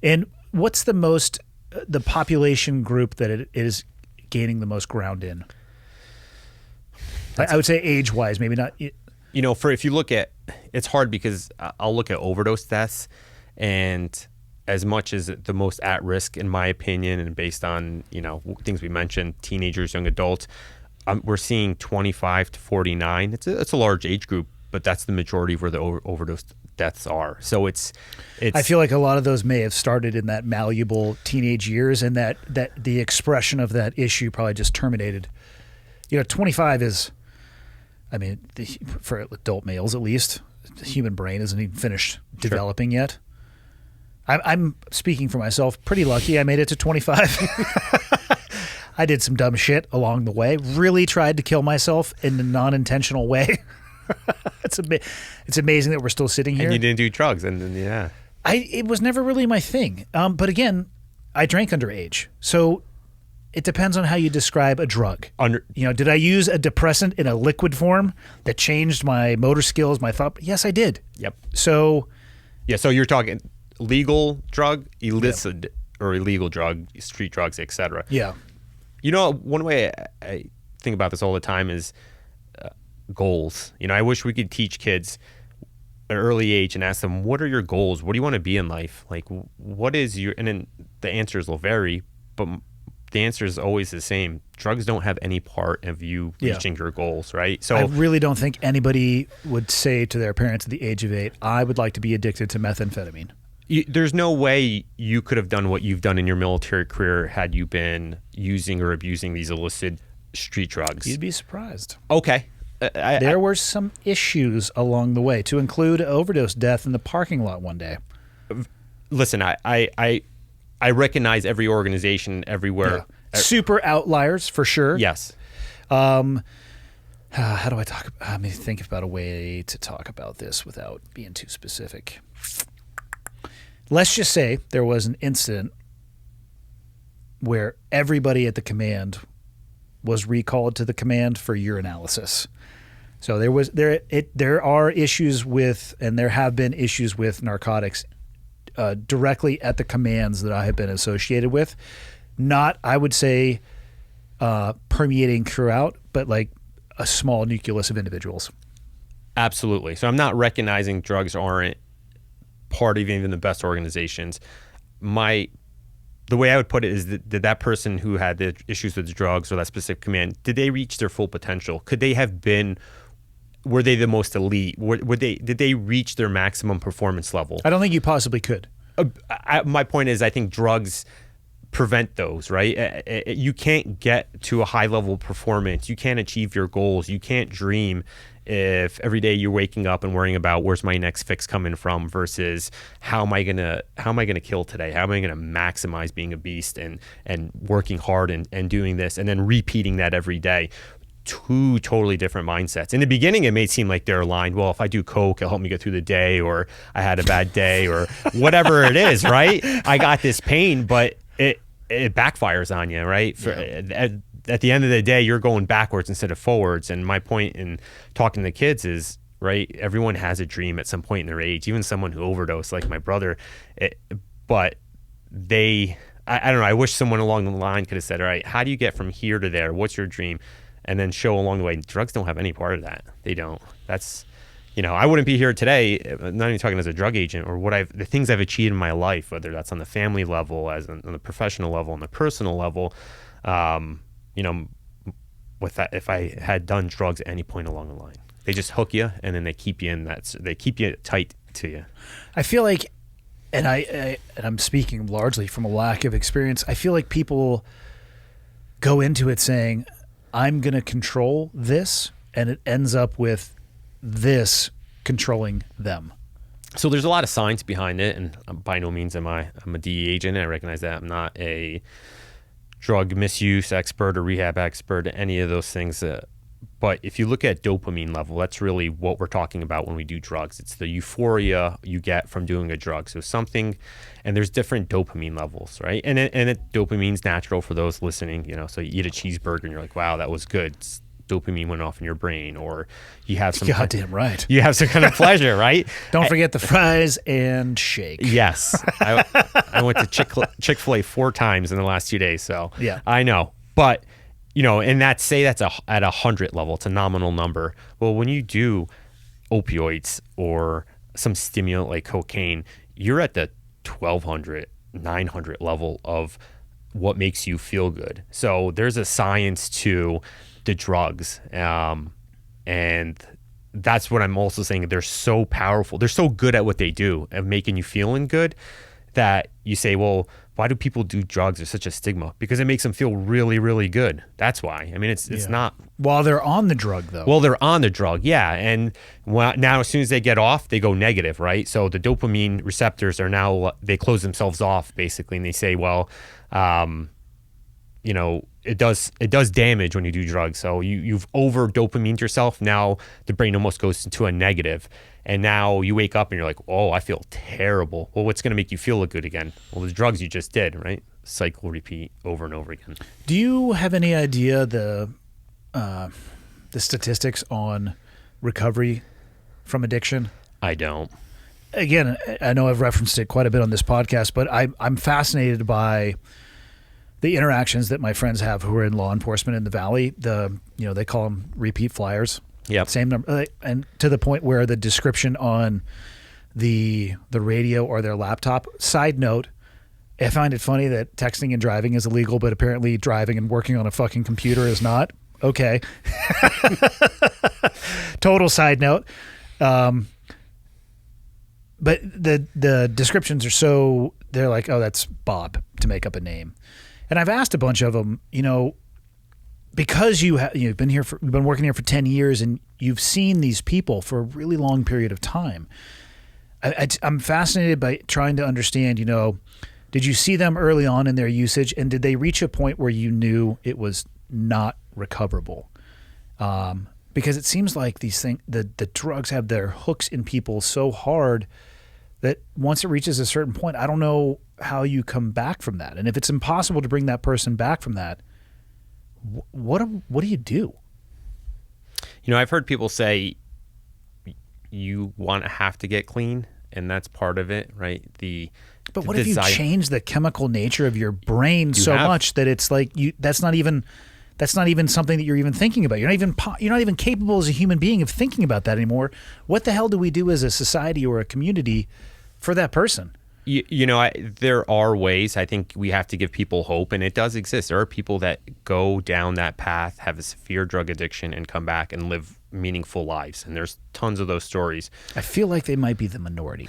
And what's the population group that it is gaining the most ground in? I would say age-wise, maybe not. If you look at, it's hard because I'll look at overdose deaths, and as much as the most at risk, in my opinion, and based on, things we mentioned, teenagers, young adults, we're seeing 25 to 49. It's a large age group, but that's the majority where the overdose deaths are. So it's I feel like a lot of those may have started in that malleable teenage years, and that the expression of that issue probably just terminated. 25 is, I mean, for adult males at least, the human brain isn't even finished developing yet. I'm speaking for myself, pretty lucky I made it to 25. I did some dumb shit along the way, really tried to kill myself in a non-intentional way. It's amazing that we're still sitting here. And you didn't do drugs, and then, yeah. It was never really my thing. But again, I drank underage. So it depends on how you describe a drug. Under Did I use a depressant in a liquid form that changed my motor skills, my thought? Yes, I did. Yep. So, Yeah, so you're talking legal drug, illicit or illegal drug, street drugs, etc. yeah. One way I think about this all the time is goals. I wish we could teach kids at an early age and ask them, what are your goals? What do you want to be in life? Like, what is your, and then the answers will vary, but the answer is always the same. Drugs don't have any part of you reaching your goals, right? So I really don't think anybody would say to their parents at the age of 8, I would like to be addicted to methamphetamine. There's no way you could have done what you've done in your military career had you been using or abusing these illicit street drugs. You'd be surprised. Okay. There were some issues along the way, to include overdose death in the parking lot one day. Listen, I recognize every organization everywhere. Yeah. Super outliers for sure. Yes. How do I talk? Let me think about a way to talk about this without being too specific. Let's just say there was an incident where everybody at the command was recalled to the command for urinalysis. So there are issues with, and there have been issues with narcotics directly at the commands that I have been associated with. Not, I would say, permeating throughout, but like a small nucleus of individuals. Absolutely. So I'm not recognizing drugs aren't part of even the best organizations. The way I would put it is that person who had the issues with the drugs or that specific command, did they reach their full potential? Could they have been, were they the most elite? Did they reach their maximum performance level? I don't think you possibly could. My point is, I think drugs prevent those, right? You can't get to a high level of performance. You can't achieve your goals. You can't dream if every day you're waking up and worrying about where's my next fix coming from versus how am I gonna kill today? How am I gonna maximize being a beast and working hard and doing this and then repeating that every day? Two totally different mindsets. In the beginning, it may seem like they're aligned. Well, if I do coke, it'll help me get through the day, or I had a bad day, or whatever it is, right? I got this pain, but it backfires on you, right? At the end of the day, you're going backwards instead of forwards. And my point in talking to the kids is, right, everyone has a dream at some point in their age, even someone who overdosed like my brother. But I don't know, I wish someone along the line could have said, all right, how do you get from here to there? What's your dream? And then show along the way. Drugs don't have any part of that. They don't. That's, I wouldn't be here today, not even talking as a drug agent, or the things I've achieved in my life, whether that's on the family level, as on the professional level, on the personal level, with that, if I had done drugs at any point along the line, they just hook you and then they keep you in that. They keep you tight to you. I feel like, and I'm speaking largely from a lack of experience, I feel like people go into it saying, I'm going to control this, and it ends up with this controlling them. So there's a lot of science behind it, and by no means I'm a DE agent. I recognize that. I'm not a drug misuse expert or rehab expert, any of those things. But if you look at dopamine level, that's really what we're talking about when we do drugs. It's the euphoria you get from doing a drug. So something, and there's different dopamine levels, right? And dopamine's natural for those listening, so you eat a cheeseburger and you're like, wow, that was good. Dopamine went off in your brain, or you have some goddamn right. You have some kind of pleasure, right? Don't forget the fries and shake. Yes. I went to Chick-fil-A 4 times in the last 2 days, so yeah, I know. But and that's at 100 level, it's a nominal number. Well, when you do opioids or some stimulant like cocaine, you're at the 1200, 900 level of what makes you feel good. So there's a science to the drugs, and that's what I'm also saying. They're so powerful. They're so good at what they do of making you feeling good that you say, well, why do people do drugs? There's such a stigma because it makes them feel really, really good. That's why. I mean, it's not. While they're on the drug, though. Well, they're on the drug, yeah. And now as soon as they get off, they go negative, right? So the dopamine receptors are now, they close themselves off basically, and they say, well, it does damage when you do drugs. So you've over dopamined yourself. Now the brain almost goes into a negative. And now you wake up and you're like, oh, I feel terrible. Well, what's going to make you feel good again? Well, the drugs you just did, right? Cycle repeat over and over again. Do you have any idea the statistics on recovery from addiction? I don't. Again, I know I've referenced it quite a bit on this podcast, but I'm fascinated by the interactions that my friends have who are in law enforcement in the Valley. They call them repeat flyers. Yeah. Same number, and to the point where the description on the radio or their laptop. Side note, I find it funny that texting and driving is illegal, but apparently driving and working on a fucking computer is not. Okay. Total side note. But the descriptions are they're like, oh, that's Bob, to make up a name. And I've asked a bunch of them, because you've been working here for 10 years and you've seen these people for a really long period of time. I'm fascinated by trying to understand, did you see them early on in their usage, and did they reach a point where you knew it was not recoverable? Because it seems like these things, the drugs have their hooks in people so hard that once it reaches a certain point, I don't know how you come back from that. And if it's impossible to bring that person back from that, what do you do? I've heard people say you have to get clean, and that's part of it, right? But what if you change the chemical nature of your brain much that it's like that's not even something that you're even thinking about. You're not even capable as a human being of thinking about that anymore. What the hell do we do as a society or a community for that person? There are ways. I think we have to give people hope, and it does exist. There are people that go down that path, have a severe drug addiction, and come back and live meaningful lives. And there's tons of those stories. I feel like they might be the minority.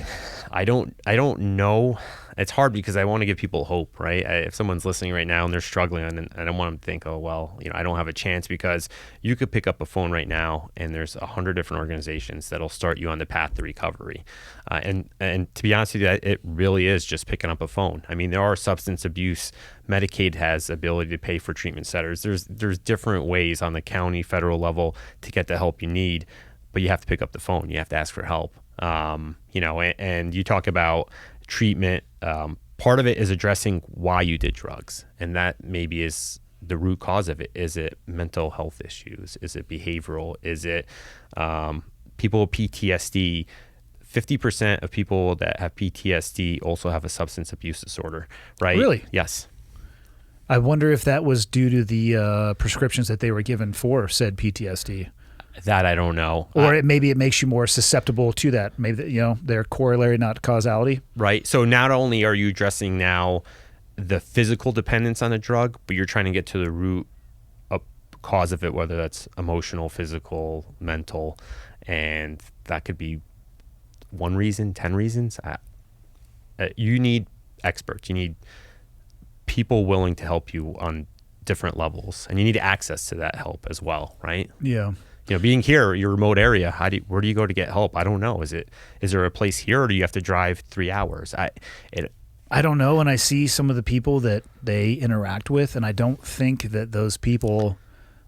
I don't know. It's hard because I want to give people hope, right? If someone's listening right now and they're struggling, and I don't want them to think, oh, well, I don't have a chance, because you could pick up a phone right now and there's 100 different organizations that'll start you on the path to recovery. And to be honest with you, it really is just picking up a phone. I mean, there are substance abuse. Medicaid has the ability to pay for treatment centers. There's different ways on the county, federal level to get the help you need, but you have to pick up the phone. You have to ask for help. And you talk about treatment. Part of it is addressing why you did drugs, and that maybe is the root cause of it. Is it mental health issues? Is it behavioral? Is it people with PTSD? 50% of people that have PTSD also have a substance abuse disorder, right? Really? Yes. I wonder if that was due to the prescriptions that they were given for said PTSD. That I don't know. Or maybe it makes you more susceptible to that. Maybe, they're corollary, not causality. Right. So not only are you addressing now the physical dependence on a drug, but you're trying to get to the root cause of it, whether that's emotional, physical, mental, and that could be one reason, 10 reasons. You need experts. You need people willing to help you on different levels, and you need access to that help as well, right? Yeah. Being here, your remote area, where do you go to get help? I don't know. Is there a place here, or do you have to drive 3 hours? I don't know. And I see some of the people that they interact with, and I don't think that those people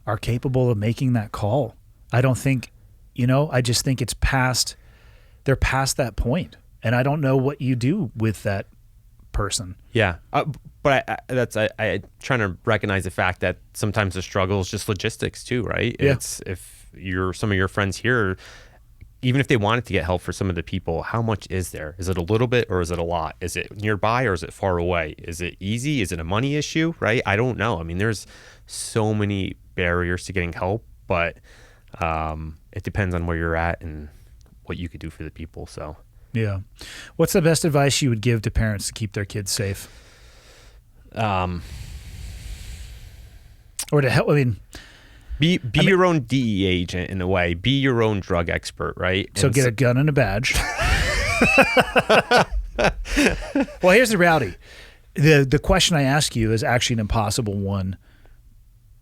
are capable of making that call. I don't think, I just think they're past that point, and I don't know what you do with that person. Yeah. But I trying to recognize the fact that sometimes the struggle is just logistics too, right? Yeah. It's if some of your friends here, even if they wanted to get help for some of the people, how much is there? Is it a little bit, or is it a lot? Is it nearby, or is it far away? Is it easy? Is it a money issue, right? I don't know. I mean, there's so many barriers to getting help, but it depends on where you're at and what you could do for the people. So yeah. What's the best advice you would give to parents to keep their kids safe? Or to help, Be your own DEA agent in a way. Be your own drug expert, right? So get a gun and a badge. Well, here's the reality. The question I ask you is actually an impossible one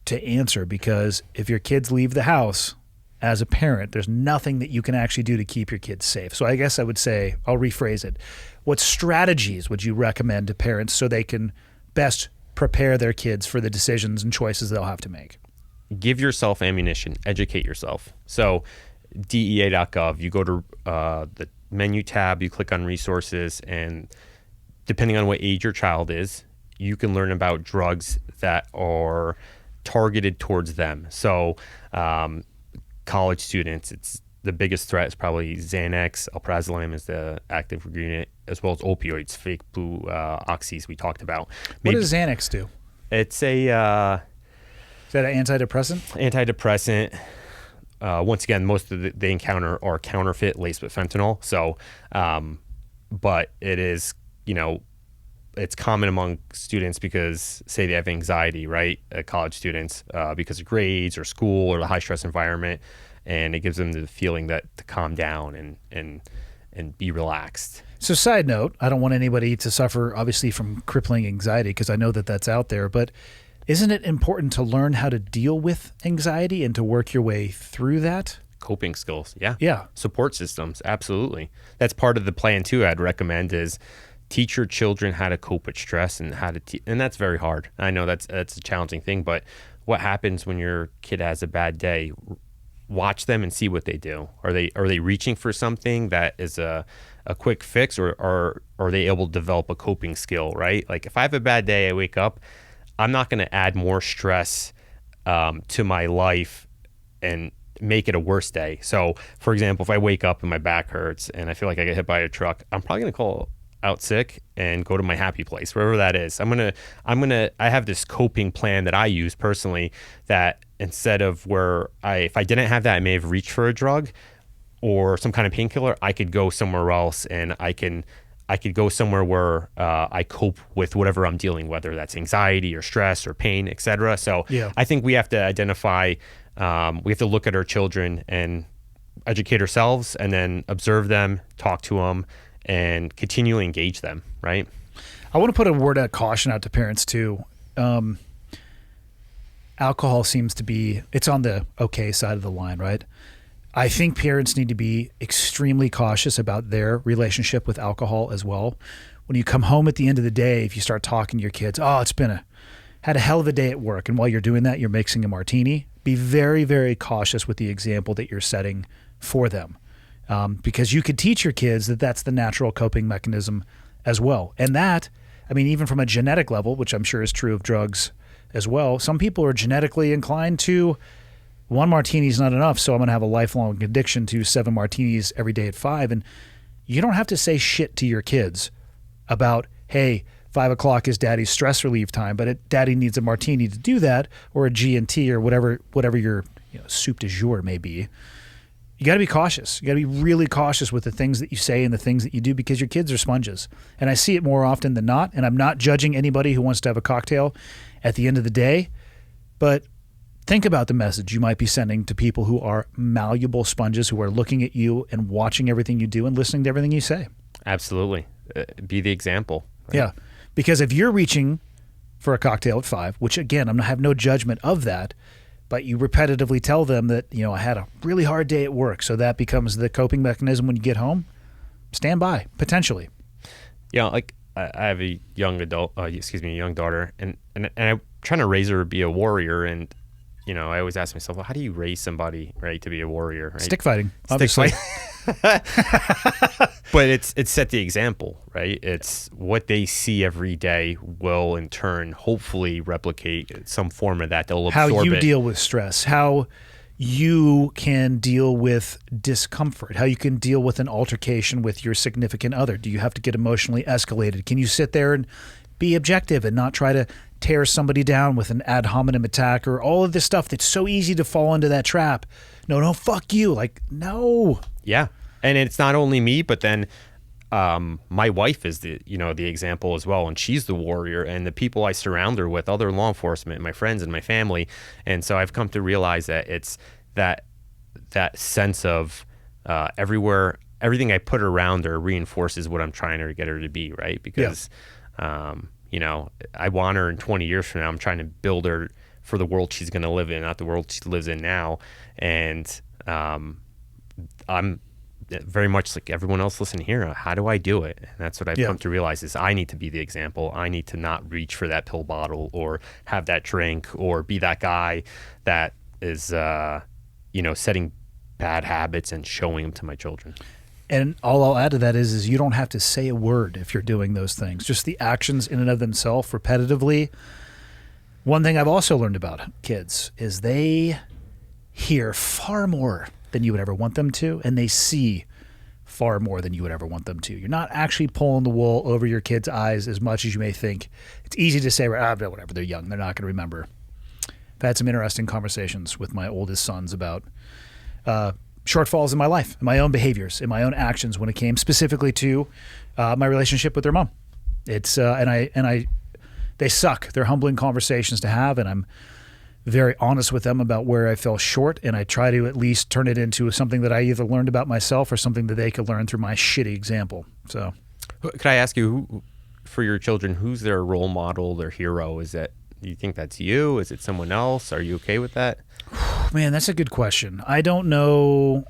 to answer, because if your kids leave the house as a parent, there's nothing that you can actually do to keep your kids safe. So I guess I would say, I'll rephrase it. What strategies would you recommend to parents so they can best prepare their kids for the decisions and choices they'll have to make? Give yourself ammunition, educate yourself. So DEA.gov. You go to the menu tab, you click on resources, and depending on what age your child is, you can learn about drugs that are targeted towards them. So college students, it's the biggest threat is probably Xanax. Alprazolam is the active ingredient, as well as opioids, fake blue oxys we talked about. What does Xanax do? It's a Is that an antidepressant? Antidepressant. Once again, most of they encounter are counterfeit laced with fentanyl. So, but it is, it's common among students because, say, they have anxiety, right? College students, because of grades or school or the high stress environment, and it gives them the feeling that to calm down and be relaxed. So, side note, I don't want anybody to suffer, obviously, from crippling anxiety because I know that that's out there, but isn't it important to learn how to deal with anxiety and to work your way through that? Coping skills, yeah. Yeah. Support systems, absolutely. That's part of the plan, too, I'd recommend is teach your children how to cope with stress and how to and that's very hard. I know that's a challenging thing, but what happens when your kid has a bad day? Watch them and see what they do. Are they reaching for something that is a quick fix, or are they able to develop a coping skill, right? Like if I have a bad day, I wake up, I'm not going to add more stress to my life and make it a worse day. So, for example, if I wake up and my back hurts and I feel like I get hit by a truck, I'm probably going to call out sick and go to my happy place, wherever that is. I have this coping plan that I use personally that instead of if I didn't have that, I may have reached for a drug or some kind of painkiller, I could go somewhere else and I could go somewhere where I cope with whatever I'm dealing, whether that's anxiety or stress or pain, etc. So Yeah. I think we have to identify, we have to look at our children and educate ourselves and then observe them, talk to them, and continually engage them, right? I want to put a word of caution out to parents too. Alcohol seems to be, it's on the okay side of the line, right? I think parents need to be extremely cautious about their relationship with alcohol as well. When you come home at the end of the day, if you start talking to your kids, had a hell of a day at work. And while you're doing that, you're mixing a martini. Be very, very cautious with the example that you're setting for them. Because you could teach your kids that that's the natural coping mechanism as well. And that, even from a genetic level, which I'm sure is true of drugs as well, some people are genetically inclined to one martini is not enough, so I'm going to have a lifelong addiction to 7 martinis every day at 5. And you don't have to say shit to your kids about, hey, 5 o'clock is daddy's stress relief time, but daddy needs a martini to do that, or a G&T or whatever your soup du jour may be. You got to be cautious. You got to be really cautious with the things that you say and the things that you do because your kids are sponges. And I see it more often than not, and I'm not judging anybody who wants to have a cocktail at the end of the day, but think about the message you might be sending to people who are malleable sponges, who are looking at you and watching everything you do and listening to everything you say. Absolutely. Be the example. Right? Yeah. Because if you're reaching for a cocktail at 5, which again, I have no judgment of that, but you repetitively tell them that, I had a really hard day at work, so that becomes the coping mechanism when you get home, stand by, potentially. Yeah, like I have a young daughter, and I'm trying to raise her to be a warrior, and I always ask myself, well, how do you raise somebody, right, to be a warrior? Right? Stick fighting, obviously. But it's set the example, right? It's what they see every day will in turn hopefully replicate some form of that. They'll absorb it. How you deal with stress, how you can deal with discomfort, how you can deal with an altercation with your significant other. Do you have to get emotionally escalated? Can you sit there and be objective and not try to tear somebody down with an ad hominem attack or all of this stuff that's so easy to fall into that trap? No, fuck you. Like, no. Yeah. And it's not only me, but then my wife is the example as well. And she's the warrior, and the people I surround her with, other law enforcement, my friends and my family. And so I've come to realize that it's that sense of everything I put around her reinforces what I'm trying to get her to be, right? Because, I want her in 20 years from now. I'm trying to build her for the world she's going to live in, not the world she lives in now. And I'm very much like everyone else listening here. How do I do it? And that's what I've come to realize is I need to be the example. I need to not reach for that pill bottle or have that drink or be that guy that is, setting bad habits and showing them to my children. And all I'll add to that is you don't have to say a word if you're doing those things. Just the actions in and of themselves repetitively. One thing I've also learned about kids is they hear far more than you would ever want them to, and they see far more than you would ever want them to. You're not actually pulling the wool over your kids' eyes as much as you may think. It's easy to say, whatever, they're young, they're not going to remember. I've had some interesting conversations with my oldest sons about shortfalls in my life, in my own behaviors, in my own actions when it came specifically to my relationship with their mom. It's they suck. They're humbling conversations to have, and I'm very honest with them about where I fell short, and I try to at least turn it into something that I either learned about myself or something that they could learn through my shitty example. So, could I ask you, for your children, who's their role model, their hero? Do you think that's you? Is it someone else? Are you okay with that? Man, that's a good question. I don't know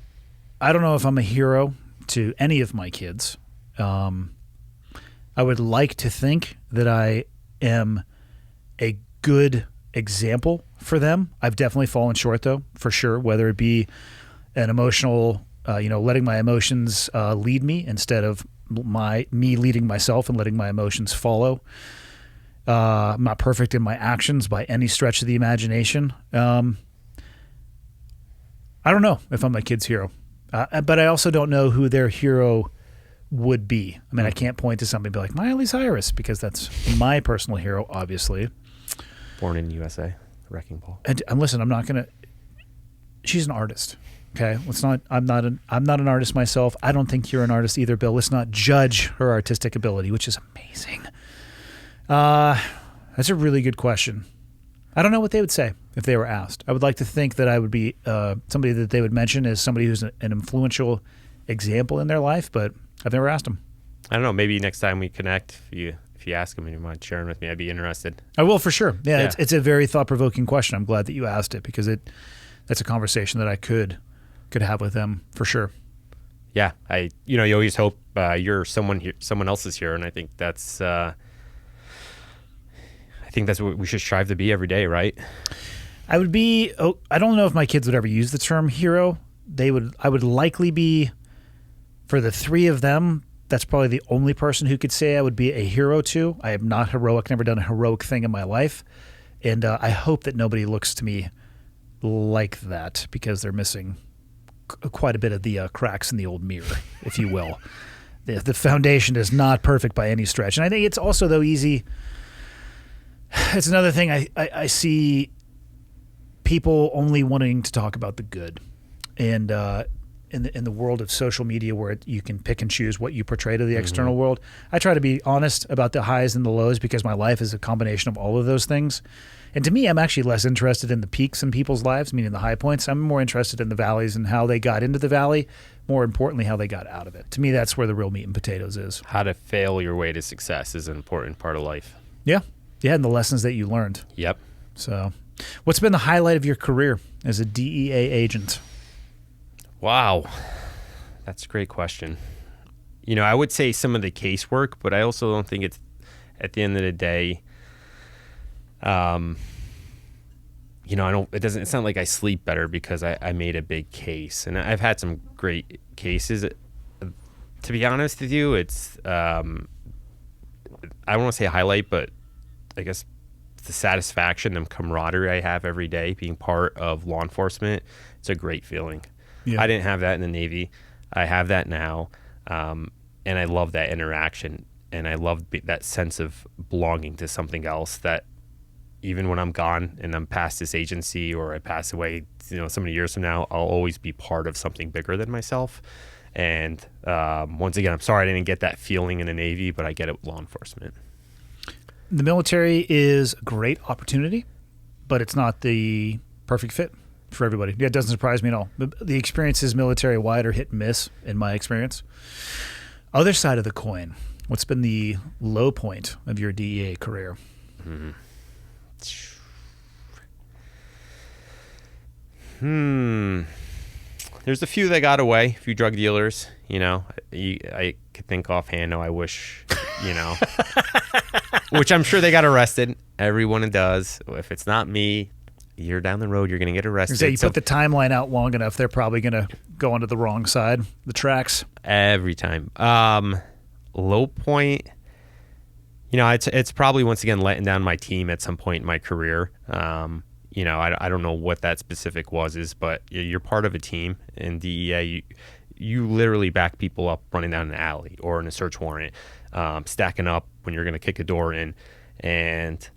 if I'm a hero to any of my kids. I would like to think that I am a good example for them. I've definitely fallen short, though, for sure, whether it be an emotional, letting my emotions lead me instead of me leading myself and letting my emotions follow. I'm not perfect in my actions by any stretch of the imagination. I don't know if I'm my kid's hero, but I also don't know who their hero would be. I mean, I can't point to somebody and be like Miley Cyrus, because that's my personal hero, obviously. Born in USA, Wrecking Ball. And listen, I'm not gonna. She's an artist. Okay, I'm not an artist myself. I don't think you're an artist either, Bill. Let's not judge her artistic ability, which is amazing. That's a really good question. I don't know what they would say if they were asked. I would like to think that I would be somebody that they would mention as somebody who's an influential example in their life, but I've never asked them. I don't know. Maybe next time we connect, if you ask them and you mind sharing with me, I'd be interested. I will, for sure. Yeah. It's a very thought-provoking question. I'm glad that you asked it, because that's a conversation that I could have with them for sure. Yeah, you always hope you're someone else's hero, and I think that's what we should strive to be every day, right? I would be. I don't know if my kids would ever use the term hero. I would likely be, for the three of them, that's probably the only person who could say I would be a hero to. I am not heroic, never done a heroic thing in my life. And I hope that nobody looks to me like that, because they're missing quite a bit of the cracks in the old mirror, if you will. The foundation is not perfect by any stretch. And I think it's also, though, easy. It's another thing I see people only wanting to talk about the good. And in the world of social media, where you can pick and choose what you portray to the external world, I try to be honest about the highs and the lows, because my life is a combination of all of those things. And to me, I'm actually less interested in the peaks in people's lives, meaning the high points. I'm more interested in the valleys and how they got into the valley. More importantly, how they got out of it. To me, that's where the real meat and potatoes is. How to fail your way to success is an important part of life. Yeah. Yeah, and the lessons that you learned. Yep. So, what's been the highlight of your career as a DEA agent? Wow. That's a great question. I would say some of the casework, but I also don't think it's, at the end of the day, it's not like I sleep better because I made a big case. And I've had some great cases. To be honest with you, it's, I don't want to say a highlight, but I guess the satisfaction and camaraderie I have every day being part of law enforcement, it's a great feeling. Yeah. I didn't have that in the Navy. I have that now. And I love that interaction. And I love that sense of belonging to something else, that even when I'm gone and I'm past this agency, or I pass away, so many years from now, I'll always be part of something bigger than myself. And once again, I'm sorry I didn't get that feeling in the Navy, but I get it with law enforcement. The military is a great opportunity, but it's not the perfect fit for everybody. Yeah, it doesn't surprise me at all. The experiences military-wide are hit and miss, in my experience. Other side of the coin, what's been the low point of your DEA career? There's a few that got away, a few drug dealers, I could think offhand, I wish, which I'm sure they got arrested. Everyone does. If it's not me, you're down the road. You're going to get arrested. So you put the timeline out long enough, they're probably going to go onto the wrong side, the tracks. Every time. Low point, it's probably once again letting down my team at some point in my career. I don't know what that specific is, but you're part of a team in DEA. You literally back people up running down an alley or in a search warrant, stacking up when you're going to kick a door in. And,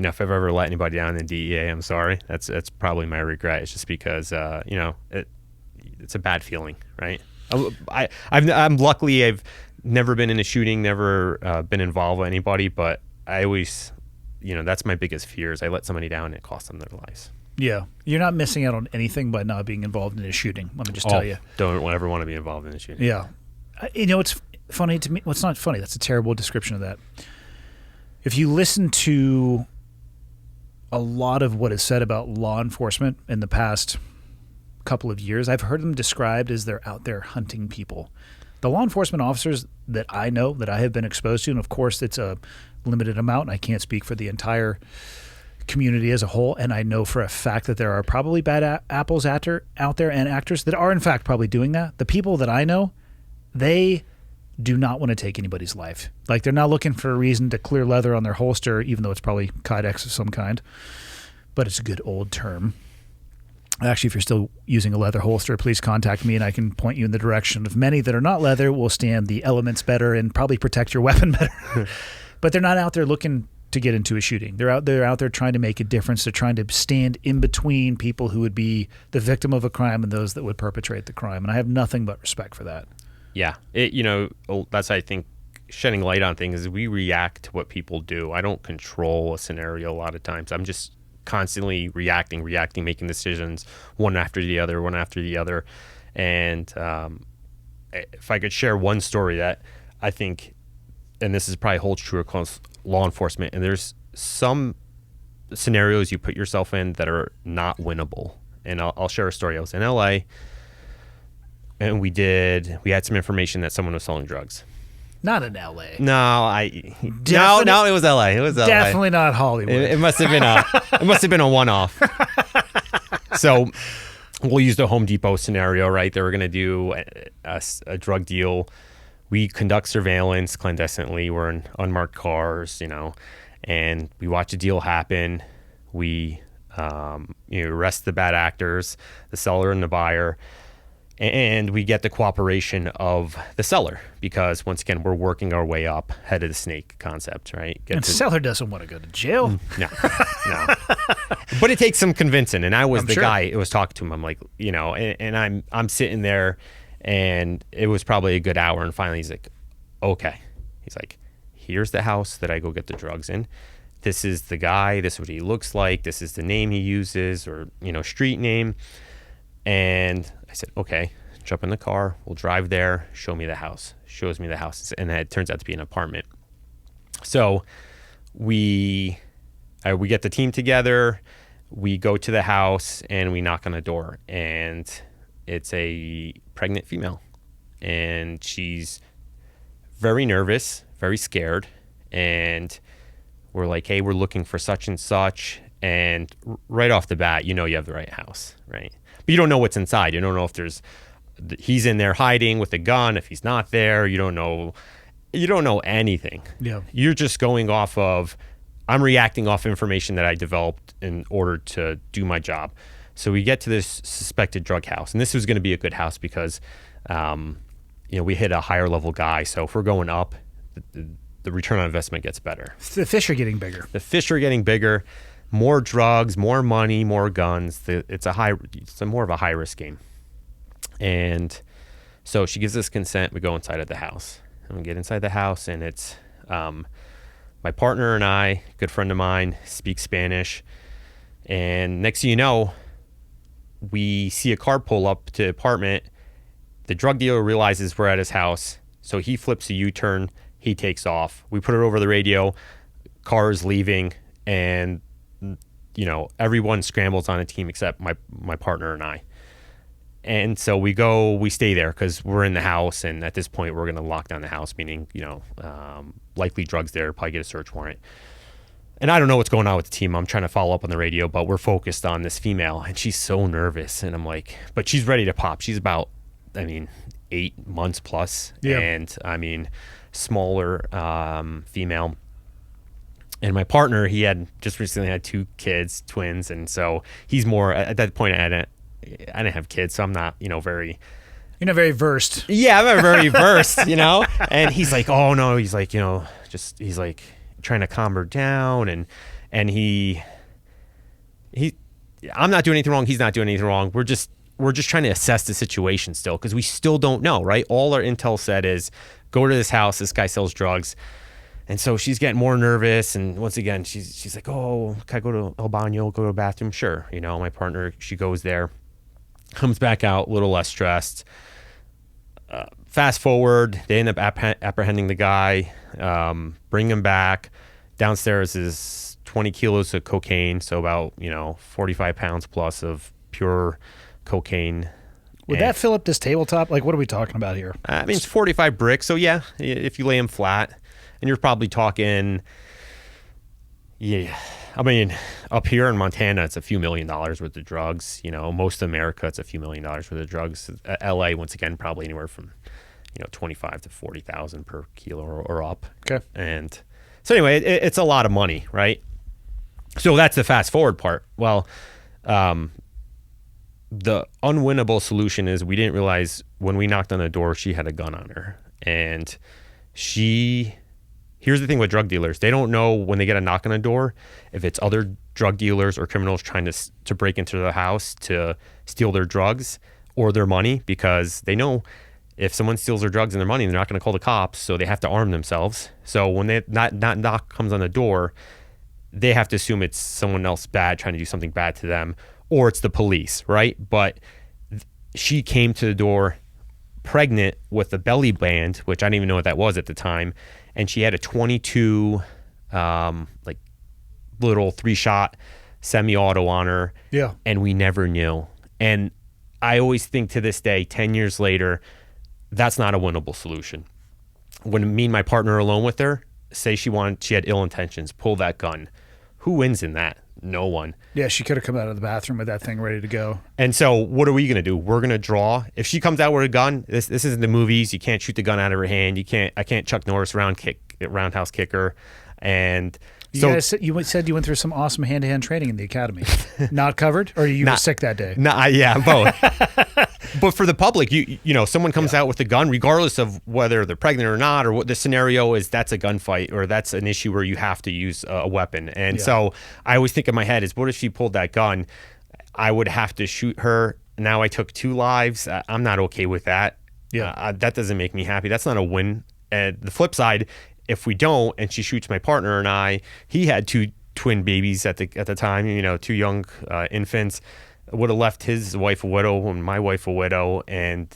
if I've ever let anybody down in DEA, I'm sorry. That's probably my regret. It's just because, it's a bad feeling, right? I'm luckily I've never been in a shooting, never been involved with anybody, but I always, that's my biggest fear is I let somebody down and it costs them their lives. Yeah. You're not missing out on anything by not being involved in a shooting. Let me just tell you. Don't ever want to be involved in a shooting. Yeah. It's funny to me. Well, it's not funny. That's a terrible description of that. If you listen to a lot of what is said about law enforcement in the past couple of years, I've heard them described as they're out there hunting people. The law enforcement officers that I know, that I have been exposed to, and of course it's a limited amount, and I can't speak for the entire community as a whole, and I know for a fact that there are probably bad apples out there and actors that are in fact probably doing that. The people that I know, they do not want to take anybody's life. Like, they're not looking for a reason to clear leather on their holster, even though it's probably Kydex of some kind, but it's a good old term. Actually, if you're still using a leather holster, please contact me and I can point you in the direction of many that are not leather, will stand the elements better and probably protect your weapon better. But they're not out there looking to get into a shooting. They're out there trying to make a difference. They're trying to stand in between people who would be the victim of a crime and those that would perpetrate the crime. And I have nothing but respect for that. Yeah. That's, I think, shedding light on things is we react to what people do. I don't control a scenario a lot of times. I'm just constantly reacting, making decisions one after the other. And if I could share one story that I think, and this is probably holds true across law enforcement, and there's some scenarios you put yourself in that are not winnable. And I'll share a story. I was in LA and we had some information that someone was selling drugs. Not in L.A. No, it was L.A. It was LA. Definitely not Hollywood. It must have been a one-off. So we'll use the Home Depot scenario, right? They were going to do a drug deal. We conduct surveillance clandestinely. We're in unmarked cars, and we watch a deal happen. We arrest the bad actors, the seller and the buyer. And we get the cooperation of the seller because, once again, we're working our way up, head of the snake concept, right? The seller doesn't want to go to jail. No. But it takes some convincing. And I was the guy who was talking to him. I'm like, and I'm sitting there, and it was probably a good hour. And finally, he's like, okay. He's like, here's the house that I go get the drugs in. This is the guy. This is what he looks like. This is the name he uses, or street name. And I said, okay, jump in the car. We'll drive there. Show me the house. Shows me the house. And it turns out to be an apartment. So we get the team together. We go to the house and we knock on the door. And it's a pregnant female. And she's very nervous, very scared. And we're like, hey, we're looking for such and such. And right off the bat, you have the right house, right? But you don't know what's inside. You don't know if he's in there hiding with a gun, if he's not there. You don't know anything. Yeah. You're just going off of, I'm reacting off information that I developed in order to do my job. So we get to this suspected drug house, and this was going to be a good house because, we hit a higher level guy. So if we're going up, the return on investment gets better. The fish are getting bigger. More drugs, more money, more guns. It's more of a high risk game. And so she gives us consent. We go inside of the house, and we get inside the house, and it's my partner and I, good friend of mine, speak Spanish. And next thing you know, we see a car pull up to the apartment. The drug dealer realizes we're at his house, so he flips a U-turn. He takes off. We put it over the radio. Car is leaving, and everyone scrambles on a team except my partner and I. And so we stay there because we're in the house. And at this point, we're going to lock down the house, meaning, likely drugs there, probably get a search warrant. And I don't know what's going on with the team. I'm trying to follow up on the radio, but we're focused on this female, and she's so nervous. And I'm like, but she's ready to pop. She's about, 8 months plus. Yeah. And smaller female. And my partner, he had just recently had 2 kids, twins. And so he's more, at that point, I didn't have kids, so I'm not, very. You're not very versed. Yeah, I'm not very versed, And he's like, oh no, he's like, he's like trying to calm her down, and he I'm not doing anything wrong, he's not doing anything wrong. We're just trying to assess the situation still, because we still don't know, right? All our intel said is go to this house, this guy sells drugs. And so she's getting more nervous, and once again she's like, oh, can I go to El Baño, go to the bathroom? Sure. My partner, she goes there, comes back out a little less stressed. Fast forward, they end up apprehending the guy, bring him back. Downstairs is 20 kilos of cocaine, so about 45 pounds plus of pure cocaine. Would that fill up this tabletop? Like, what are we talking about here? It's 45 bricks, so yeah, if you lay them flat, and you're probably talking, up here in Montana, it's a few $1 million worth of drugs. Most of America, it's a few $1 million worth of drugs. LA, once again, probably anywhere from 25 to 40,000 per kilo or up. Okay. And so anyway, it's a lot of money, right? So that's the fast forward part. Well, the unwinnable solution is we didn't realize when we knocked on the door, she had a gun on her. And here's the thing with drug dealers. They don't know when they get a knock on the door if it's other drug dealers or criminals trying to break into the house to steal their drugs or their money, because they know if someone steals their drugs and their money, they're not going to call the cops, so they have to arm themselves. So when that knock comes on the door, they have to assume it's someone else bad trying to do something bad to them, or it's the police, right? But she came to the door pregnant with a belly band, which I didn't even know what that was at the time, and she had a 22 little 3-shot semi-auto on her. Yeah. And we never knew. And I always think to this day, 10 years later, that's not a winnable solution. When me and my partner are alone with her, say she had ill intentions, pull that gun. Who wins in that? No one. Yeah, she could have come out of the bathroom with that thing ready to go. And so what are we going to do? We're going to draw. If she comes out with a gun, this isn't the movies. You can't shoot the gun out of her hand. I can't Chuck Norris roundhouse kick her. And you said you went through some awesome hand-to-hand training in the academy. Not covered? Or you were sick that day? Yeah, both. But for the public, someone comes out with a gun, regardless of whether they're pregnant or not, or what the scenario is, that's a gunfight, or that's an issue where you have to use a weapon. And so I always think in my head is, what if she pulled that gun? I would have to shoot her. Now I took 2 lives. I'm not okay with that. Yeah. That doesn't make me happy. That's not a win. And the flip side, if we don't, and she shoots my partner and I, he had 2 twin babies at the time, 2 young infants, would have left his wife a widow and my wife a widow. And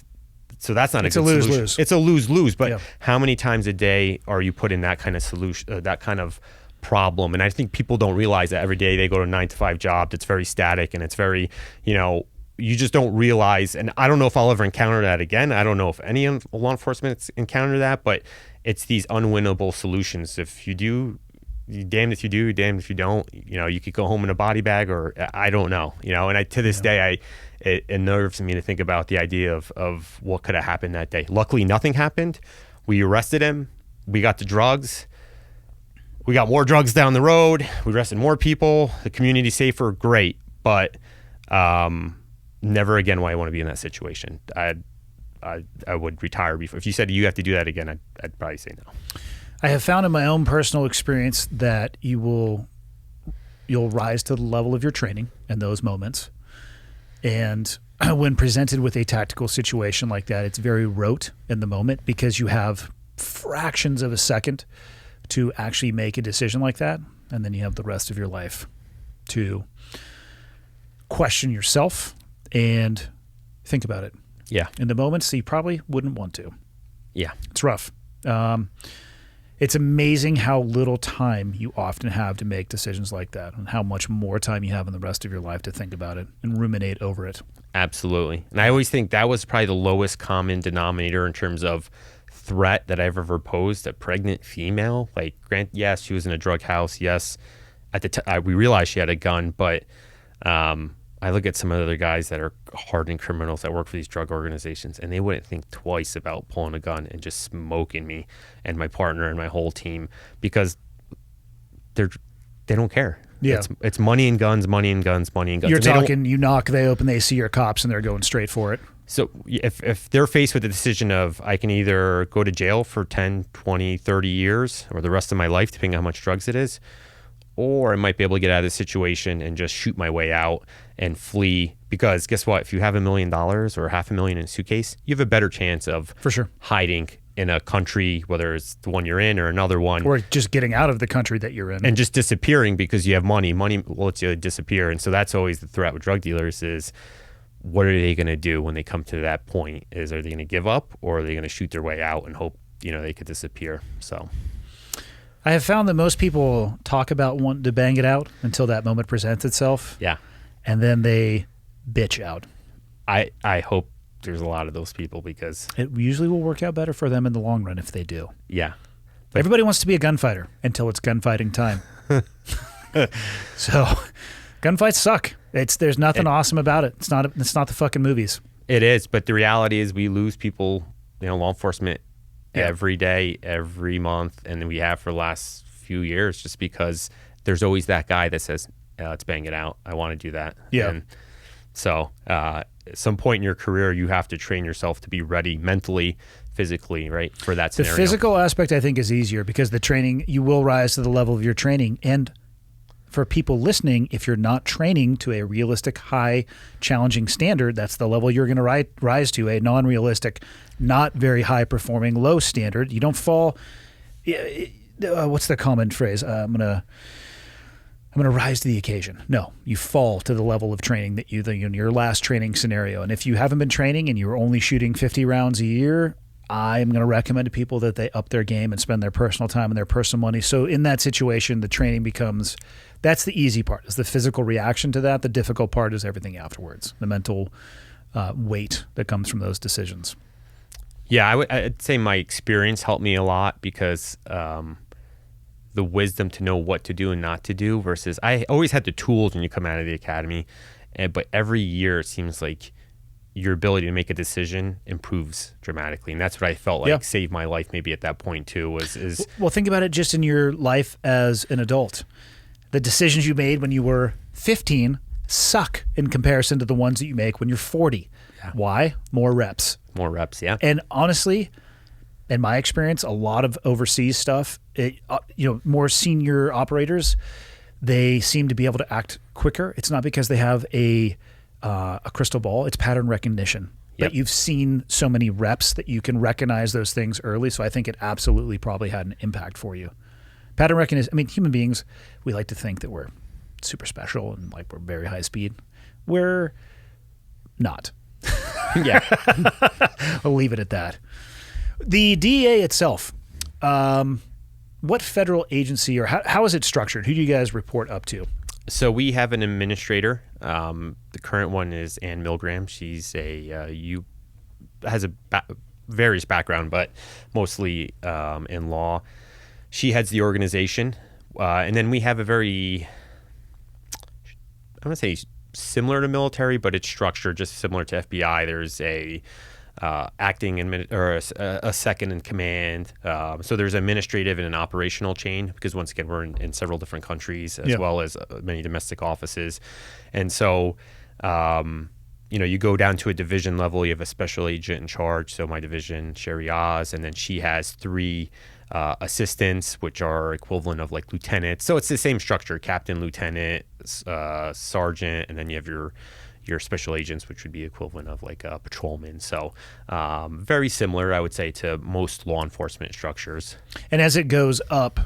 so that's not a good solution. Lose-lose. It's a lose-lose. But how many times a day are you put in that kind of solution, that kind of problem? And I think people don't realize that every day they go to a 9-to-5 job that's very static, and it's very, you just don't realize. And I don't know if I'll ever encounter that again. I don't know if any law enforcement encounter that, but it's these unwinnable solutions. If you do, you're damned if you do, damned if you don't. You could go home in a body bag, or I don't know. And to this day, it unnerves me to think about the idea of what could have happened that day. Luckily, nothing happened. We arrested him. We got the drugs. We got more drugs down the road. We arrested more people. The community's safer. Great, but never again will I want to be in that situation. I would retire before. If you said you have to do that again, I'd probably say no. I have found in my own personal experience that you'll rise to the level of your training in those moments. And when presented with a tactical situation like that, it's very rote in the moment, because you have fractions of a second to actually make a decision like that. And then you have the rest of your life to question yourself and think about it. Yeah. In the moments you probably wouldn't want to. Yeah. It's rough. It's amazing how little time you often have to make decisions like that, and how much more time you have in the rest of your life to think about it and ruminate over it. Absolutely. And I always think that was probably the lowest common denominator in terms of threat that I've ever posed. A pregnant female, yes, she was in a drug house. Yes, at the time we realized she had a gun, but I look at some of the other guys that are hardened criminals that work for these drug organizations, and they wouldn't think twice about pulling a gun and just smoking me and my partner and my whole team, because they don't care. Yeah. It's money and guns, money and guns, money and guns. You're And talking, you knock, they open, they see your cops, and they're going straight for it. So if they're faced with the decision of, I can either go to jail for 10, 20, 30 years or the rest of my life, depending on how much drugs it is, or I might be able to get out of the situation and just shoot my way out and flee. Because guess what? If you have $1 million or $500,000 in a suitcase, you have a better chance of For sure. hiding in a country, whether it's the one you're in or another one. Or just getting out of the country that you're in. And just disappearing because you have money. Money lets you disappear. And so that's always the threat with drug dealers is, what are they going to do when they come to that point? Are they going to give up, or are they going to shoot their way out and hope, they could disappear? So I have found that most people talk about wanting to bang it out until that moment presents itself. yeah, And then they bitch out. I hope there's a lot of those people, because It usually will work out better for them in the long run if they do. yeah, Everybody wants to be a gunfighter until it's gunfighting time. So gunfights suck. There's nothing awesome about it. It's not the fucking movies. it is. But the reality is we lose people, law enforcement every day, every month, and we have for the last few years, just because there's always that guy that says, let's bang it out. I want to do that. Yeah. And so at some point in your career, you have to train yourself to be ready mentally, physically, right, for that The scenario. physical aspect, I think, is easier because the training, you will rise to the level of your training. And for people listening, if you're not training to a realistic, high, challenging standard, that's the level you're going to rise to, a non-realistic, not very high-performing, low standard. You don't fall. What's the common phrase? I'm gonna rise to the occasion. No, you fall to the level of training that in your last training scenario. And if you haven't been training and you're only shooting 50 rounds a year, I'm going to recommend to people that they up their game and spend their personal time and their personal money. So in that situation, the training becomes, that's the easy part, is the physical reaction to that. The difficult part is everything afterwards, the mental weight that comes from those decisions. Yeah, I'd say my experience helped me a lot, because the wisdom to know what to do and not to do, versus I always had the tools when you come out of the academy, but every year it seems like your ability to make a decision improves dramatically, and that's what I felt like saved my life maybe at that point too. Well, think about it just in your life as an adult. The decisions you made when you were 15 suck in comparison to the ones that you make when you're 40. Yeah. Why? More reps. More reps, yeah. And honestly, in my experience, a lot of overseas stuff, more senior operators, they seem to be able to act quicker. It's not because they have a crystal ball. It's pattern recognition. Yep. But you've seen so many reps that you can recognize those things early. So I think it absolutely probably had an impact for you. Pattern recognition. I mean, human beings, we like to think that we're super special and like we're very high speed. We're not. Yeah. I'll leave it at that. The DEA itself, what federal agency or how is it structured? Who do you guys report up to? So we have an administrator. The current one is Ann Milgram. She's has a various background, but mostly in law. She heads the organization. And then we have a very, I'm going to say similar to military, but it's structured just similar to FBI. There's a a second in command. So there's administrative and an operational chain, because once again, we're in several different countries as well as many domestic offices. And so, you go down to a division level, you have a special agent in charge. So my division, Sherry Oz, and then she has 3 assistants, which are equivalent of like lieutenants. So it's the same structure: captain, lieutenant, sergeant, and then you have your special agents, which would be equivalent of like a patrolman. So very similar, I would say, to most law enforcement structures. And as it goes up,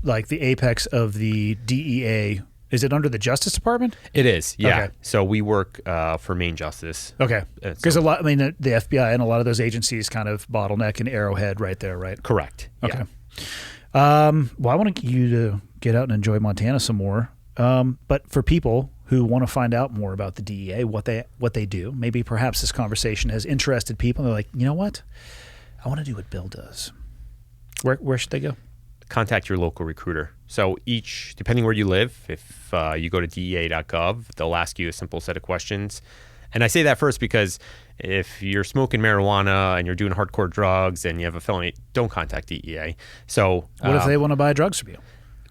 like the apex of the DEA, is it under the Justice Department? It is, yeah. Okay. So we work for Main Justice. Okay. Because the FBI and a lot of those agencies kind of bottleneck and Arrowhead right there, right? Correct. Okay. Well, I want you to get out and enjoy Montana some more. But for people who want to find out more about the DEA, what they do, maybe perhaps this conversation has interested people. And they're like, you know what? I want to do what Bill does. Where should they go? Contact your local recruiter. So depending where you live, if you go to DEA.gov, they'll ask you a simple set of questions. And I say that first because if you're smoking marijuana and you're doing hardcore drugs and you have a felony, don't contact DEA. So What if they want to buy drugs from you?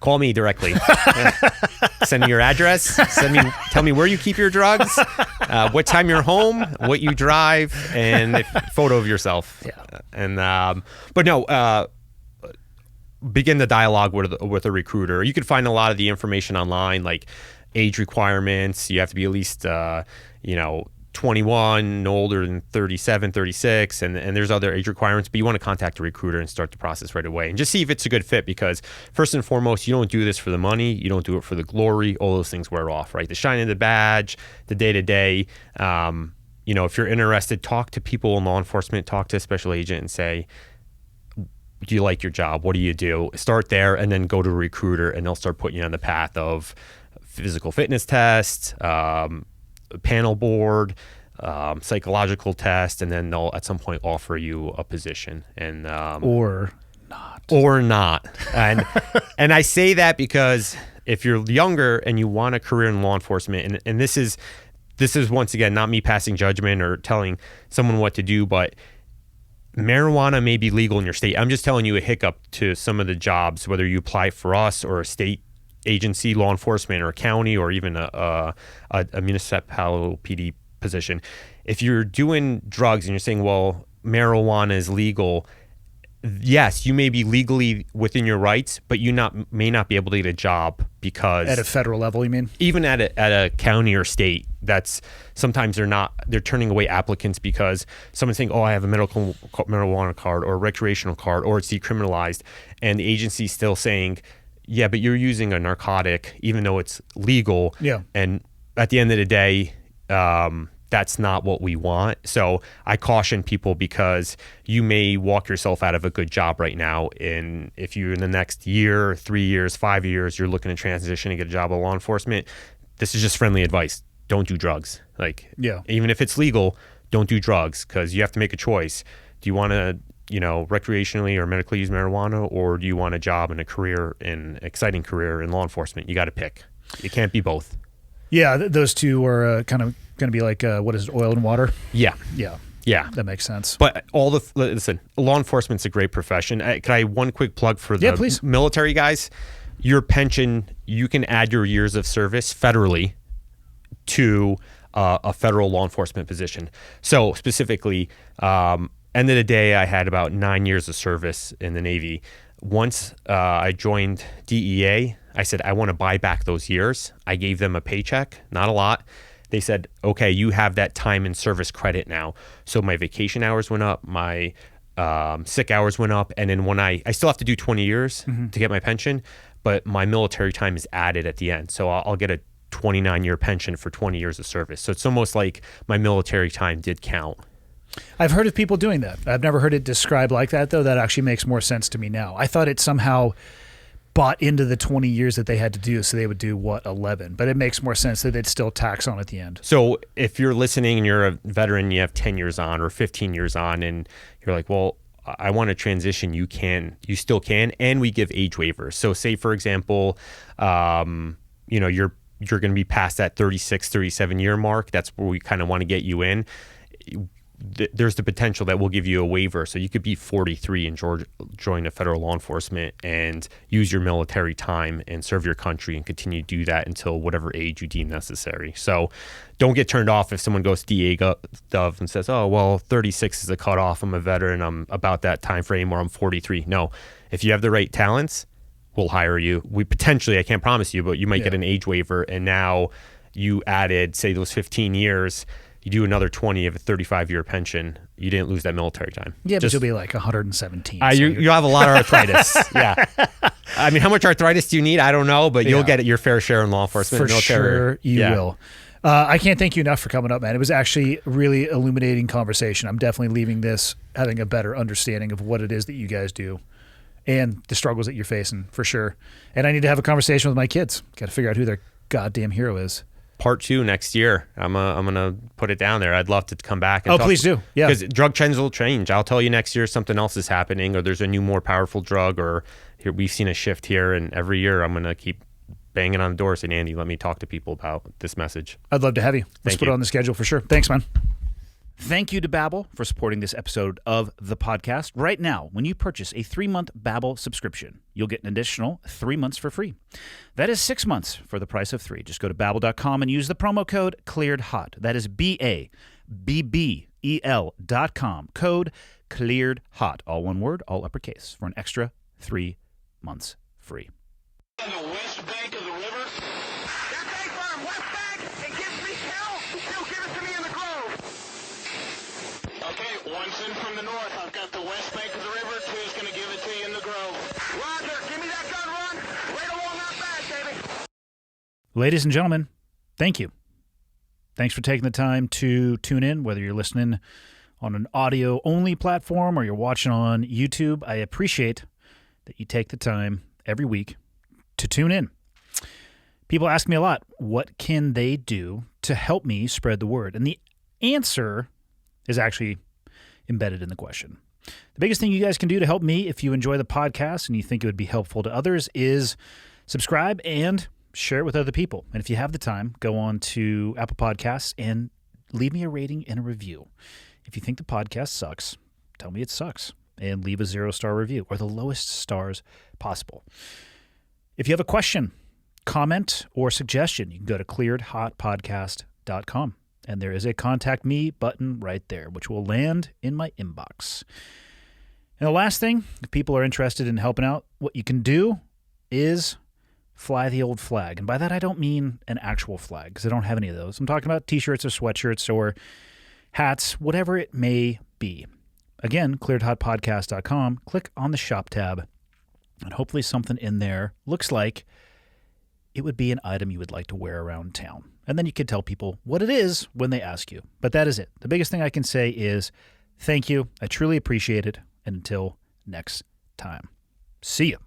call me directly. Send me your address. Tell me where you keep your drugs, what time you're home, what you drive, and a photo of yourself. Yeah. And but no, begin the dialogue with a recruiter. You can find a lot of the information online, like age requirements. You have to be at least 21, no older than 37, 36, and there's other age requirements, but you want to contact a recruiter and start the process right away and just see if it's a good fit, because first and foremost, you don't do this for the money, you don't do it for the glory. All those things wear off, right? The shine of the badge, the day-to-day. If you're interested, talk to people in law enforcement, talk to a special agent and say, do you like your job? What do you do? Start there and then go to a recruiter, and they'll start putting you on the path of physical fitness tests, panel board, psychological test, and then they'll at some point offer you a position, and Or not. And I say that because if you're younger and you want a career in law enforcement, and this is once again not me passing judgment or telling someone what to do, but marijuana may be legal in your state. I'm just telling you a hiccup to some of the jobs, whether you apply for us or a state agency, law enforcement, or a county, or even a municipal PD position. If you're doing drugs and you're saying, well, marijuana is legal, yes, you may be legally within your rights, but you may not be able to get a job because at a federal level, you mean? Even at a county or state, that's sometimes they're turning away applicants because someone's saying, oh, I have a medical marijuana card or a recreational card, or it's decriminalized, and the agency's still saying, yeah, but you're using a narcotic, even though it's legal. Yeah. And at the end of the day, that's not what we want. So I caution people, because you may walk yourself out of a good job right now. And if you in the next year, 3 years, 5 years, you're looking to transition and get a job in law enforcement, this is just friendly advice. Don't do drugs. Even if it's legal, don't do drugs, because you have to make a choice. Do you want to recreationally or medically use marijuana, or do you want a job and an exciting career in law enforcement? You got to pick. It can't be both. Yeah, those two are kind of going to be like, what is it, oil and water? Yeah. Yeah. Yeah. That makes sense. But listen, law enforcement's a great profession. Can I one quick plug for the please. Military guys? Your pension, you can add your years of service federally to a federal law enforcement position. So specifically, end of the day, I had about 9 years of service in the Navy. Once I joined DEA, I said, I want to buy back those years. I gave them a paycheck, not a lot. They said, okay, you have that time and service credit now. So my vacation hours went up, my sick hours went up, and then when I still have to do 20 years to get my pension, but my military time is added at the end. So I'll get a 29-year pension for 20 years of service. So it's almost like my military time did count. I've heard of people doing that. I've never heard it described like that, though. That actually makes more sense to me now. I thought it somehow bought into the 20 years that they had to do, so they would do, 11? But it makes more sense that they'd still tax on at the end. So if you're listening and you're a veteran, you have 10 years on or 15 years on, and you're like, well, I want to transition, you still can, and we give age waivers. So say, for example, you're going to be past that 36, 37-year mark. That's where we kind of want to get you in. There's the potential that we'll give you a waiver, so you could be 43 and join a federal law enforcement and use your military time and serve your country and continue to do that until whatever age you deem necessary. So don't get turned off if someone goes to DEA Gov and says, oh, well, 36 is a cutoff. I'm a veteran. I'm about that time frame, or I'm 43. No, if you have the right talents, we'll hire you. We potentially, I can't promise you, but you might get an age waiver, and now you added, say, those 15 years. You do another 20 of a 35-year pension, you didn't lose that military time. Yeah, but you'll be like 117. So you'll have a lot of arthritis. Yeah. I mean, how much arthritis do you need? I don't know, but you'll get your fair share in law enforcement. For sure you will. I can't thank you enough for coming up, man. It was actually a really illuminating conversation. I'm definitely leaving this having a better understanding of what it is that you guys do and the struggles that you're facing, for sure. And I need to have a conversation with my kids. Got to figure out who their goddamn hero is. Part 2 next year. I'm gonna put it down there. I'd love to come back. And please do. Yeah, because drug trends will change. I'll tell you next year something else is happening, or there's a new, more powerful drug, or here we've seen a shift here, and every year I'm going to keep banging on the door saying, Andy, let me talk to people about this message. I'd love to have you. Let's Thank put you. it on the schedule for sure. Thanks, man. Thank you to Babbel for supporting this episode of the podcast. Right now, when you purchase a 3-month Babbel subscription, you'll get an additional 3 months for free. That is 6 months for the price of 3. Just go to Babbel.com and use the promo code ClearedHot. That is BABBEL.com. Code ClearedHot. All one word, all uppercase, for an extra 3 months free. On the west bank of the river. That's A firm, west bank. It gives me hell. Still give it to me in the grove. Okay, one's in from the north. I've got the west bank of the river. Two's going to give it to you in the grove. Roger, give me that gun run. Right along that bag, baby. Ladies and gentlemen, thank you. Thanks for taking the time to tune in, whether you're listening on an audio-only platform or you're watching on YouTube. I appreciate that you take the time every week to tune in. People ask me a lot, what can they do to help me spread the word? And the answer is actually embedded in the question. The biggest thing you guys can do to help me, if you enjoy the podcast and you think it would be helpful to others, is subscribe and share it with other people. And if you have the time, go on to Apple Podcasts and leave me a rating and a review. If you think the podcast sucks, tell me it sucks and leave a 0-star review or the lowest stars possible. If you have a question, comment, or suggestion, you can go to clearedhotpodcast.com. And there is a contact me button right there, which will land in my inbox. And the last thing, if people are interested in helping out, what you can do is fly the old flag. And by that, I don't mean an actual flag, because I don't have any of those. I'm talking about t-shirts or sweatshirts or hats, whatever it may be. Again, clearedhotpodcast.com. Click on the shop tab, and hopefully something in there looks like it would be an item you would like to wear around town. And then you can tell people what it is when they ask you. But that is it. The biggest thing I can say is thank you. I truly appreciate it. And until next time, see you.